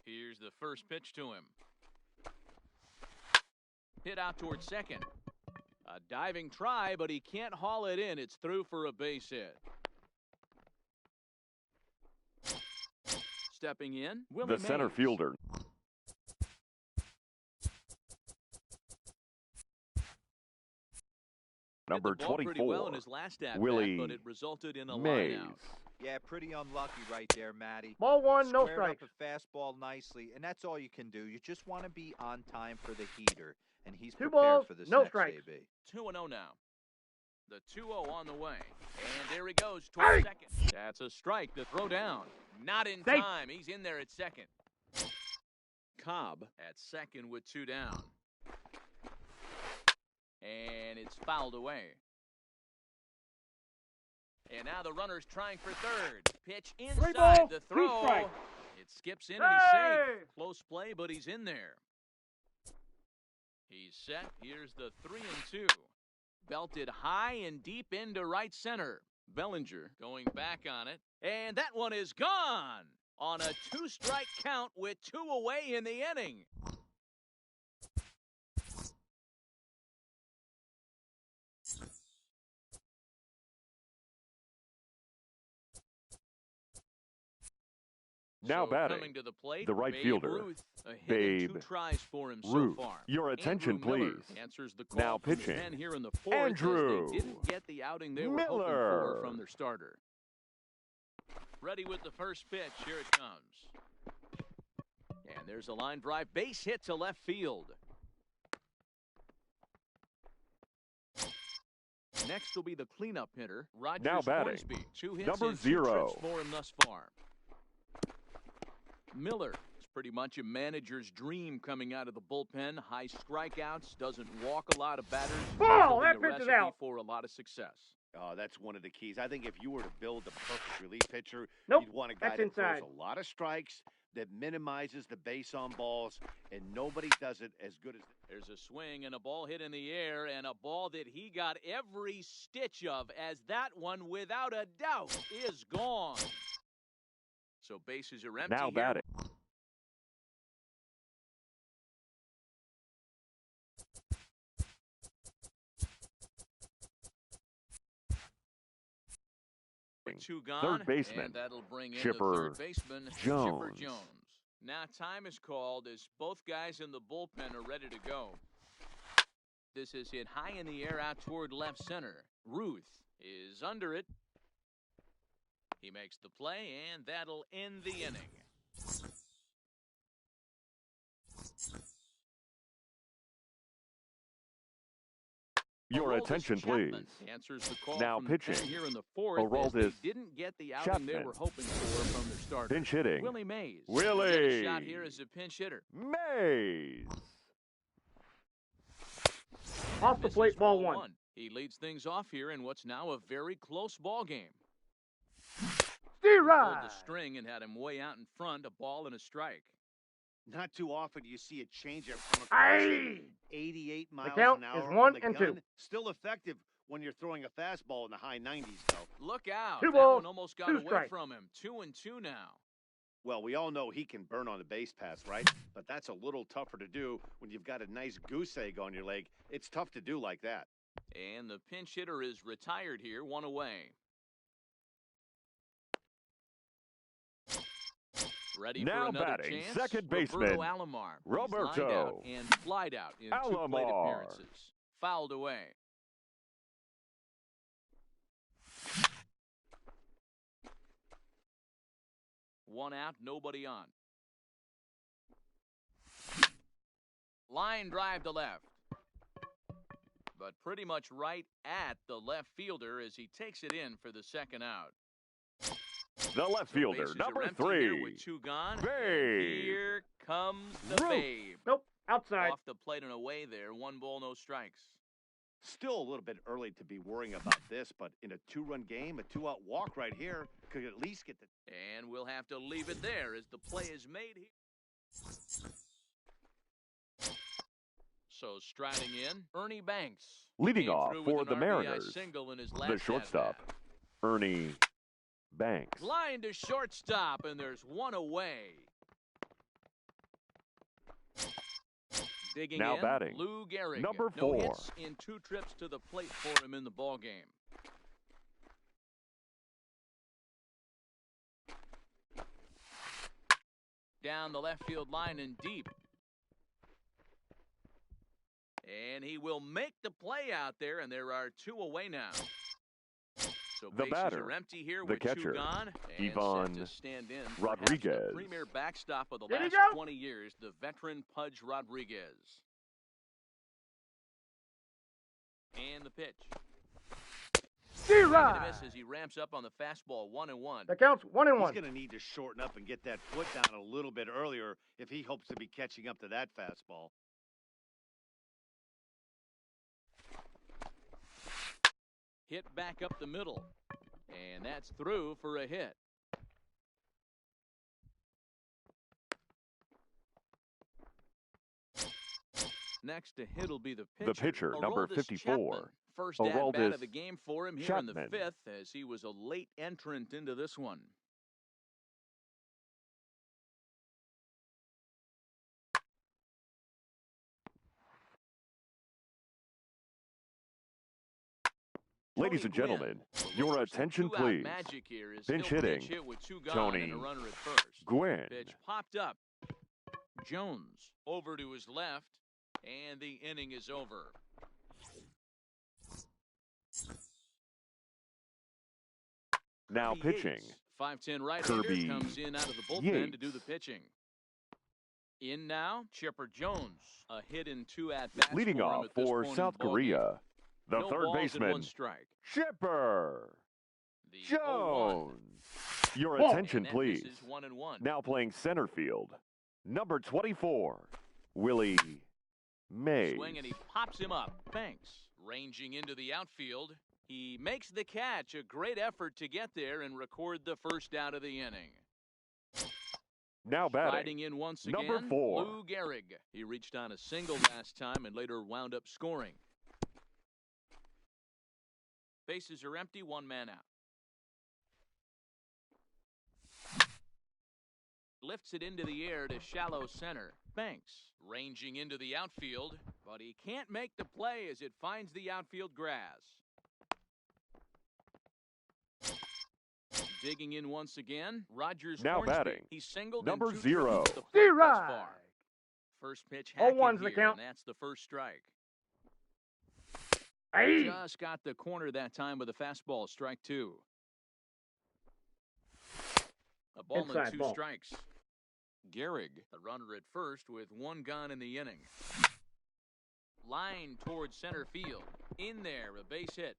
Here's the first pitch to him. Hit out towards second. A diving try, but he can't haul it in. It's through for a base hit. Stepping in, Willie The center Mays. fielder. Number Hit the ball pretty well in 24, his last at-bat, Willie but it resulted in a Mays. line out. Yeah, pretty unlucky right there, Matty. Ball 1, no Squared strikes. up a fastball nicely, and that's all you can do. You just want to be on time for the heater, and he's 2 prepared balls, for this no next strikes. AB. 2-0 now. The 2-0 on the way. And there he goes towards second. That's a strike to throw down. Not in Safe. time. He's in there at second. Cobb at second with 2 down. And it's fouled away. And now the runner's trying for third. Pitch 3 inside balls, the 2 throw. strikes. It skips in and he's Hey! safe. Close play, but he's in there. He's set. Here's the 3-2. Belted high and deep into right center. Bellinger going back on it. And that one is gone on a 2-strike count with 2 away in the inning. Now So batting, coming to the plate, the right Babe fielder, Ruth, a hit and Babe 2 tries for him Ruth. so far. Your attention, Andrew Miller please. answers the call Now from the pitching, pen here in the 4th Andrew as they didn't get the outing they were hoping Miller. for from their starter. Ready with the first pitch. Here it comes. And there's a line drive. Base hit to left field. Next will be the cleanup hitter, Rogers Now batting, Hornsby. 2 hits number and 2 0. trips for him thus far. Miller is pretty much a manager's dream coming out of the bullpen. High strikeouts, doesn't walk a lot of batters. Ball, building that a pitch is recipe out. for a lot of success. Oh, that's one of the keys. I think if you were to build the perfect relief pitcher, Nope, you'd want a guy that's that inside. throws a lot of strikes, that minimizes the base on balls, and nobody does it as good as. There's a swing and a ball hit in the air, and a ball that he got every stitch of, as that one, without a doubt, is gone. So bases are empty Now here. batting. Two gone, Third baseman, and that'll bring in Chipper the third baseman, Jones. Chipper Jones. Now time is called as both guys in the bullpen are ready to go. This is hit high in the air out toward left center. Ruth is under it. He makes the play, and that'll end the inning. Your attention, please. Answers the call Now from the pitching. pen here in the fourth. As Aroldis they didn't get the outing they Chapman. were hoping for from their starter. Pinch hitting. Willie Mays. Willie. Get a shot here as a pinch hitter. Mays. Off the Misses plate, ball one. He leads things off here in what's now a very close ball game. Steve Pulled Ride. the string and had him way out in front, a ball and a strike. Not too often do you see a changeup come across Aye. 88 miles count an hour is on 1 the and gun. 2. Still effective when you're throwing a fastball in the high 90s, though. Look out. Two That balls, one almost got two away strikes. from him. 2-2 now. Well, we all know he can burn on the base pass, right? But that's a little tougher to do when you've got a nice goose egg on your leg. It's tough to do like that. And the pinch hitter is retired here, one away. Ready Now for another batting, chance? second Roberto baseman, Alomar. He's Roberto. lined out and flied out in 2 plate Alomar. appearances. Fouled away. One out, nobody on. Line drive to left. But pretty much right at the left fielder as he takes it in for the second out. The left fielder, Bases are number empty here 3. with 2 gone. And Babe. here comes the Ruth. Babe. Nope, outside. Off the plate and away there. 1 ball, no strikes. Still a little bit early to be worrying about this, but in a 2-run game, a 2-out walk right here could at least get the... And we'll have to leave it there as the play is made here. So striding in, Ernie Banks. Leading Came off through for with the an RBI Mariners, single in his the last shortstop, at-bat. Ernie Banks. Line to shortstop, and there's 1 away. Digging Now in, batting, Lou Gehrig. number No 4. hits in 2 trips to the plate for him in the ball game. Down the left field line and deep. And he will make the play out there, and there are 2 away now. So The bases batter, are empty here the with catcher, 2 gone. And Ivan set to stand in, perhaps Rodriguez. the premier backstop of the Did he last go? 20 years, the veteran Pudge Rodriguez. And the pitch. Steve Swing and a Ride. miss as he ramps up on the fastball, 1-1. The count's 1 and He's 1. going to need to shorten up and get that foot down a little bit earlier if he hopes to be catching up to that fastball. Hit back up the middle. And that's through for a hit. Next to hit will be the pitcher. The pitcher, number Aroldis 54, Chapman. First at-bat Aroldis of the game for him here in the Chapman. 5th as he was a late entrant into this one. Ladies and Tony Gwynn gentlemen, will look your for some attention, two-out please. magic here as Pinch he'll hitting, pinch hit with 2 gone Tony and a runner at first. Gwynn. Pitch popped up. Jones over to his left, and the inning is over. Now Kirby pitching, Yates, 5'10" right Kirby hander comes in out of the bullpen Yates. to do the pitching. In now, Chipper Jones. A hit in 2 at-bats leading for him off at this for point in South the ballgame. Korea, the No third balls and baseman, 1 strike. Chipper The 0-1. Jones. Your Ball. attention, And that please. misses 1-1. Now playing center field, number 24, Willie Mays. Swing and he pops him up. Banks ranging into the outfield. He makes the catch. A great effort to get there and record the first out of the inning. Now batting, Riding in once again, number 4. Lou Gehrig. He reached on a single last time and later wound up scoring. Bases are empty, one man out. Lifts it into the air to shallow center. Banks ranging into the outfield, but he can't make the play as it finds the outfield grass. Digging in once again, Rogers. Now Hornsby. batting, He singled number in 2 0. trips to the plate thus Right. far. First pitch, 0-1's Hackett the here, count. and that's the first strike. Hey. Just got the corner that time with a fastball, strike 2. A ball Inside and 2 ball. strikes. Gehrig, the runner at first with 1 gone in the inning. Line towards center field. In there, a base hit.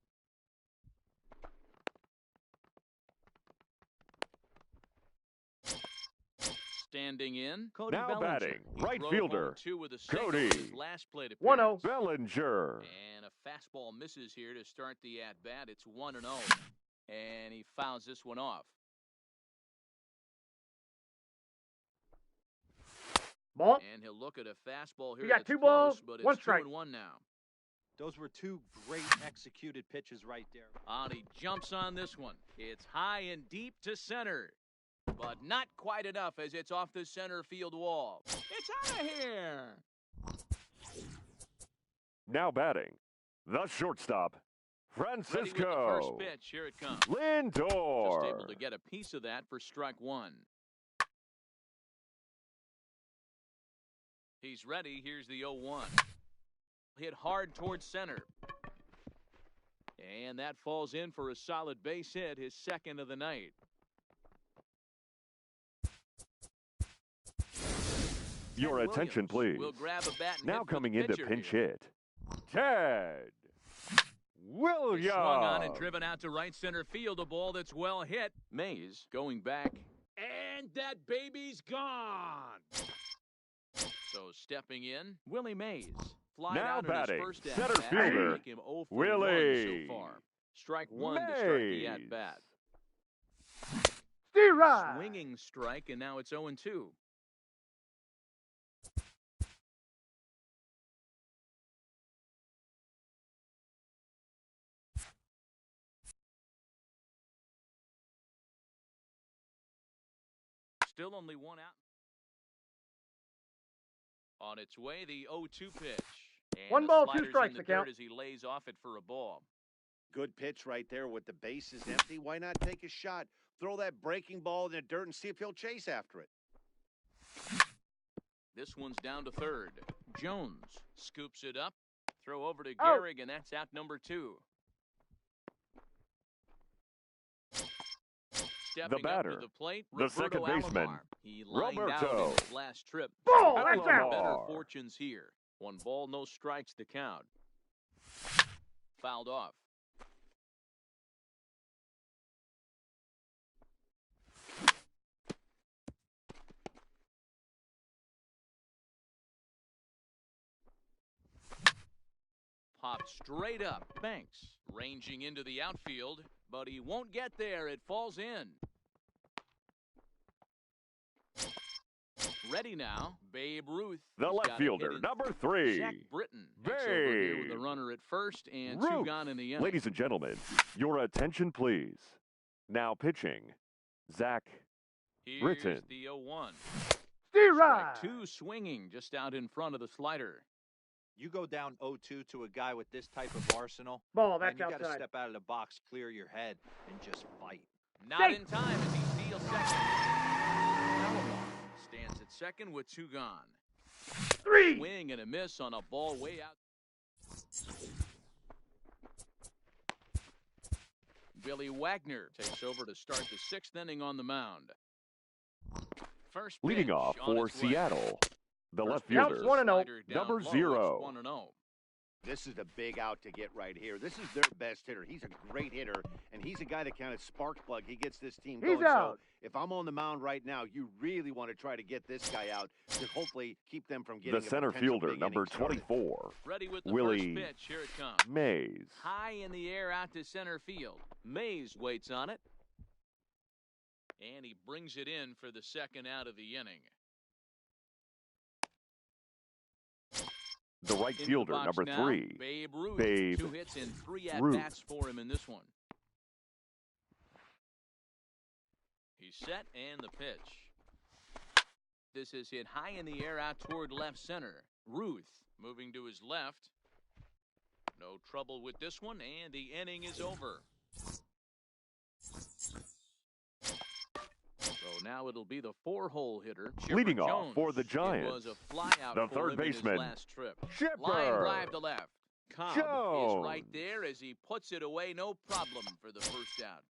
Standing in, Cody Now Bellinger. batting, He right drove fielder, home 2 with a single Cody. in his last plate appearance. 1-0. Bellinger. And a fastball misses here to start the at-bat. It's 1-0. And he fouls this one off. Ball. And he'll look at a fastball here. You got that's 2 close, balls, but 1 it's strike. 2-1 now. Those were 2 great executed pitches right there. And he jumps on this one. It's high and deep to center. But not quite enough as it's off the center field wall. It's out of here. Now batting, the shortstop, Ready with the Francisco first pitch. Here it comes. Lindor. Just able to get a piece of that for strike 1. He's ready. Here's the 0-1. Hit hard towards center. And that falls in for a solid base hit, his second of the night. Your Ted attention, Williams please. will grab a bat and Now hit for the coming in to pitcher pinch here. hit, Ted Williams. Swung on and driven out to right center field. A ball that's well hit. Mays going back. And that baby's gone. So stepping in, Willie Mays. Fly Now out in batting, his first center at-bat. fielder, Make him 0 for Willie 1 so far. Strike 1 to start the Mays. at-bat. Stay right. Swinging strike, and now it's 0-2. Still only 1 out. On its way, the 0-2 pitch. And 1 the ball, 2 slider's strikes in the to count. dirt as he lays off it for a ball. Good pitch right there with the bases empty. Why not take a shot? Throw that breaking ball in the dirt and see if he'll chase after it. This one's down to third. Jones scoops it up. Throw over to Oh. Gehrig, and that's out number 2. Stepping batter, up to the plate, the Roberto second baseman, Alomar. He lined out Roberto. in his last trip. Ball, Couple that's of out. better Alomar. fortunes here. 1 ball, no strikes to count. Fouled off. Popped straight up. Banks ranging into the outfield, but he won't get there. It falls in. Ready now, Babe Ruth. The He's left got a hit fielder, in number third. 3, Jack Britton takes over here with Babe a runner at first and 2 Ruth. gone in the inning. Ladies and gentlemen, your attention, please. Now pitching, Zach Here's Britton. the 0-1. Stay Strike right. 2 swinging just out in front of the slider. You go down 0-2 to a guy with this type of arsenal, Ball, and that's you got to outside. step out of the box, clear your head, and just fight. Not Safe. in time as he steals second. Alomar stands at second with 2 gone. 3. Swing and a miss on a ball way out. Billy Wagner takes over to start the 6th inning on the mound. First Leading pitch off on for its way. Seattle, the First left pitch Counts is fielder, a 1-0. slider down number low. It's 0. 1-0. This is a big out to get right here. This is their best hitter. He's a great hitter, and he's a guy that kind of spark plug. He gets this team going. He's out. So if I'm on the mound right now, you really want to try to get this guy out to hopefully keep them from getting The center fielder, big number inning started. 24, Ready with the Willie first pitch. Here it comes. Mays. High in the air out to center field. Mays waits on it. And he brings it in for the second out of the inning. The right Into fielder, box number now, 3, Babe Ruth. Babe 2 hits and 3 Ruth. at-bats for him in this one. He's set and the pitch. This is hit high in the air out toward left center. Ruth moving to his left. No trouble with this one, and the inning is over. So now it'll be the 4-hole hitter, Chipper Leading off Jones. for the It Giants, was a flyout the for third him in his baseman, last trip. Chipper Line drive to left. Cobb Jones. is right there as he puts it away, no problem for the first out.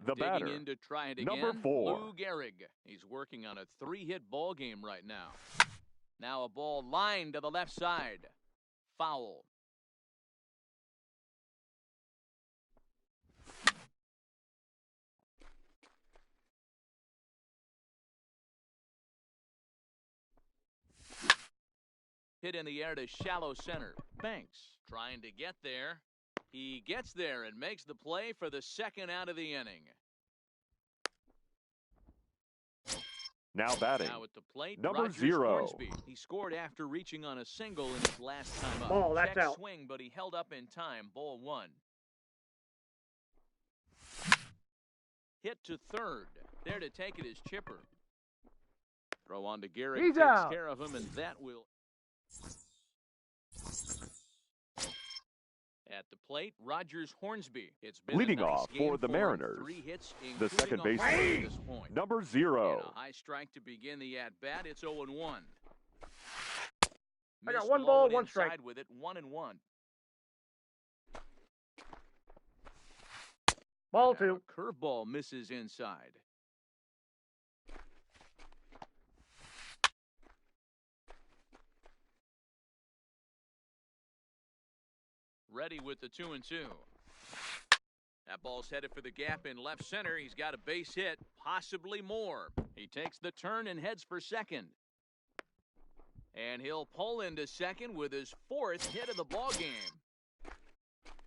The Digging batter, in to try it number again, 4. Lou Gehrig. He's working on a 3-hit ball game right now. Now a ball lined to the left side. Foul. Hit in the air to shallow center. Banks trying to get there. He gets there and makes the play for the second out of the inning. Now batting, Now at the plate, number Rogers 0. Hornsby. He scored after reaching on a single in his last time up. Ball, that's Check out. swing, but he held up in time. Ball 1. Hit to third. There to take it is Chipper. Throw on to Gehrig. He's takes out. care of him, and that will. At the plate, Rogers Hornsby. It's been Leading a nice off game for the him. Mariners, 3 hits, the second including a home run baseman, at this point. number And 0. a high strike to begin the at-bat. It's 0-1. I got Missed 1 low ball, and 1 strike. inside with it, 1-1. Ball Now 2. a curveball misses inside. Ready with the 2-2. That ball's headed for the gap in left center. He's got a base hit, possibly more. He takes the turn and heads for second. And he'll pull into second with his 4th hit of the ball game.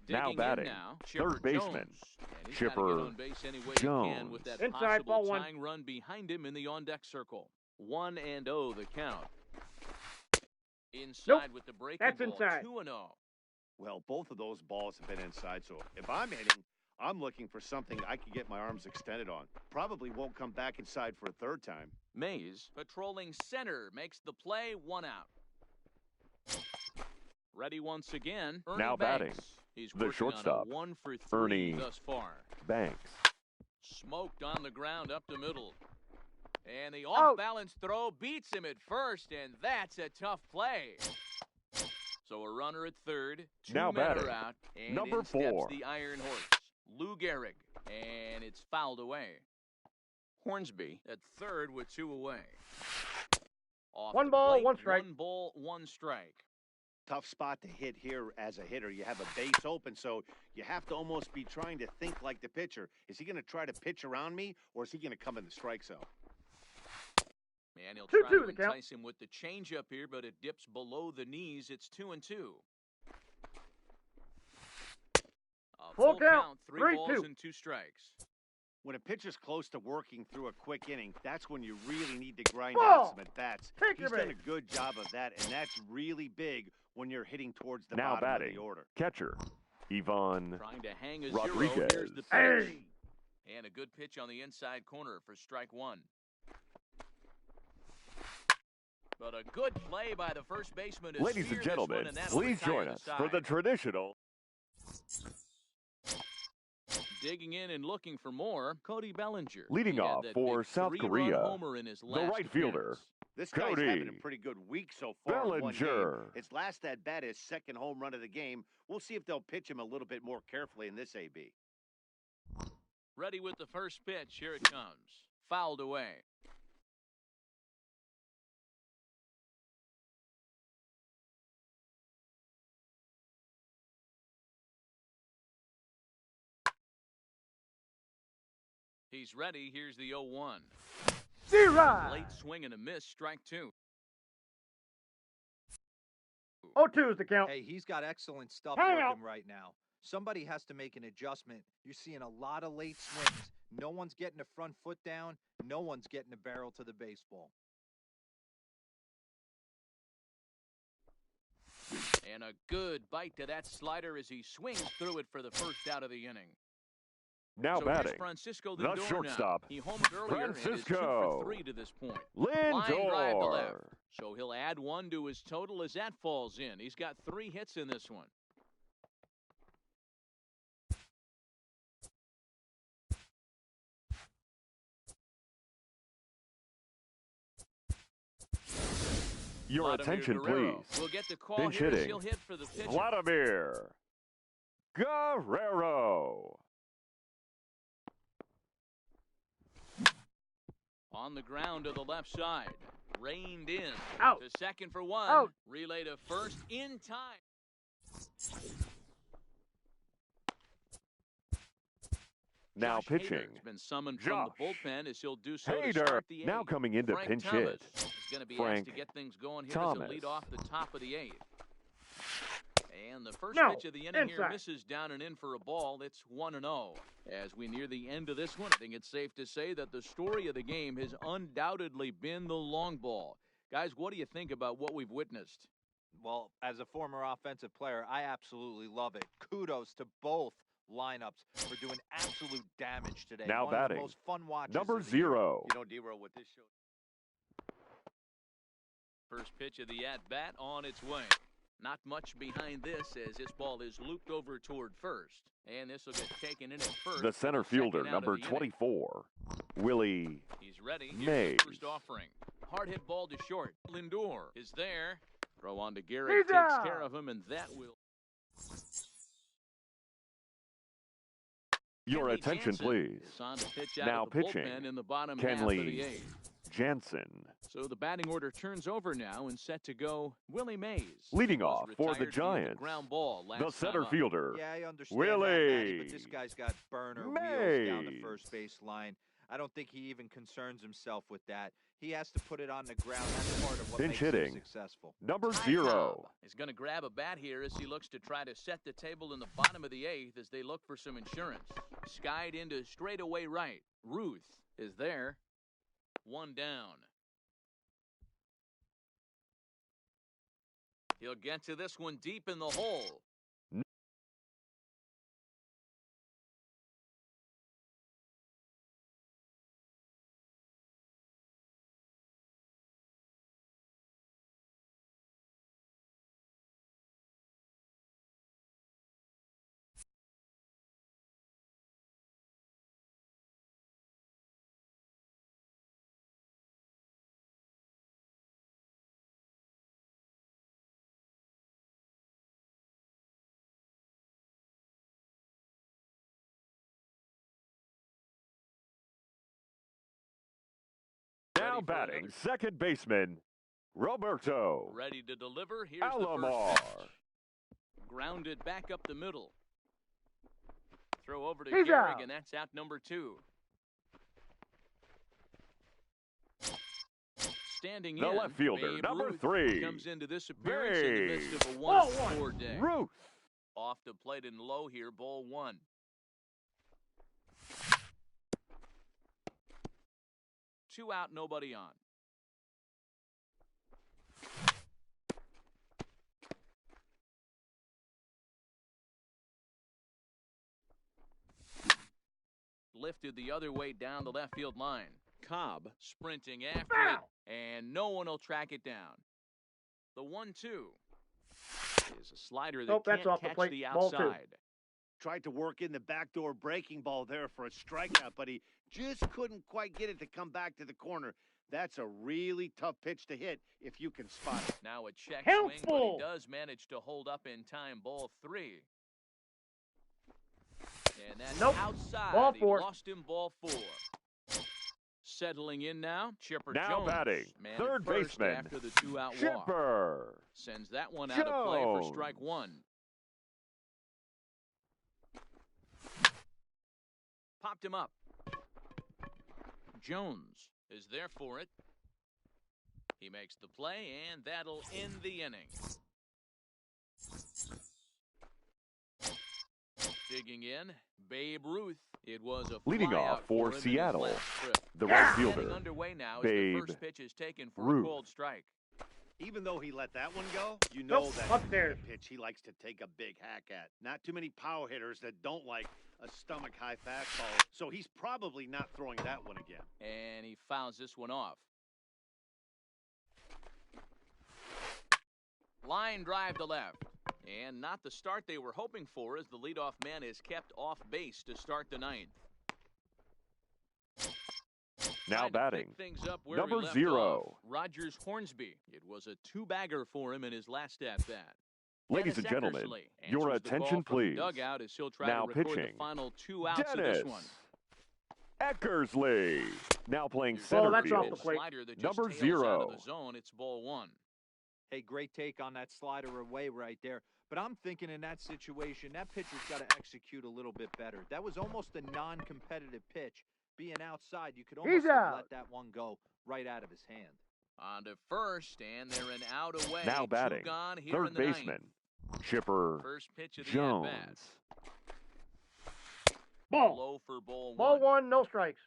Now Digging batting, in now, Chipper third baseman, Jones. And he's Chipper gotta get on base any way he can with that Inside, possible ball 1. tying run behind him in the on-deck circle. 1-0 the count. Inside Nope, with the breaking that's ball. inside. 2-0. Well, both of those balls have been inside, so if I'm hitting, I'm looking for something I can get my arms extended on. Probably won't come back inside for a third time. Mays, patrolling center, makes the play, 1 out. Ready once again. Ernie Now batting, Banks. He's the working shortstop, on a 1 for 3 Ernie thus far. Banks. Smoked on the ground up the middle. And the Out. off-balance throw beats him at first, and that's a tough play. So a runner at third, 2 Now men batting, are out, and number in steps 4. the Iron Horse, Lou Gehrig, and it's fouled away. Hornsby at third with 2 away. Off 1 the ball, plate, 1 strike. 1 ball, 1 strike. Tough spot to hit here as a hitter. You have a base open, so you have to almost be trying to think like the pitcher. Is he going to try to pitch around me, or is he going to come in the strike zone? And he'll 2-2 try to the count. entice him with the changeup here, but it dips below the knees. It's 2-2. A Full count, 3 3-2. balls and 2 strikes. When a pitcher's close to working through a quick inning, that's when you really need to grind Ball. out some at-bats. Take He's your done base. a good job of that, and that's really big when you're hitting towards the Now bottom of batting, the order. catcher, Ivan Trying to hang a Rodriguez. 0. Here's the pitch. Hey. And a good pitch on the inside corner for strike 1. But a good play by the first baseman to Ladies steer and this one, gentlemen, and that'll please retire join the us for the side. traditional Digging in and looking for more, Cody Bellinger. Leading He had off that for big South 3-run Korea, homer in his the last right fielder, appearance. This guy's Cody having a pretty good week so far. in one game. Bellinger. His last at bat, his second home run of the game. We'll see if they'll pitch him a little bit more carefully in this AB. Ready with the first pitch. Here it comes. Fouled away. He's ready. Here's the 0-1. Zero. Late swing and a miss. Strike two. 0-2 is the count. Hey, he's got excellent stuff Hang working out. right now. Somebody has to make an adjustment. You're seeing a lot of late swings. No one's getting the front foot down. No one's getting the barrel to the baseball. And a good bite to that slider as he swings through it for the first out of the inning. Now So batting, here's Francisco the Lindor shortstop, now. He homed earlier and is 2 Francisco for 3 to this point. Line drive to Lindor. left. So he'll add 1 to his total as that falls in. He's got 3 hits in this one. Your Vladimir attention, Guerrero please. will get the call Pinch here as hitting. he'll hit for the pitcher. Vladimir Guerrero. On the ground to the left side. Reined in. Out. To second for 1. Out. Relay to first in time. Now Josh pitching. Hader's been summoned Josh from the bullpen as he'll do so to Hader start the 8th. now coming in to Frank pinch Thomas hit. is going to be Frank asked to get things going here as Thomas. he'll lead off the top of the 8th. And the first No, pitch of the inning here inside. misses down and in for a ball. It's 1-0. As we near the end of this one, I think it's safe to say that the story of the game has undoubtedly been the long ball. Guys, what do you think about what we've witnessed? Well, as a former offensive player, I absolutely love it. Kudos to both lineups for doing absolute damage today. Now One of batting, the most fun watches number of the year. 0. You know, D-Row, with this show. First pitch of the at-bat on its way. Not much behind this as this ball is looped over toward first. And this will get taken in at first. The center for the fielder, second out of number the inning. 24, Willie He's ready. Here's Mays. the first offering. Hard hit ball to short. Lindor is there. Throw on to Garrett. He's Takes out. care of him, and that will. Your Kenley attention, Jansen please. is on to pitch out Now of the pitching, bullpen in the bottom half of Kenley the 8th. Jansen. So the batting order turns over now and set to go Willie Mays. Leading Was off for the retired via Giants, ground ball last the center time up. fielder, Yeah, I understand that, Matty, but this Willie guy's got burner wheels down the Mays. first base line. I don't think he even concerns himself with that. He has to put it on the ground. That's part of what Pinch makes hitting. him successful. number Ty 0. Cobb is going to grab a bat here as he looks to try to set the table in the bottom of the 8th as they look for some insurance. Skied into straightaway right. Ruth is there. 1 down. He'll get to this one deep in the hole. Now Ready for batting, another. second baseman, Roberto Ready to deliver. Here's Alomar. the first pitch. Grounded back up the middle. Throw over to He's Gehrig, out. and that's out number 2. Standing The in, left fielder, Babe number Ruth 3, comes into this appearance in the midst of a Ball 1-4 day. Ruth. Off the plate and low here, ball 1. Two out, nobody on. Lifted the other way down the left field line. Cobb sprinting after it, and no one will track it down. The 1-2 is a slider that Nope, that's can't off the catch plate. the Ball 2. outside. Tried to work in the backdoor breaking ball there for a strikeout, but he just couldn't quite get it to come back to the corner. That's a really tough pitch to hit if you can spot it. Now a check swing, but he Helpful. does manage to hold up in time. Ball 3. And that's Nope. outside. Ball He 4. lost him, ball 4. Settling in now, Chipper Now Jones. batting, man at third first baseman, after the 2-out walk. Chipper Sends that one out of play for Jones. strike 1. Popped him up. Jones is there for it. He makes the play, and that'll end the inning. Digging in, Babe Ruth. It was a Leading off flyout for him in his Seattle, last trip. the right Getting fielder, underway now as Babe the first pitch is taken for Ruth. a cold strike. Even though he let that one go, you know Nope, that's the upstairs. kind of pitch he likes to take a big hack at. Not too many power hitters that don't like a stomach-high fastball, so he's probably not throwing that one again. And he fouls this one off. Line drive to left. And not the start they were hoping for, as the leadoff man is kept off base to start the ninth. Now Trying to batting, pick things up where number he left 0. off, Rogers Hornsby. It was a two-bagger for him in his last at-bat. Ladies and gentlemen, your attention please. Dugout as he'll try Now to record pitching, the final 2 outs of Dennis this one. Eckersley. Now playing Here's center that's off field, the plate. Slider that just number tails 0. out of the zone. It's ball 1. Hey, great take on that slider away right there. But I'm thinking in that situation, that pitcher's got to execute a little bit better. That was almost a non-competitive pitch. Being outside, you could almost have let that one go right out of his hand. On to first, and they're an out away. Now batting, Two gone here third in the baseman, ninth. Chipper First pitch of the Jones. at-bat. Ball. Low for ball 1. Ball 1, no strikes.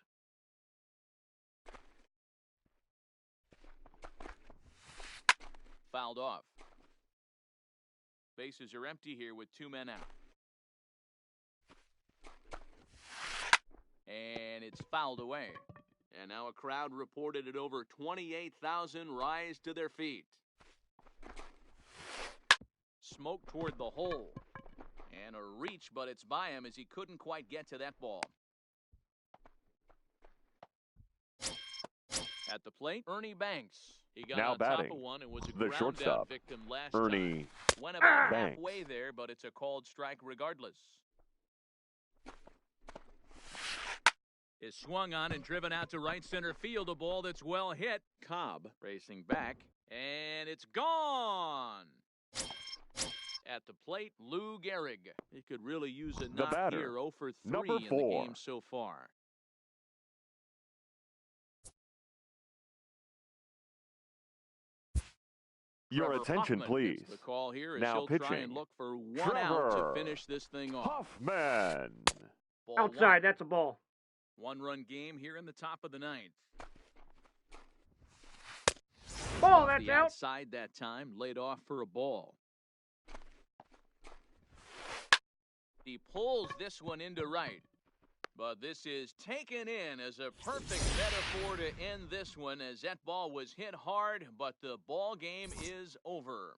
Fouled off. Bases are empty here with 2 men out. And it's fouled away. And now a crowd reported at over 28,000 rise to their feet. Smoke toward the hole. And a reach, but it's by him as he couldn't quite get to that ball. At the plate, Ernie Banks. He got Now on batting, top of one and was a the ground shortstop, out victim last Ernie time. Went about Banks. halfway there, but it's a called strike regardless. Is swung on and driven out to right center field. A ball that's well hit. Cobb racing back, and it's gone. At the plate, Lou Gehrig. He could really use a knock batter, here. 0 for 3 number in the 4. game so far. Your Trevor attention, Hoffman please. gets the call here as Now he'll try pitching, and look for 1 out Trevor to finish this thing off. Hoffman. Ball Outside, 1. that's a ball. 1-run game here in the top of the ninth. Ball, that's The out. outside that time, laid off for a ball. He pulls this one into right. But this is taken in as a perfect metaphor to end this one, as that ball was hit hard, but the ball game is over.